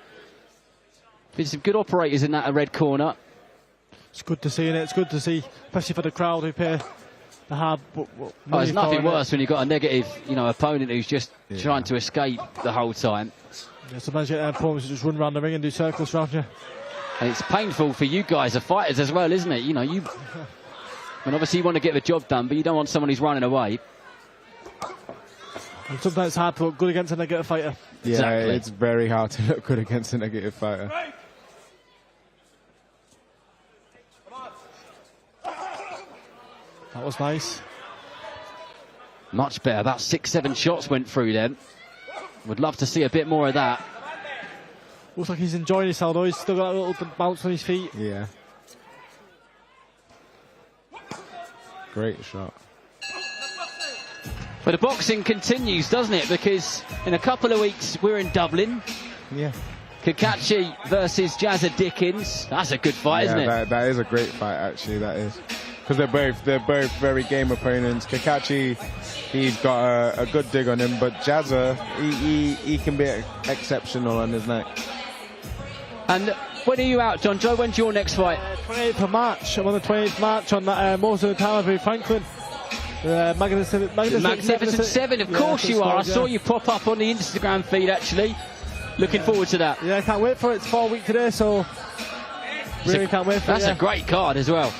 Been some good operators in that red corner. It's good to see, innit? It's good to see, especially for the crowd who pay the hard. Oh, there's nothing worse when you've got a negative, opponent who's just trying to escape the whole time. Yeah, sometimes you get opponents who just run around the ring and do circles around you. And it's painful for you guys, the fighters, as well, isn't it? I mean, obviously you want to get the job done, but you don't want someone who's running away. And sometimes it's hard to look good against a negative fighter. Yeah, exactly. It's very hard to look good against a negative fighter. That was nice. Much better. About 6-7 shots went through them. Would love to see a bit more of that. Looks like he's enjoying himself though. He's still got a little bounce on his feet. Yeah. Great shot. But the boxing continues, doesn't it? Because in a couple of weeks we're in Dublin. Yeah. Kakachi versus Jazza Dickens. That's a good fight, isn't it? That is a great fight, actually. That is, because they're both very game opponents. Kakachi, he's got a good dig on him, but Jazza, he can be exceptional on his neck. And when are you out, John Joe? When's your next fight? 28th of March. I'm on the 28th of March on that most of the time with Franklin. Magnificent Seven, of course you are. I saw you pop up on the Instagram feed, actually. Looking forward to that. Yeah, I can't wait for it. It's 4 weeks today, so really can't wait for it. That's a great card as well.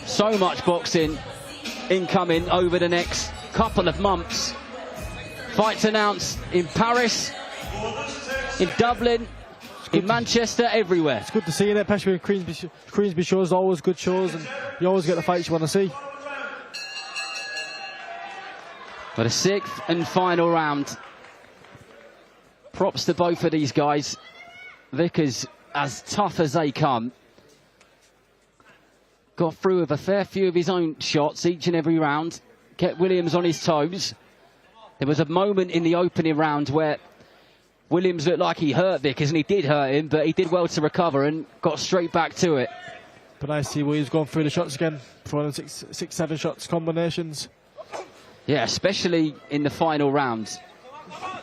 So much boxing incoming over the next couple of months. Fights announced in Paris, in Dublin, in Manchester, everywhere. It's good to see it, especially in Queensby shows, always good shows, and you always get the fights you want to see. But a 6th and final round. Props to both of these guys. Vickers, as tough as they come, got through with a fair few of his own shots each and every round. Kept Williams on his toes. There was a moment in the opening round where Williams looked like he hurt Vickers, and he did hurt him, but he did well to recover and got straight back to it. But I see Williams going through the shots again, throwing 6-7 shots combinations. Yeah, especially in the final round.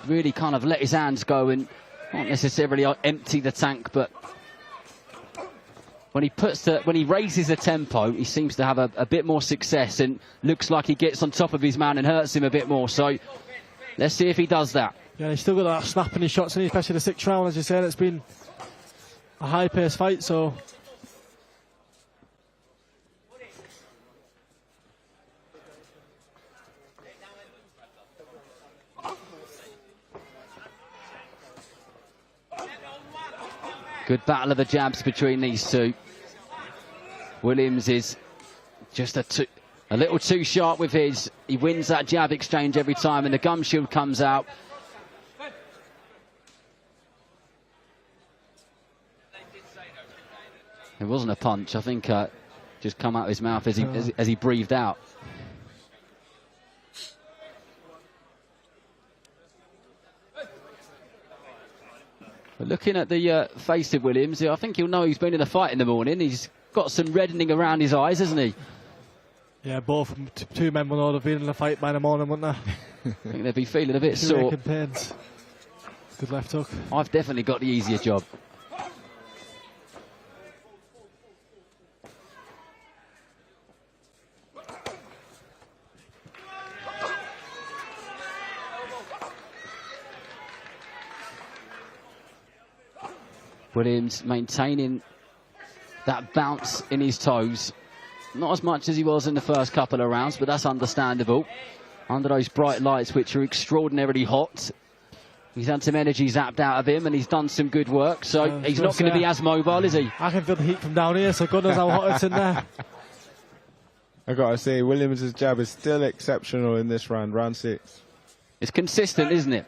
Really kind of let his hands go and not necessarily empty the tank, but when he raises the tempo, he seems to have a bit more success and looks like he gets on top of his man and hurts him a bit more. So let's see if he does that. Yeah, he's still got that snap in his shots, and especially the 6th round, as you said, it's been a high-paced fight, so. Good battle of the jabs between these two. Williams is just a little too sharp with his. He wins that jab exchange every time, and the gum shield comes out. It wasn't a punch. I think just come out of his mouth as he breathed out. But looking at the face of Williams, I think he'll know he's been in a fight in the morning. He's got some reddening around his eyes, hasn't he? Yeah, both two men will know they've been in a fight by the morning, wouldn't they? I think they'd be feeling a bit sore. Pains. Good left hook. I've definitely got the easier job. Williams maintaining that bounce in his toes. Not as much as he was in the first couple of rounds, but that's understandable. Under those bright lights, which are extraordinarily hot. He's had some energy zapped out of him, and he's done some good work, so he's not going to be as mobile, is he? I can feel the heat from down here, so God knows how hot it's in there. I got to say, Williams' jab is still exceptional in this round, round 6. It's consistent, isn't it?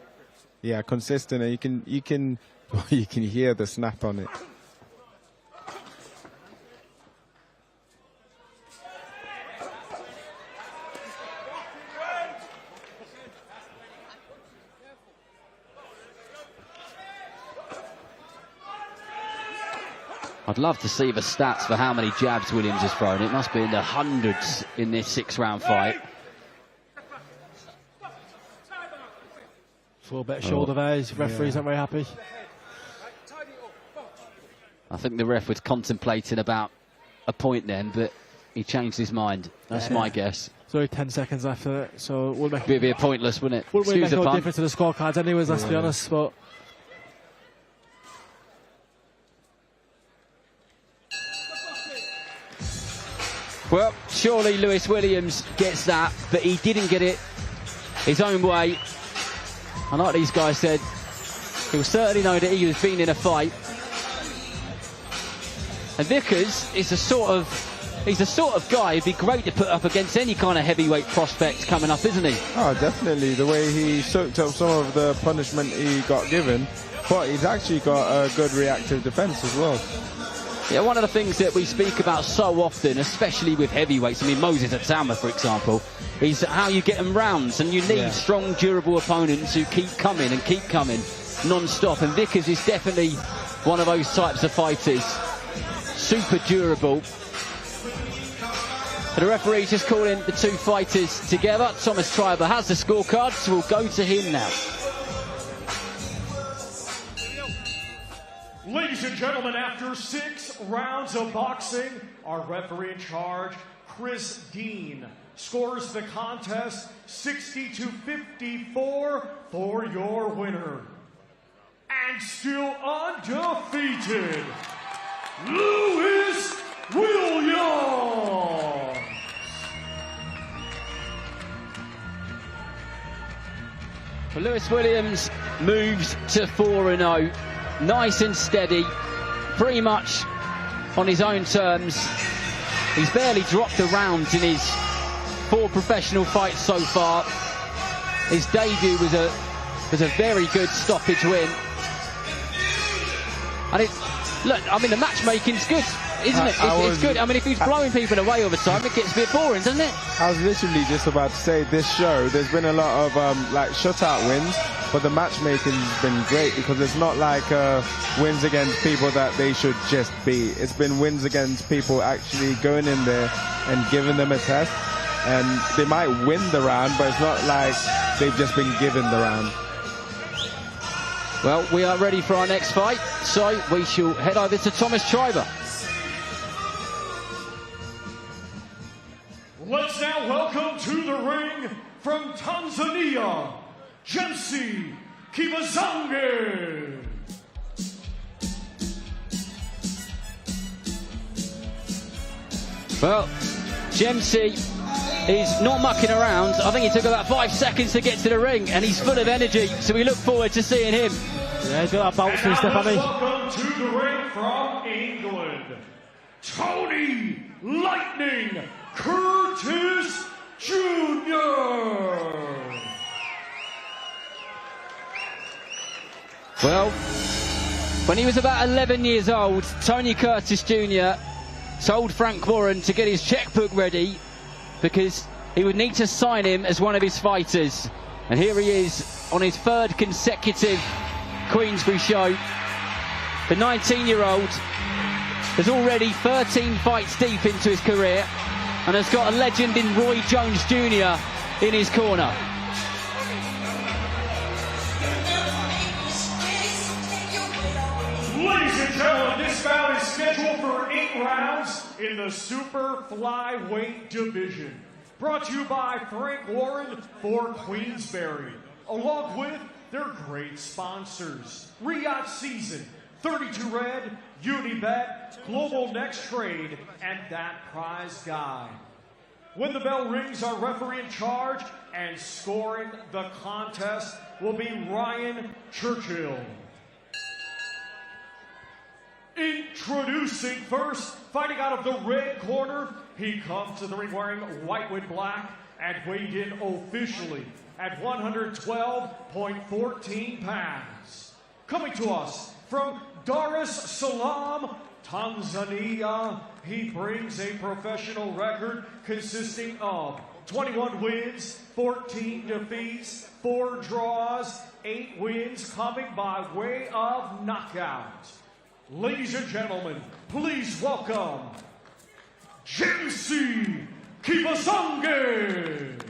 Yeah, consistent, and you can hear the snap on it. I'd love to see the stats for how many jabs Williams has thrown. It must be in the hundreds in this 6-round fight. Full bit of shoulder there. His referee's not very happy. I think the ref was contemplating about a point then, but he changed his mind. That's my guess. There's only 10 seconds after it, so it would make be pointless, wouldn't it? Wouldn't really make no difference to the scorecards anyways, let's be honest. But well, surely Lewis Williams gets that, but he didn't get it his own way. And like these guys said, he'll certainly know that he was being in a fight. And Vickers is the sort of guy who'd be great to put up against any kind of heavyweight prospect coming up, isn't he? Oh, definitely. The way he soaked up some of the punishment he got given, but he's actually got a good reactive defense as well. Yeah, one of the things that we speak about so often, especially with heavyweights, I mean Moses Atama, for example, is how you get them rounds, and you need strong, durable opponents who keep coming non-stop, and Vickers is definitely one of those types of fighters. Super durable. But the referee's just calling the two fighters together. Thomas Treiber has the scorecard, so we'll go to him now. Ladies and gentlemen, after 6 rounds of boxing, our referee in charge, Chris Dean, scores the contest 60-54 for your winner. And still undefeated, Lewis Williams. Well, Lewis Williams moves to 4-0. Nice and steady, pretty much on his own terms. He's barely dropped a round in his 4 professional fights so far. His debut was a very good stoppage win. And look, I mean, the matchmaking's good. isn't it? It's good. I mean, if he's blowing people away all the time, it gets a bit boring, doesn't it? I was literally just about to say, this show, there's been a lot of like shutout wins, but the matchmaking's been great because it's not like wins against people that they should just beat. It's been wins against people actually going in there and giving them a test, and they might win the round, but it's not like they've just been given the round. Well, we are ready for our next fight, so we shall head over to Thomas Triber. Let's now welcome to the ring from Tanzania, James Kibazange. Well, James is not mucking around. I think he took about 5 seconds to get to the ring, and he's full of energy, so we look forward to seeing him. Yeah, he's got that bounce and stuff, hasn't he? Welcome to the ring from England, Tony Lightning Curtis Jr. Well, when he was about 11 years old, Tony Curtis Jr. told Frank Warren to get his checkbook ready because he would need to sign him as one of his fighters. And here he is on his third consecutive Queensbury show. The 19-year-old is already 13 fights deep into his career and has got a legend in Roy Jones Jr. in his corner. Ladies and gentlemen, this bout is scheduled for 8 rounds in the super flyweight division. Brought to you by Frank Warren for Queensbury, along with their great sponsors: Riyadh Season, 32 Red, Unibet, Global Next Trade, and That Prize Guy. When the bell rings, our referee in charge and scoring the contest will be Ryan Churchill. Introducing first, fighting out of the red corner, he comes to the ring wearing white with black and weighed in officially at 112.14 pounds. Coming to us from Dar es Salaam, Tanzania, he brings a professional record consisting of 21 wins, 14 defeats, 4 draws, 8 wins coming by way of knockout. Ladies and gentlemen, please welcome James Kibazange.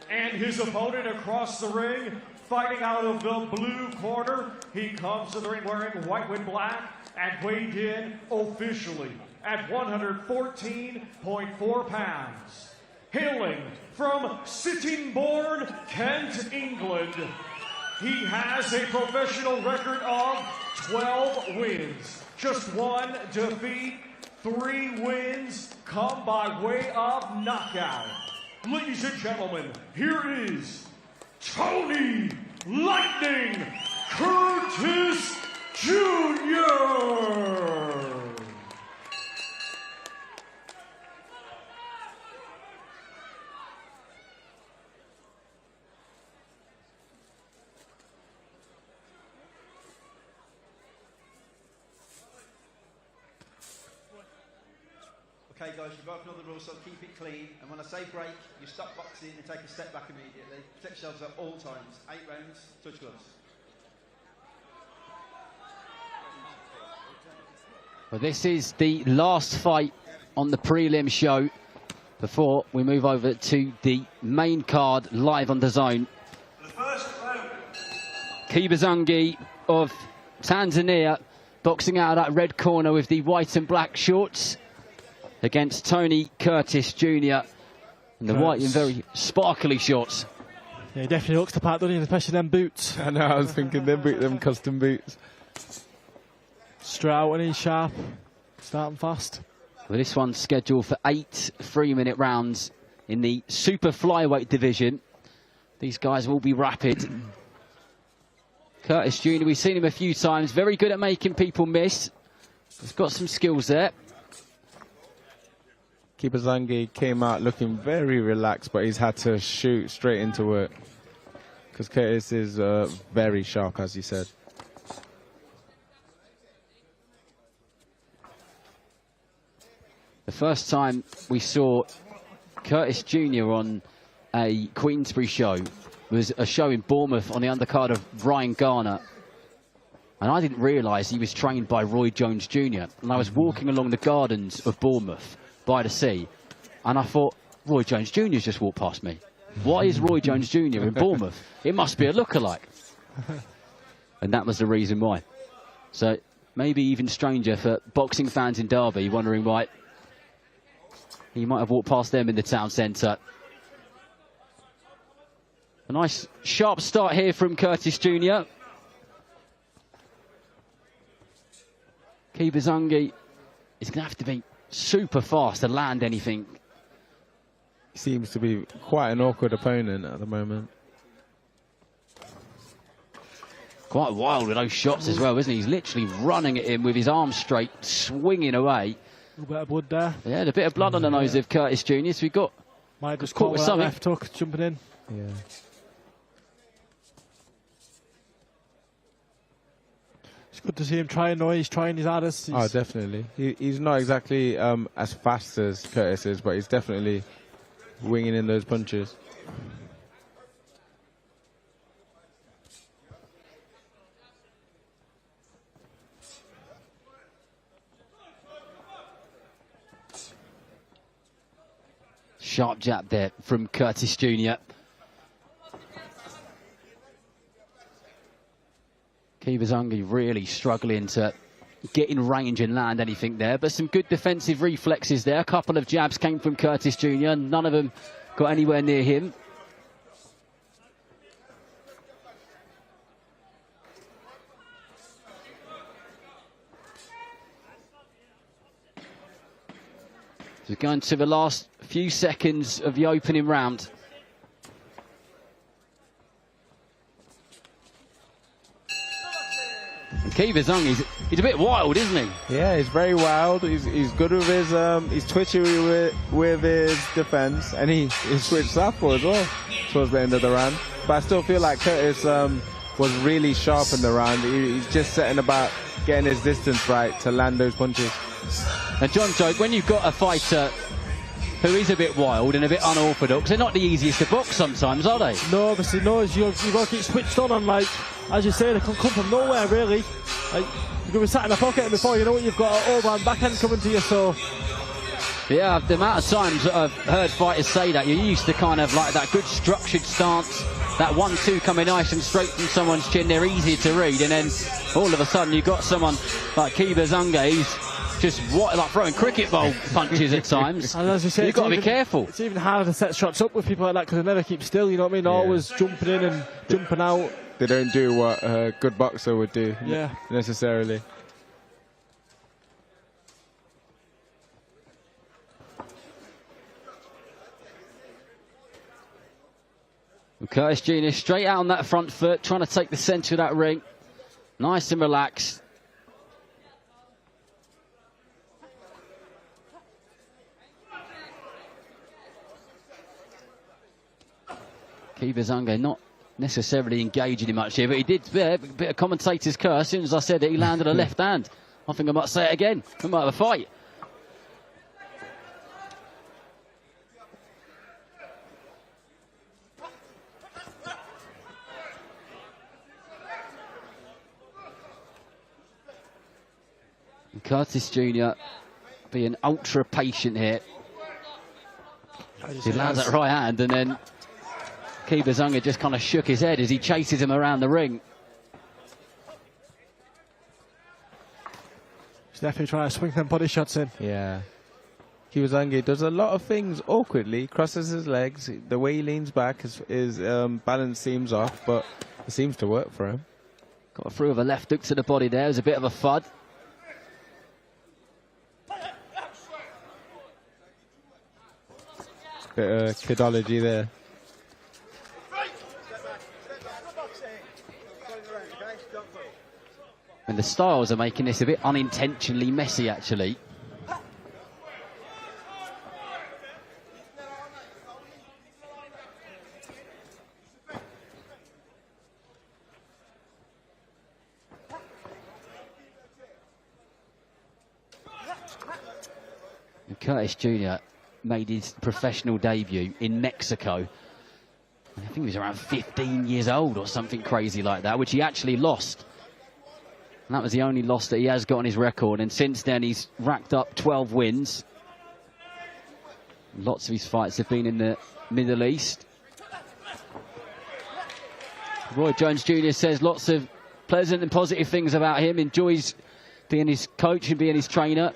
And his opponent across the ring, fighting out of the blue corner, he comes to the ring wearing white with black and weighed in officially at 114.4 pounds. Hailing from Sittingbourne, Kent, England, he has a professional record of 12 wins, just 1 defeat, 3 wins come by way of knockout. Ladies and gentlemen, here is Tony Lightning Curtis Jr. Okay guys, you both know the rules, so keep it clean. And when I say break, you stop boxing and take a step back immediately. Protect yourselves at all times. 8 rounds, touch gloves. Well, this is the last fight on the prelim show before we move over to the main card live on DAZN. Kibazange of Tanzania boxing out of that red corner with the white and black shorts against Tony Curtis Jr. and the white and very sparkly shorts. Yeah, he definitely looks the part, doesn't he? Especially them boots. I know, I was thinking them custom boots. Straight out and he's sharp, starting fast. Well, this one's scheduled for 8 3-minute rounds in the super flyweight division. These guys will be rapid. Curtis Jr., we've seen him a few times, very good at making people miss. He's got some skills there. Kibazange came out looking very relaxed, but he's had to shoot straight into it because Curtis is very sharp, as you said. The first time we saw Curtis Jr. on a Queensbury show was a show in Bournemouth on the undercard of Ryan Garner. And I didn't realise he was trained by Roy Jones Jr. And I was walking along the gardens of Bournemouth by the sea, and I thought, Roy Jones Jr.'s just walked past me. Why is Roy Jones Jr. in Bournemouth? It must be a lookalike. And that was the reason why. So maybe even stranger for boxing fans in Derby, wondering why he might have walked past them in the town centre. A nice sharp start here from Curtis Jr. Kibazungi is going to have to be super fast to land anything. He seems to be quite an awkward opponent at the moment. Quite wild with those shots as well, isn't he? He's literally running at him with his arms straight, swinging away. A little bit of blood there. Yeah, a bit of blood on the nose of Curtis Jr. So we got might just caught with something. Left hook jumping in. Yeah. It's good to see him trying, though. He's trying his hardest. Oh, definitely. He's not exactly as fast as Curtis is, but he's definitely winging in those punches. Sharp jab there from Curtis Jr. Kibazungi really struggling to get in range and land anything there, but some good defensive reflexes there. A couple of jabs came from Curtis Jr. None of them got anywhere near him. So going to the last few seconds of the opening round. And Kibazungi, he's a bit wild, isn't he? Yeah, he's very wild. He's good with his, he's twitchy with his defense, and he switched southpaw as well towards the end of the round. But I still feel like Curtis was really sharp in the round. He's just setting about getting his distance right to land those punches. And John Joke, when you've got a fighter who is a bit wild and a bit unorthodox, they're not the easiest to box sometimes, are they? No, obviously, no. You've got to keep switched on, and like, as you say, they can come from nowhere, really. Like, you could be sat in a pocket, and before you know it, you've got an overhand backhand coming to you, so... Yeah, the amount of times that I've heard fighters say that, you're used to kind of like that good structured stance, that 1-2 coming nice and straight from someone's chin, they're easier to read, and then all of a sudden you've got someone like Kibazungi, who's just like throwing cricket ball punches at times. And as you say, you've got to be careful. It's even harder to set shots up with people like that because they never keep still, you know what I mean? Always jumping in and jumping out. They don't do what a good boxer would do, necessarily. Curtis Jr. straight out on that front foot, trying to take the centre of that ring. Nice and relaxed. Kibazungi not necessarily engaging him much here, but he did a bit of commentator's curse. As soon as I said it, he landed a left hand. I think I might say it again. We might have a fight. And Curtis Jr. being ultra patient here. He lands that right hand, and then Kibazungi just kind of shook his head as he chases him around the ring. He's definitely trying to swing them body shots in. Yeah. Kibazungi does a lot of things awkwardly, crosses his legs. The way he leans back, his balance seems off, but it seems to work for him. Got through with a left hook to the body there. It was a bit of a thud. Bit of kidology there. And the styles are making this a bit unintentionally messy, actually. Curtis Jr. made his professional debut in Mexico. I think he was around 15 years old or something crazy like that, which he actually lost. And that was the only loss that he has got on his record. And since then, he's racked up 12 wins. Lots of his fights have been in the Middle East. Roy Jones Jr. says lots of pleasant and positive things about him. Enjoys being his coach and being his trainer.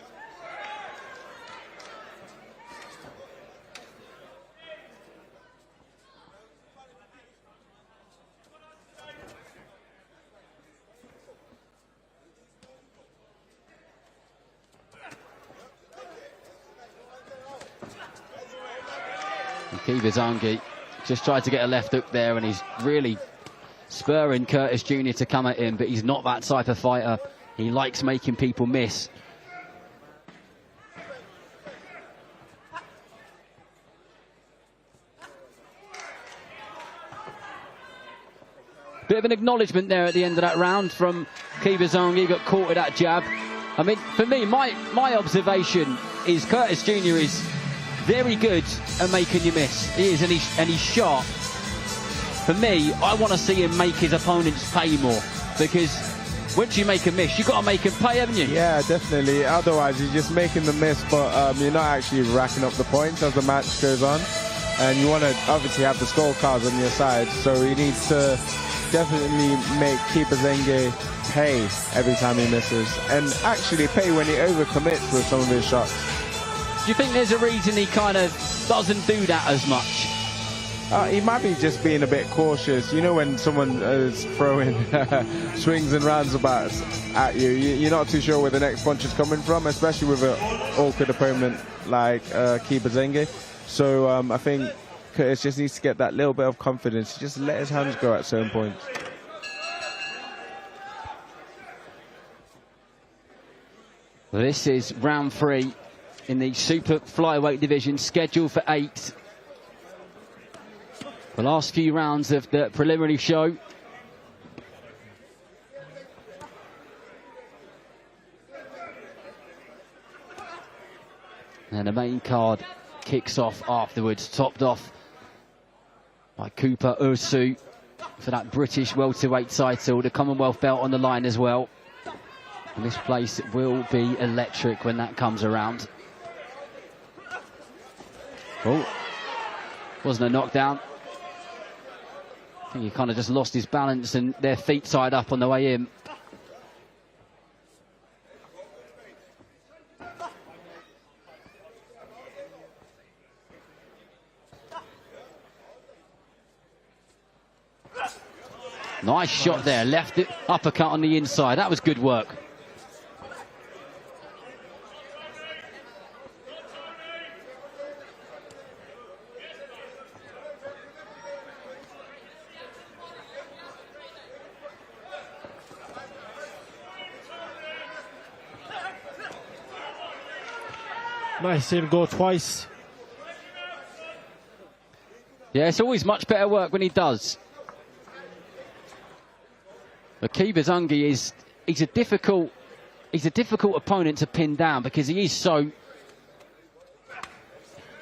Kibizangi just tried to get a left hook there, and he's really spurring Curtis Jr. to come at him, but he's not that type of fighter. He likes making people miss. Bit of an acknowledgement there at the end of that round from Kibizangi. Got caught with that jab. I mean, for me, my observation is Curtis Jr. is very good at making you miss. He is, and he's sharp. For me, I want to see him make his opponents pay more, because once you make a miss, you've got to make him pay, haven't you? Yeah, definitely. Otherwise, you're just making the miss, but you're not actually racking up the points as the match goes on. And you want to obviously have the scorecards on your side, so he needs to definitely make Kibizangi pay every time he misses, and actually pay when he overcommits with some of his shots. Do you think there's a reason he kind of doesn't do that as much? He might be just being a bit cautious. You know, when someone is throwing swings and roundabouts at you, you're not too sure where the next punch is coming from, especially with an awkward opponent like Kibizangi. So I think Curtis just needs to get that little bit of confidence. Just let his hands go at certain points. Well, this is round 3 in the super flyweight division, scheduled for 8. The last few rounds of the preliminary show. And the main card kicks off afterwards, topped off by Cooper Ursu for that British welterweight title, the Commonwealth belt on the line as well. And this place will be electric when that comes around. Oh, wasn't a knockdown. I think he kind of just lost his balance and their feet tied up on the way in. Nice shot there, left it, uppercut on the inside. That was good work. Nice to see him go twice. Yeah, it's always much better work when he does. But Kibizangi he's a difficult opponent to pin down, because he is so.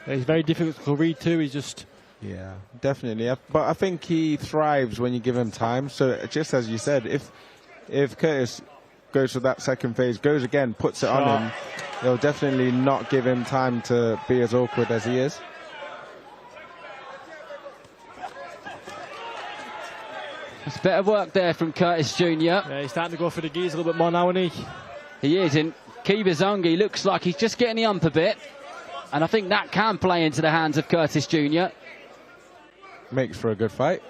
Yeah, he's very difficult to read too. He's just. Yeah, definitely. But I think he thrives when you give him time. So just as you said, if Curtis goes for that second phase, goes again, puts it on him, they'll definitely not give him time to be as awkward as he is. It's better work there from Curtis Jr. Yeah, he's starting to go for the gears a little bit more now, isn't he? He is, and Kibizangi looks like he's just getting the ump a bit. And I think that can play into the hands of Curtis Jr. Makes for a good fight.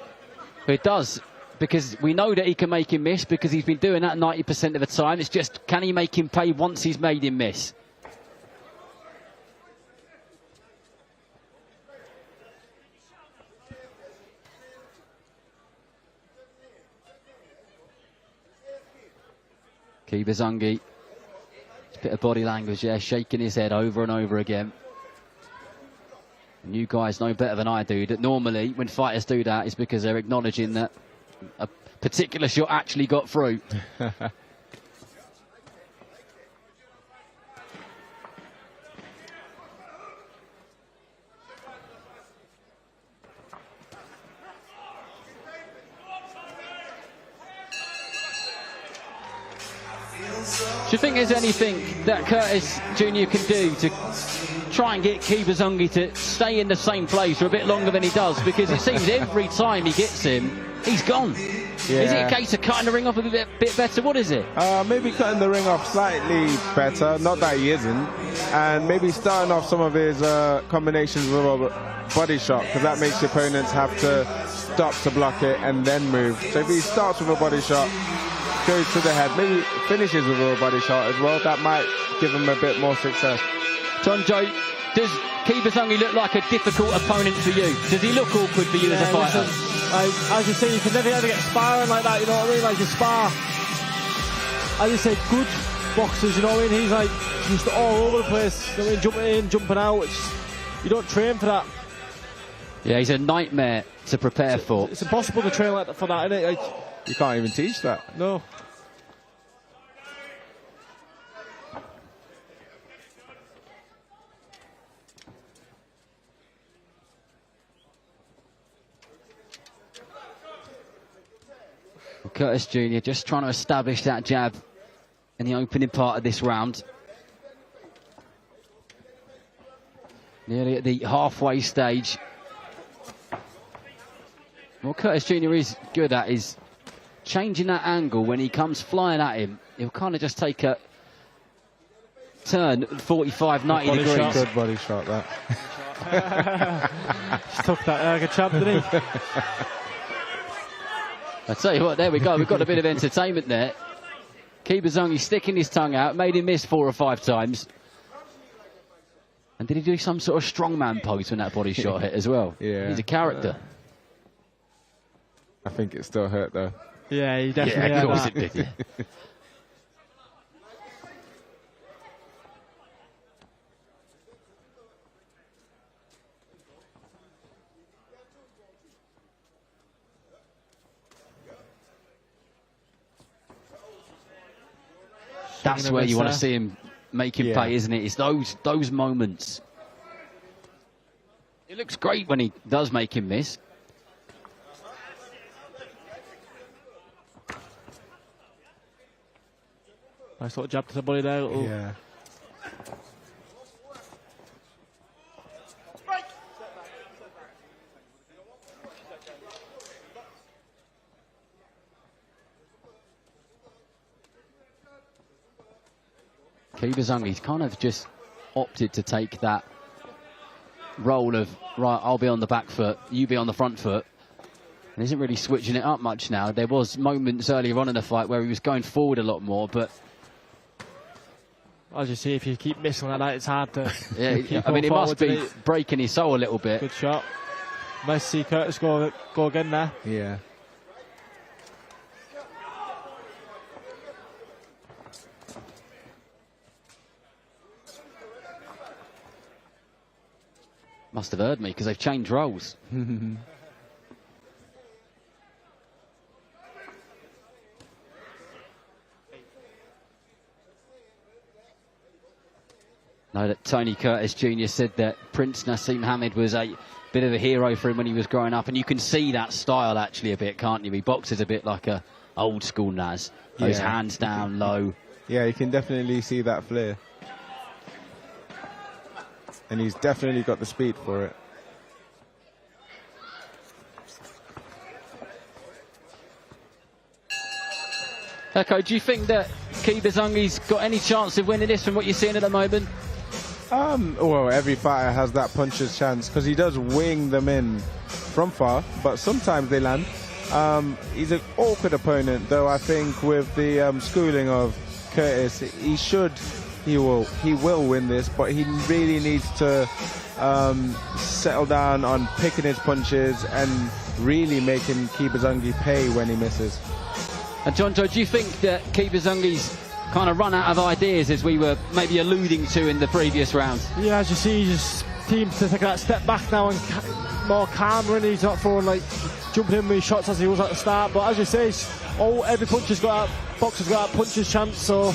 It does, because we know that he can make him miss, because he's been doing that 90% of the time. It's just, can he make him pay once he's made him miss? Kibizangi, a bit of body language there, shaking his head over and over again. And you guys know better than I do that normally when fighters do that, it's because they're acknowledging that a particular shot actually got through. Do you think there's anything that Curtis Jr. can do to try and get Kibazongi to stay in the same place for a bit longer than he does? Because it seems every time he gets him, he's gone. Yeah. Is it a case of cutting the ring off a bit better? What is it? Maybe cutting the ring off slightly better, not that he isn't, and maybe starting off some of his combinations with a body shot, because that makes the opponents have to stop to block it and then move. So if he starts with a body shot, goes to the head, maybe finishes with a body shot as well, that might give him a bit more success. John Joe, does Kibazongi look like a difficult opponent for you? Does he look awkward for you as a fighter? Listen, as you say, you can never ever get sparring like that, you know what I mean? Like you spar, as you say, good boxers, you know what I mean? He's like just all over the place, you know what I mean? Jumping in, jumping out, you don't train for that. Yeah, he's a nightmare to prepare for. It's impossible to train for that, isn't it? Like, you can't even teach that. No. Curtis Jr. just trying to establish that jab in the opening part of this round. Nearly at the halfway stage. What Curtis Jr. is good at is changing that angle when he comes flying at him. He'll kind of just take a turn 45, 90 degrees. Shot. Good body shot, that. Just took that like a champ, didn't he? I tell you what, there we go. We've got a bit of entertainment there. Kibazongi sticking his tongue out, made him miss 4 or 5 times. And did he do some sort of strongman pose when that body shot hit as well? Yeah. He's a character. I think it still hurt though. Yeah, he definitely of course it did. Yeah. That's where you want to see him make him pay, isn't it? It's those moments. It looks great when he does make him miss. Nice little jab to the body there. Yeah. Kibazongi's kind of just opted to take that role of, right, I'll be on the back foot, you be on the front foot. And isn't really switching it up much now. There was moments earlier on in the fight where he was going forward a lot more, but... As you see, if you keep missing like that, it's hard to... Yeah, I mean, it must be breaking his soul a little bit. Good shot. Nice to see Curtis go again there. Yeah. Must have heard me, because they've changed roles. Know that Tony Curtis Jr. said that Prince Nassim Hamid was a bit of a hero for him when he was growing up, and you can see that style actually a bit, can't you? He boxes a bit like a old school Nas. Those hands down low. Yeah, you can definitely see that flair. And he's definitely got the speed for it. Echo, do you think that Kibazongi's got any chance of winning this from what you're seeing at the moment? Well, every fighter has that puncher's chance because he does wing them in from far, but sometimes they land. He's an awkward opponent, though. I think with the schooling of Curtis, he will win this, but he really needs to settle down on picking his punches and really making Kibazongi pay when he misses. And John Joe, do you think that Kibazongi's kind of run out of ideas, as we were maybe alluding to in the previous rounds? Yeah, as you see, he just seems to take that step back now and more calmer, and he's not throwing like jumping in with shots as he was at the start. But as you say, every boxer's got a puncher's chance. So,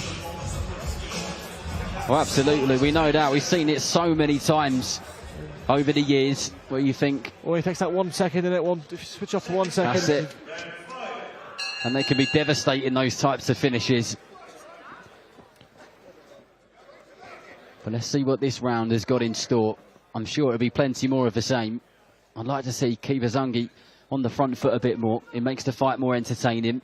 well, absolutely, we know that. We've seen it so many times over the years. Where you think, well, he takes that 1 second, and if you switch off for 1 second, that's it. And they can be devastating, those types of finishes. But let's see what this round has got in store. I'm sure it'll be plenty more of the same. I'd like to see Kibazangi on the front foot a bit more. It makes the fight more entertaining.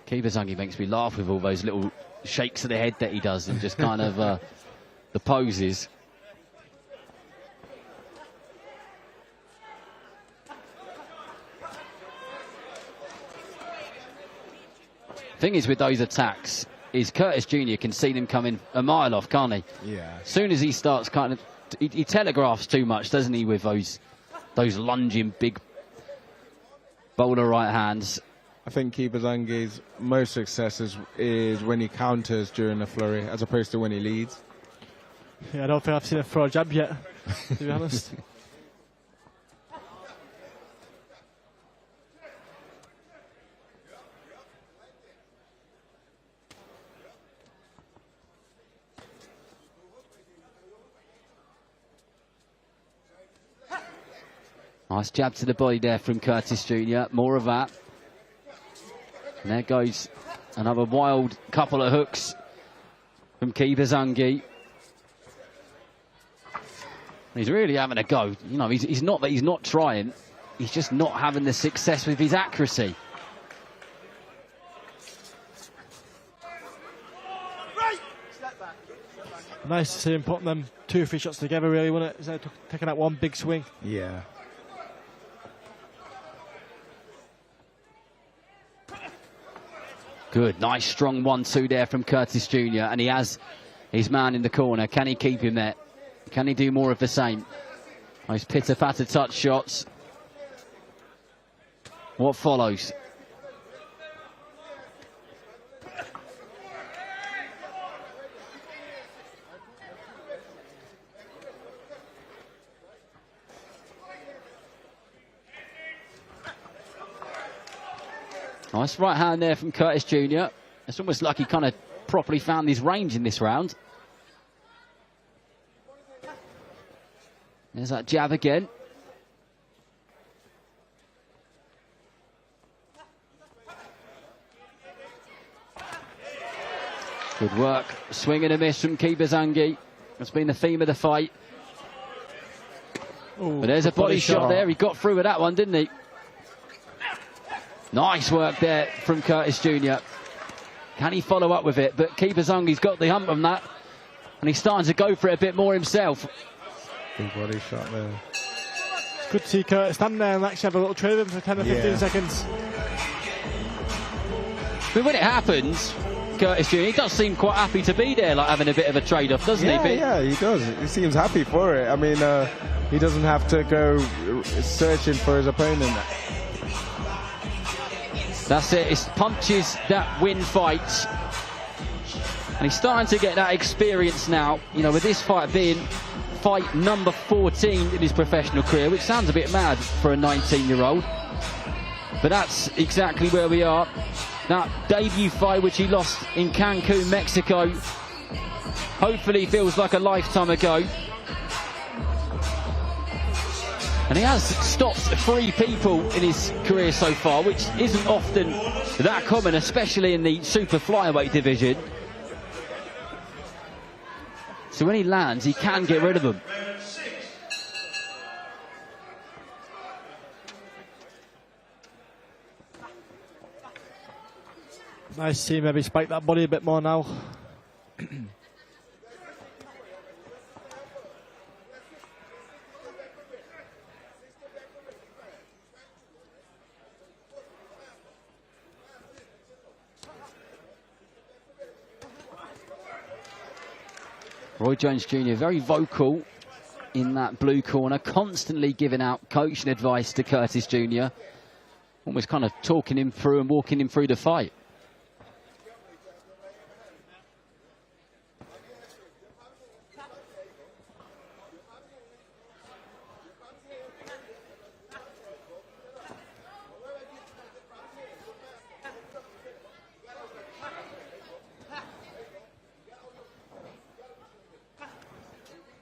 Kibazangi makes me laugh with all those little shakes of the head that he does and just kind of the poses. Thing is with those attacks is Curtis Jr. can see them coming a mile off, can't he? Yeah. As soon as he starts kind of, he telegraphs too much, doesn't he, with those lunging big bowler right hands. I think Kibazangi's most success is when he counters during the flurry, as opposed to when he leads. Yeah, I don't think I've seen a throw a jab yet, to be honest. Nice jab to the body there from Curtis Jr. More of that. And there goes another wild couple of hooks from Kibazangi. He's really having a go. You know, he's not that he's not trying. He's just not having the success with his accuracy. Nice to see him putting them 2 or 3 shots together, really, wasn't it? Instead of taking that one big swing. Yeah. Good, nice strong 1-2 there from Curtis Jr. And he has his man in the corner. Can he keep him there? Can he do more of the same? Those pitter-patter touch shots. What follows? Nice right hand there from Curtis Jr. It's almost like he kind of properly found his range in this round. There's that jab again. Good work. Swing and a miss from Kibazangi. That's been the theme of the fight. Ooh, but there's a body shot there. He got through with that one, didn't he? Nice work there from Curtis Jr. Can he follow up with it? But Kibazangi's got the hump on that. And he's starting to go for it a bit more himself. Big body shot there. Good to see Curtis stand there and actually have a little trade with him for 10 or 15 seconds. But when it happens, Curtis Jr., he does seem quite happy to be there, like having a bit of a trade-off, doesn't he? But yeah, he does. He seems happy for it. I mean, he doesn't have to go searching for his opponent. That's it, it's punches that win fights. And he's starting to get that experience now, you know, with this fight being fight number 14 in his professional career, which sounds a bit mad for a 19-year-old. But that's exactly where we are. That debut fight, which he lost in Cancun, Mexico, hopefully feels like a lifetime ago. And he has stopped 3 people in his career so far, which isn't often that common, especially in the super flyweight division. So when he lands, he can get rid of them. Nice to see maybe spike that body a bit more now. Roy Jones Jr. very vocal in that blue corner, constantly giving out coaching advice to Curtis Jr. Almost kind of talking him through and walking him through the fight.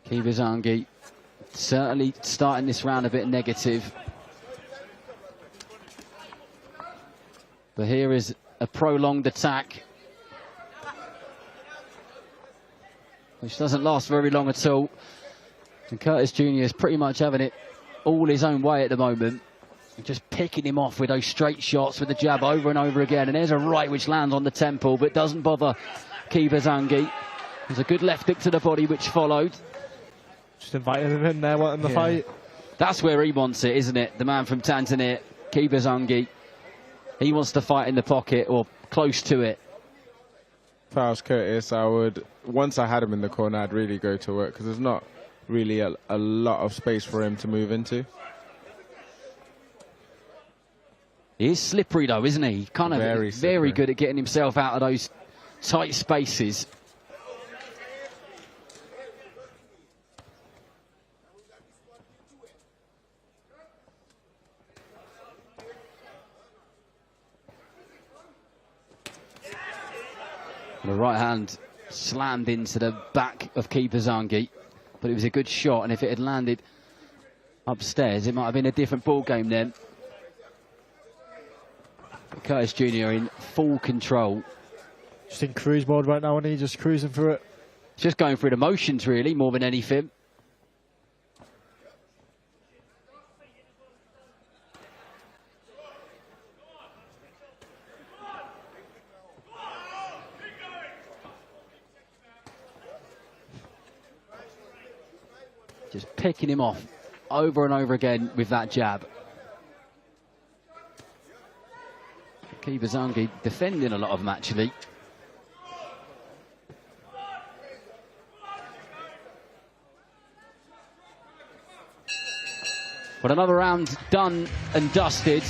Kibazangi certainly starting this round a bit negative. But here is a prolonged attack, which doesn't last very long at all. And Curtis Jr. is pretty much having it all his own way at the moment. Just picking him off with those straight shots with the jab over and over again. And there's a right which lands on the temple, but doesn't bother Kibazangi. There's a good left hook to the body which followed. Just inviting him in there, wanting the fight. That's where he wants it, isn't it? The man from Tanzania, Kibazangi. He wants to fight in the pocket or close to it. If I was Curtis, I would, once I had him in the corner, I'd really go to work, because there's not really a lot of space for him to move into. He is slippery though, isn't he? Kind of very good at getting himself out of those tight spaces. The right hand slammed into the back of Kibazangi, but it was a good shot, and if it had landed upstairs, it might have been a different ball game then. Curtis Jr. in full control. Just in cruise mode right now, and he's just cruising through it. Just going through the motions, really, more than anything. Just picking him off over and over again with that jab. Kibazangi defending a lot of them, actually. But another round done and dusted.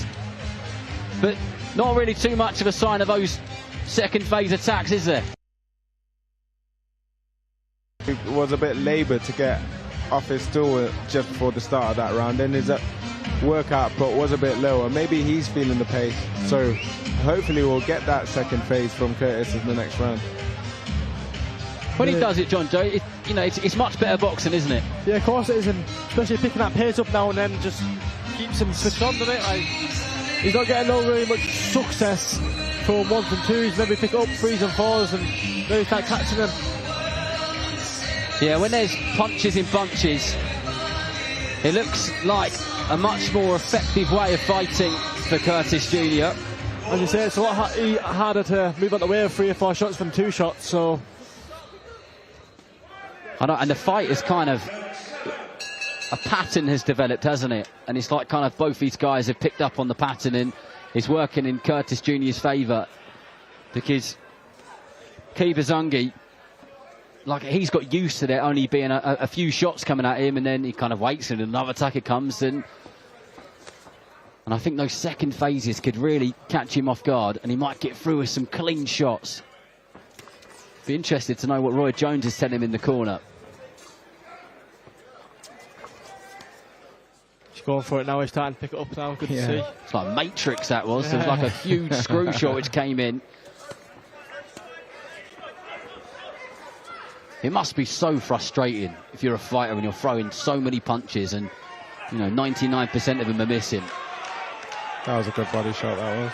But not really too much of a sign of those second phase attacks, is there? It was a bit laboured to get off his stool just before the start of that round. Then his work output was a bit lower. Maybe he's feeling the pace. So hopefully we'll get that second phase from Curtis in the next round. When he does it, John Joe, it's much better boxing, isn't it? Yeah, of course it is, and especially picking that pace up now and then just keeps him switched on, doesn't it? Like, he's not getting no really much success from 1s and 2s, maybe pick up 3s and 4s and maybe start catching them. Yeah, when there's punches in bunches, it looks like a much more effective way of fighting for Curtis Jr. As you say, it's a lot harder to move out the way of 3 or 4 shots than 2 shots, so... I know, and the fight is kind of... a pattern has developed, hasn't it? And it's like kind of both these guys have picked up on the pattern and is working in Curtis Jr.'s favour. Because Kibazangi, like, he's got used to there only being a few shots coming at him, and then he kind of waits and another attacker comes in. And I think those second phases could really catch him off guard, and he might get through with some clean shots. Be interested to know what Roy Jones is telling him in the corner. He's going for it now, he's starting to pick it up now, good to see. It's like Matrix that was, there was like a huge screw shot which came in. It must be so frustrating if you're a fighter and you're throwing so many punches and, 99% of them are missing. That was a good body shot, that was.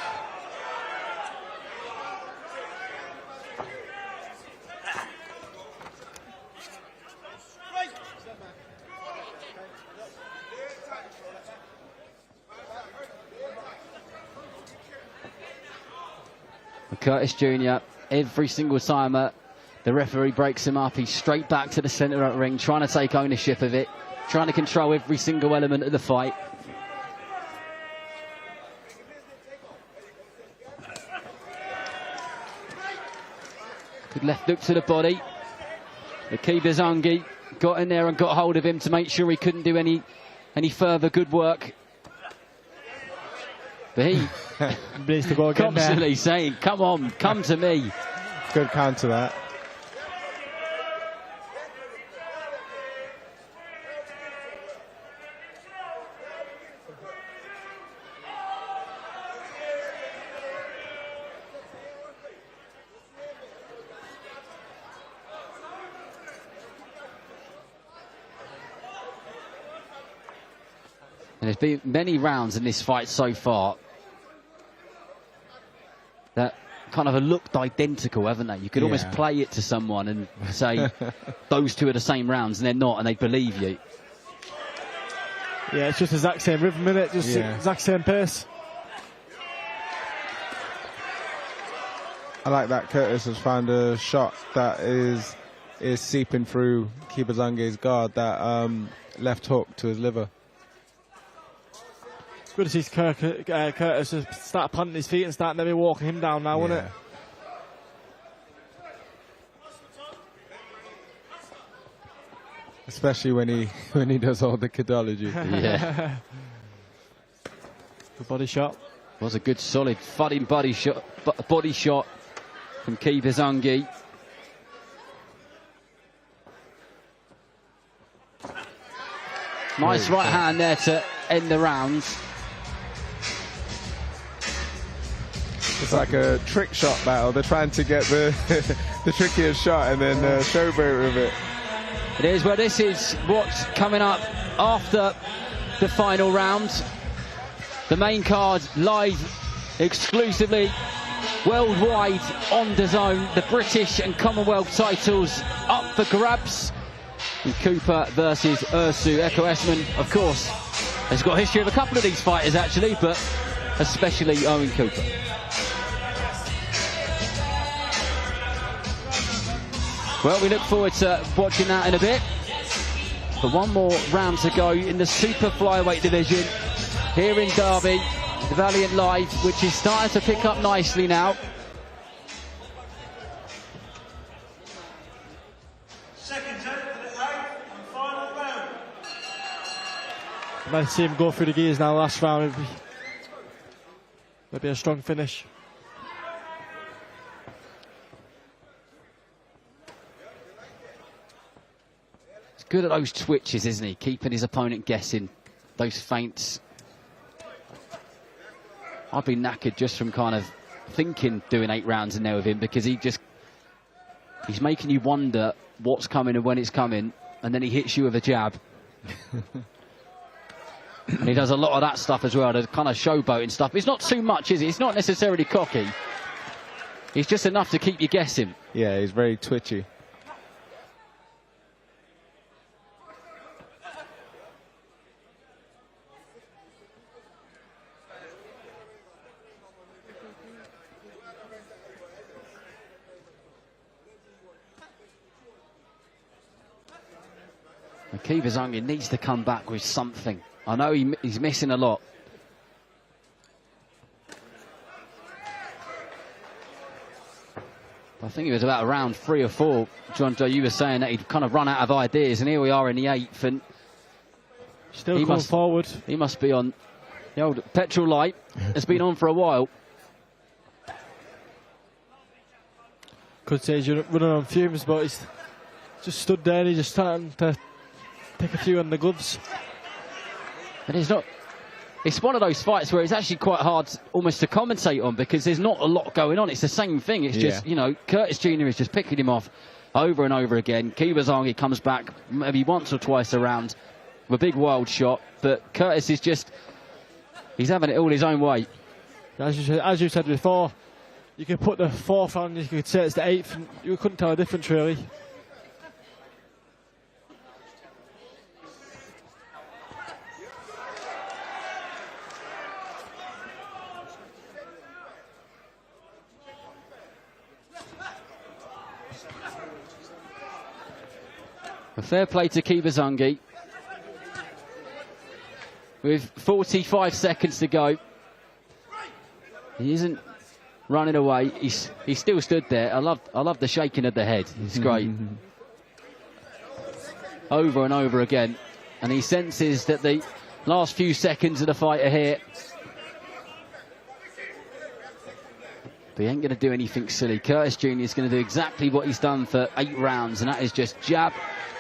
Curtis Jr., every single time the referee breaks him up, he's straight back to the centre of the ring, trying to take ownership of it, trying to control every single element of the fight. Good left hook to the body. The Kibazangi got in there and got hold of him to make sure he couldn't do any further good work. But he needs to go again constantly there. saying, come on, come to me. Good counter that. And there's been many rounds in this fight so far that kind of looked identical, haven't they? You could almost play it to someone and say those two are the same rounds, and they're not, and they believe you. Yeah, it's just the exact same rhythm, isn't it? Just the exact same pace. I like that Curtis has found a shot that is seeping through Kibazange's guard, that left hook to his liver. Good to see Curtis start planting his feet and start maybe walking him down now, wouldn't it? Especially when he does all the kidology. Yeah. Good body shot. Was a good solid thudding body shot from Kibazange. Nice right hand there to end the rounds. It's like a trick shot battle. They're trying to get the the trickiest shot and then showboat with it. It is. Well, this is what's coming up after the final round. The main card live exclusively worldwide on DAZN. The British and Commonwealth titles up for grabs. And Cooper versus Ursu. Eko Esman, of course, has got a history of a couple of these fighters actually, but especially Owen Cooper. Well, we look forward to watching that in a bit. But one more round to go in the super flyweight division here in Derby. The Valiant Live, which is starting to pick up nicely now. Nice to see him go through the gears now. Last round, maybe a strong finish. He's good at those twitches, isn't he? Keeping his opponent guessing. Those feints. I've been knackered just from kind of thinking doing 8 rounds in there with him, because he's making you wonder what's coming and when it's coming, and then he hits you with a jab. And he does a lot of that stuff as well, the kind of showboating stuff. It's not too much, is it? It's not necessarily cocky. It's just enough to keep you guessing. Yeah, he's very twitchy. Kibazange needs to come back with something. I know he's missing a lot. I think it was about around 3 or 4, John Joe, you were saying that he'd kind of run out of ideas, and here we are in the 8th, and still going forward. He must be on the old petrol light. It's been on for a while. Could say he's running on fumes, but he's just stood there and he's just starting to take a few on the gloves. And it's one of those fights where it's actually quite hard almost to commentate on, because there's not a lot going on. It's the same thing. It's just, you know, Curtis Jr. is just picking him off over and over again. Kibazange comes back maybe once or twice around with a big wild shot, but Curtis is just, he's having it all his own way. As you said before, you could put the 4th on, you could say it's the 8th, and you couldn't tell the difference really. A fair play to Kibazange. With 45 seconds to go. He isn't running away. He's still stood there. I love the shaking of the head. It's great. Over and over again. And he senses that the last few seconds of the fight are here. But he ain't going to do anything silly. Curtis Jr. is going to do exactly what he's done for 8 rounds, and that is just jab,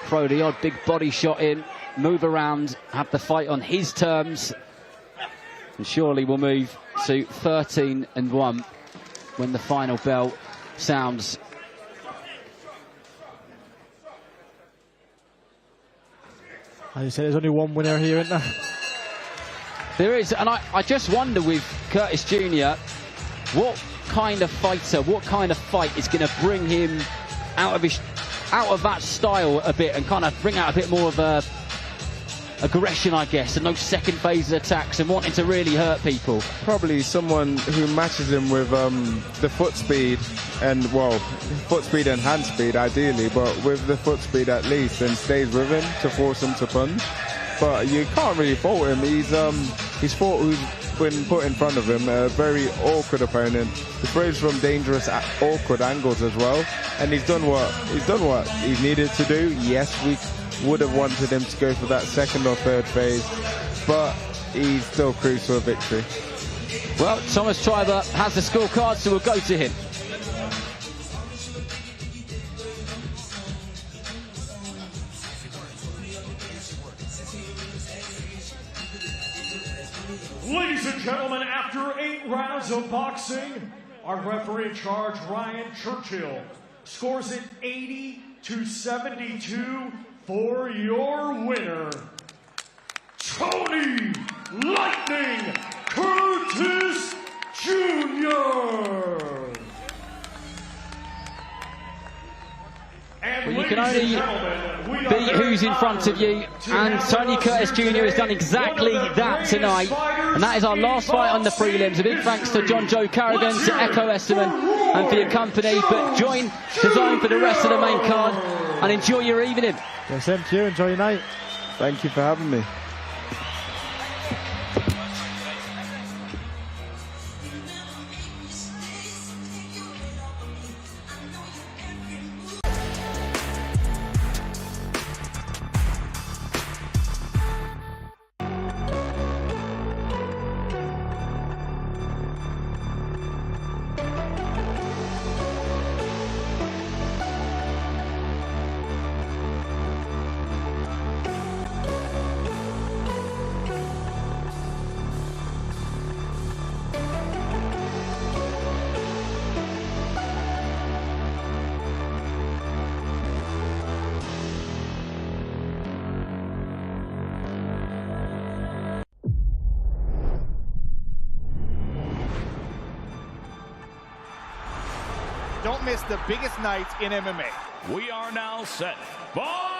throw the odd big body shot in, move around, have the fight on his terms, and surely we'll move to 13-1 when the final bell sounds. As you said, there's only one winner here, isn't there? There is, and I just wonder with Curtis Jr. what kind of fighter, what kind of fight is going to bring him out of that style a bit and kind of bring out a bit more of aggression, I guess, and those second phase attacks and wanting to really hurt people? Probably someone who matches him with the foot speed and, well, foot speed and hand speed ideally, but with the foot speed at least, and stays with him to force him to punch. But you can't really fault him. He's fought who's been put in front of him, a very awkward opponent. He throws from dangerous, awkward angles as well, and he's done what he needed to do. Yes, we would have wanted him to go for that second or third phase, but he's still cruised to a victory. Well, Thomas Triber has the scorecard, so we'll go to him. Ladies and gentlemen, after 8 rounds of boxing, our referee in charge, Ryan Churchill, scores it 80-72 for your winner, Tony Lightning Curtis Jr. Well, you can only beat who's in front of you, and Tony Curtis Jr. has done exactly that tonight, and that is our last fight on the prelims. A big thanks to John Joe Carrigan, to Echo Esterman, and for your company. But join DAZN for the rest of the main card, and enjoy your evening. Yeah, same to you. Enjoy your night. Thank you for having me. Don't miss the biggest nights in MMA. We are now set for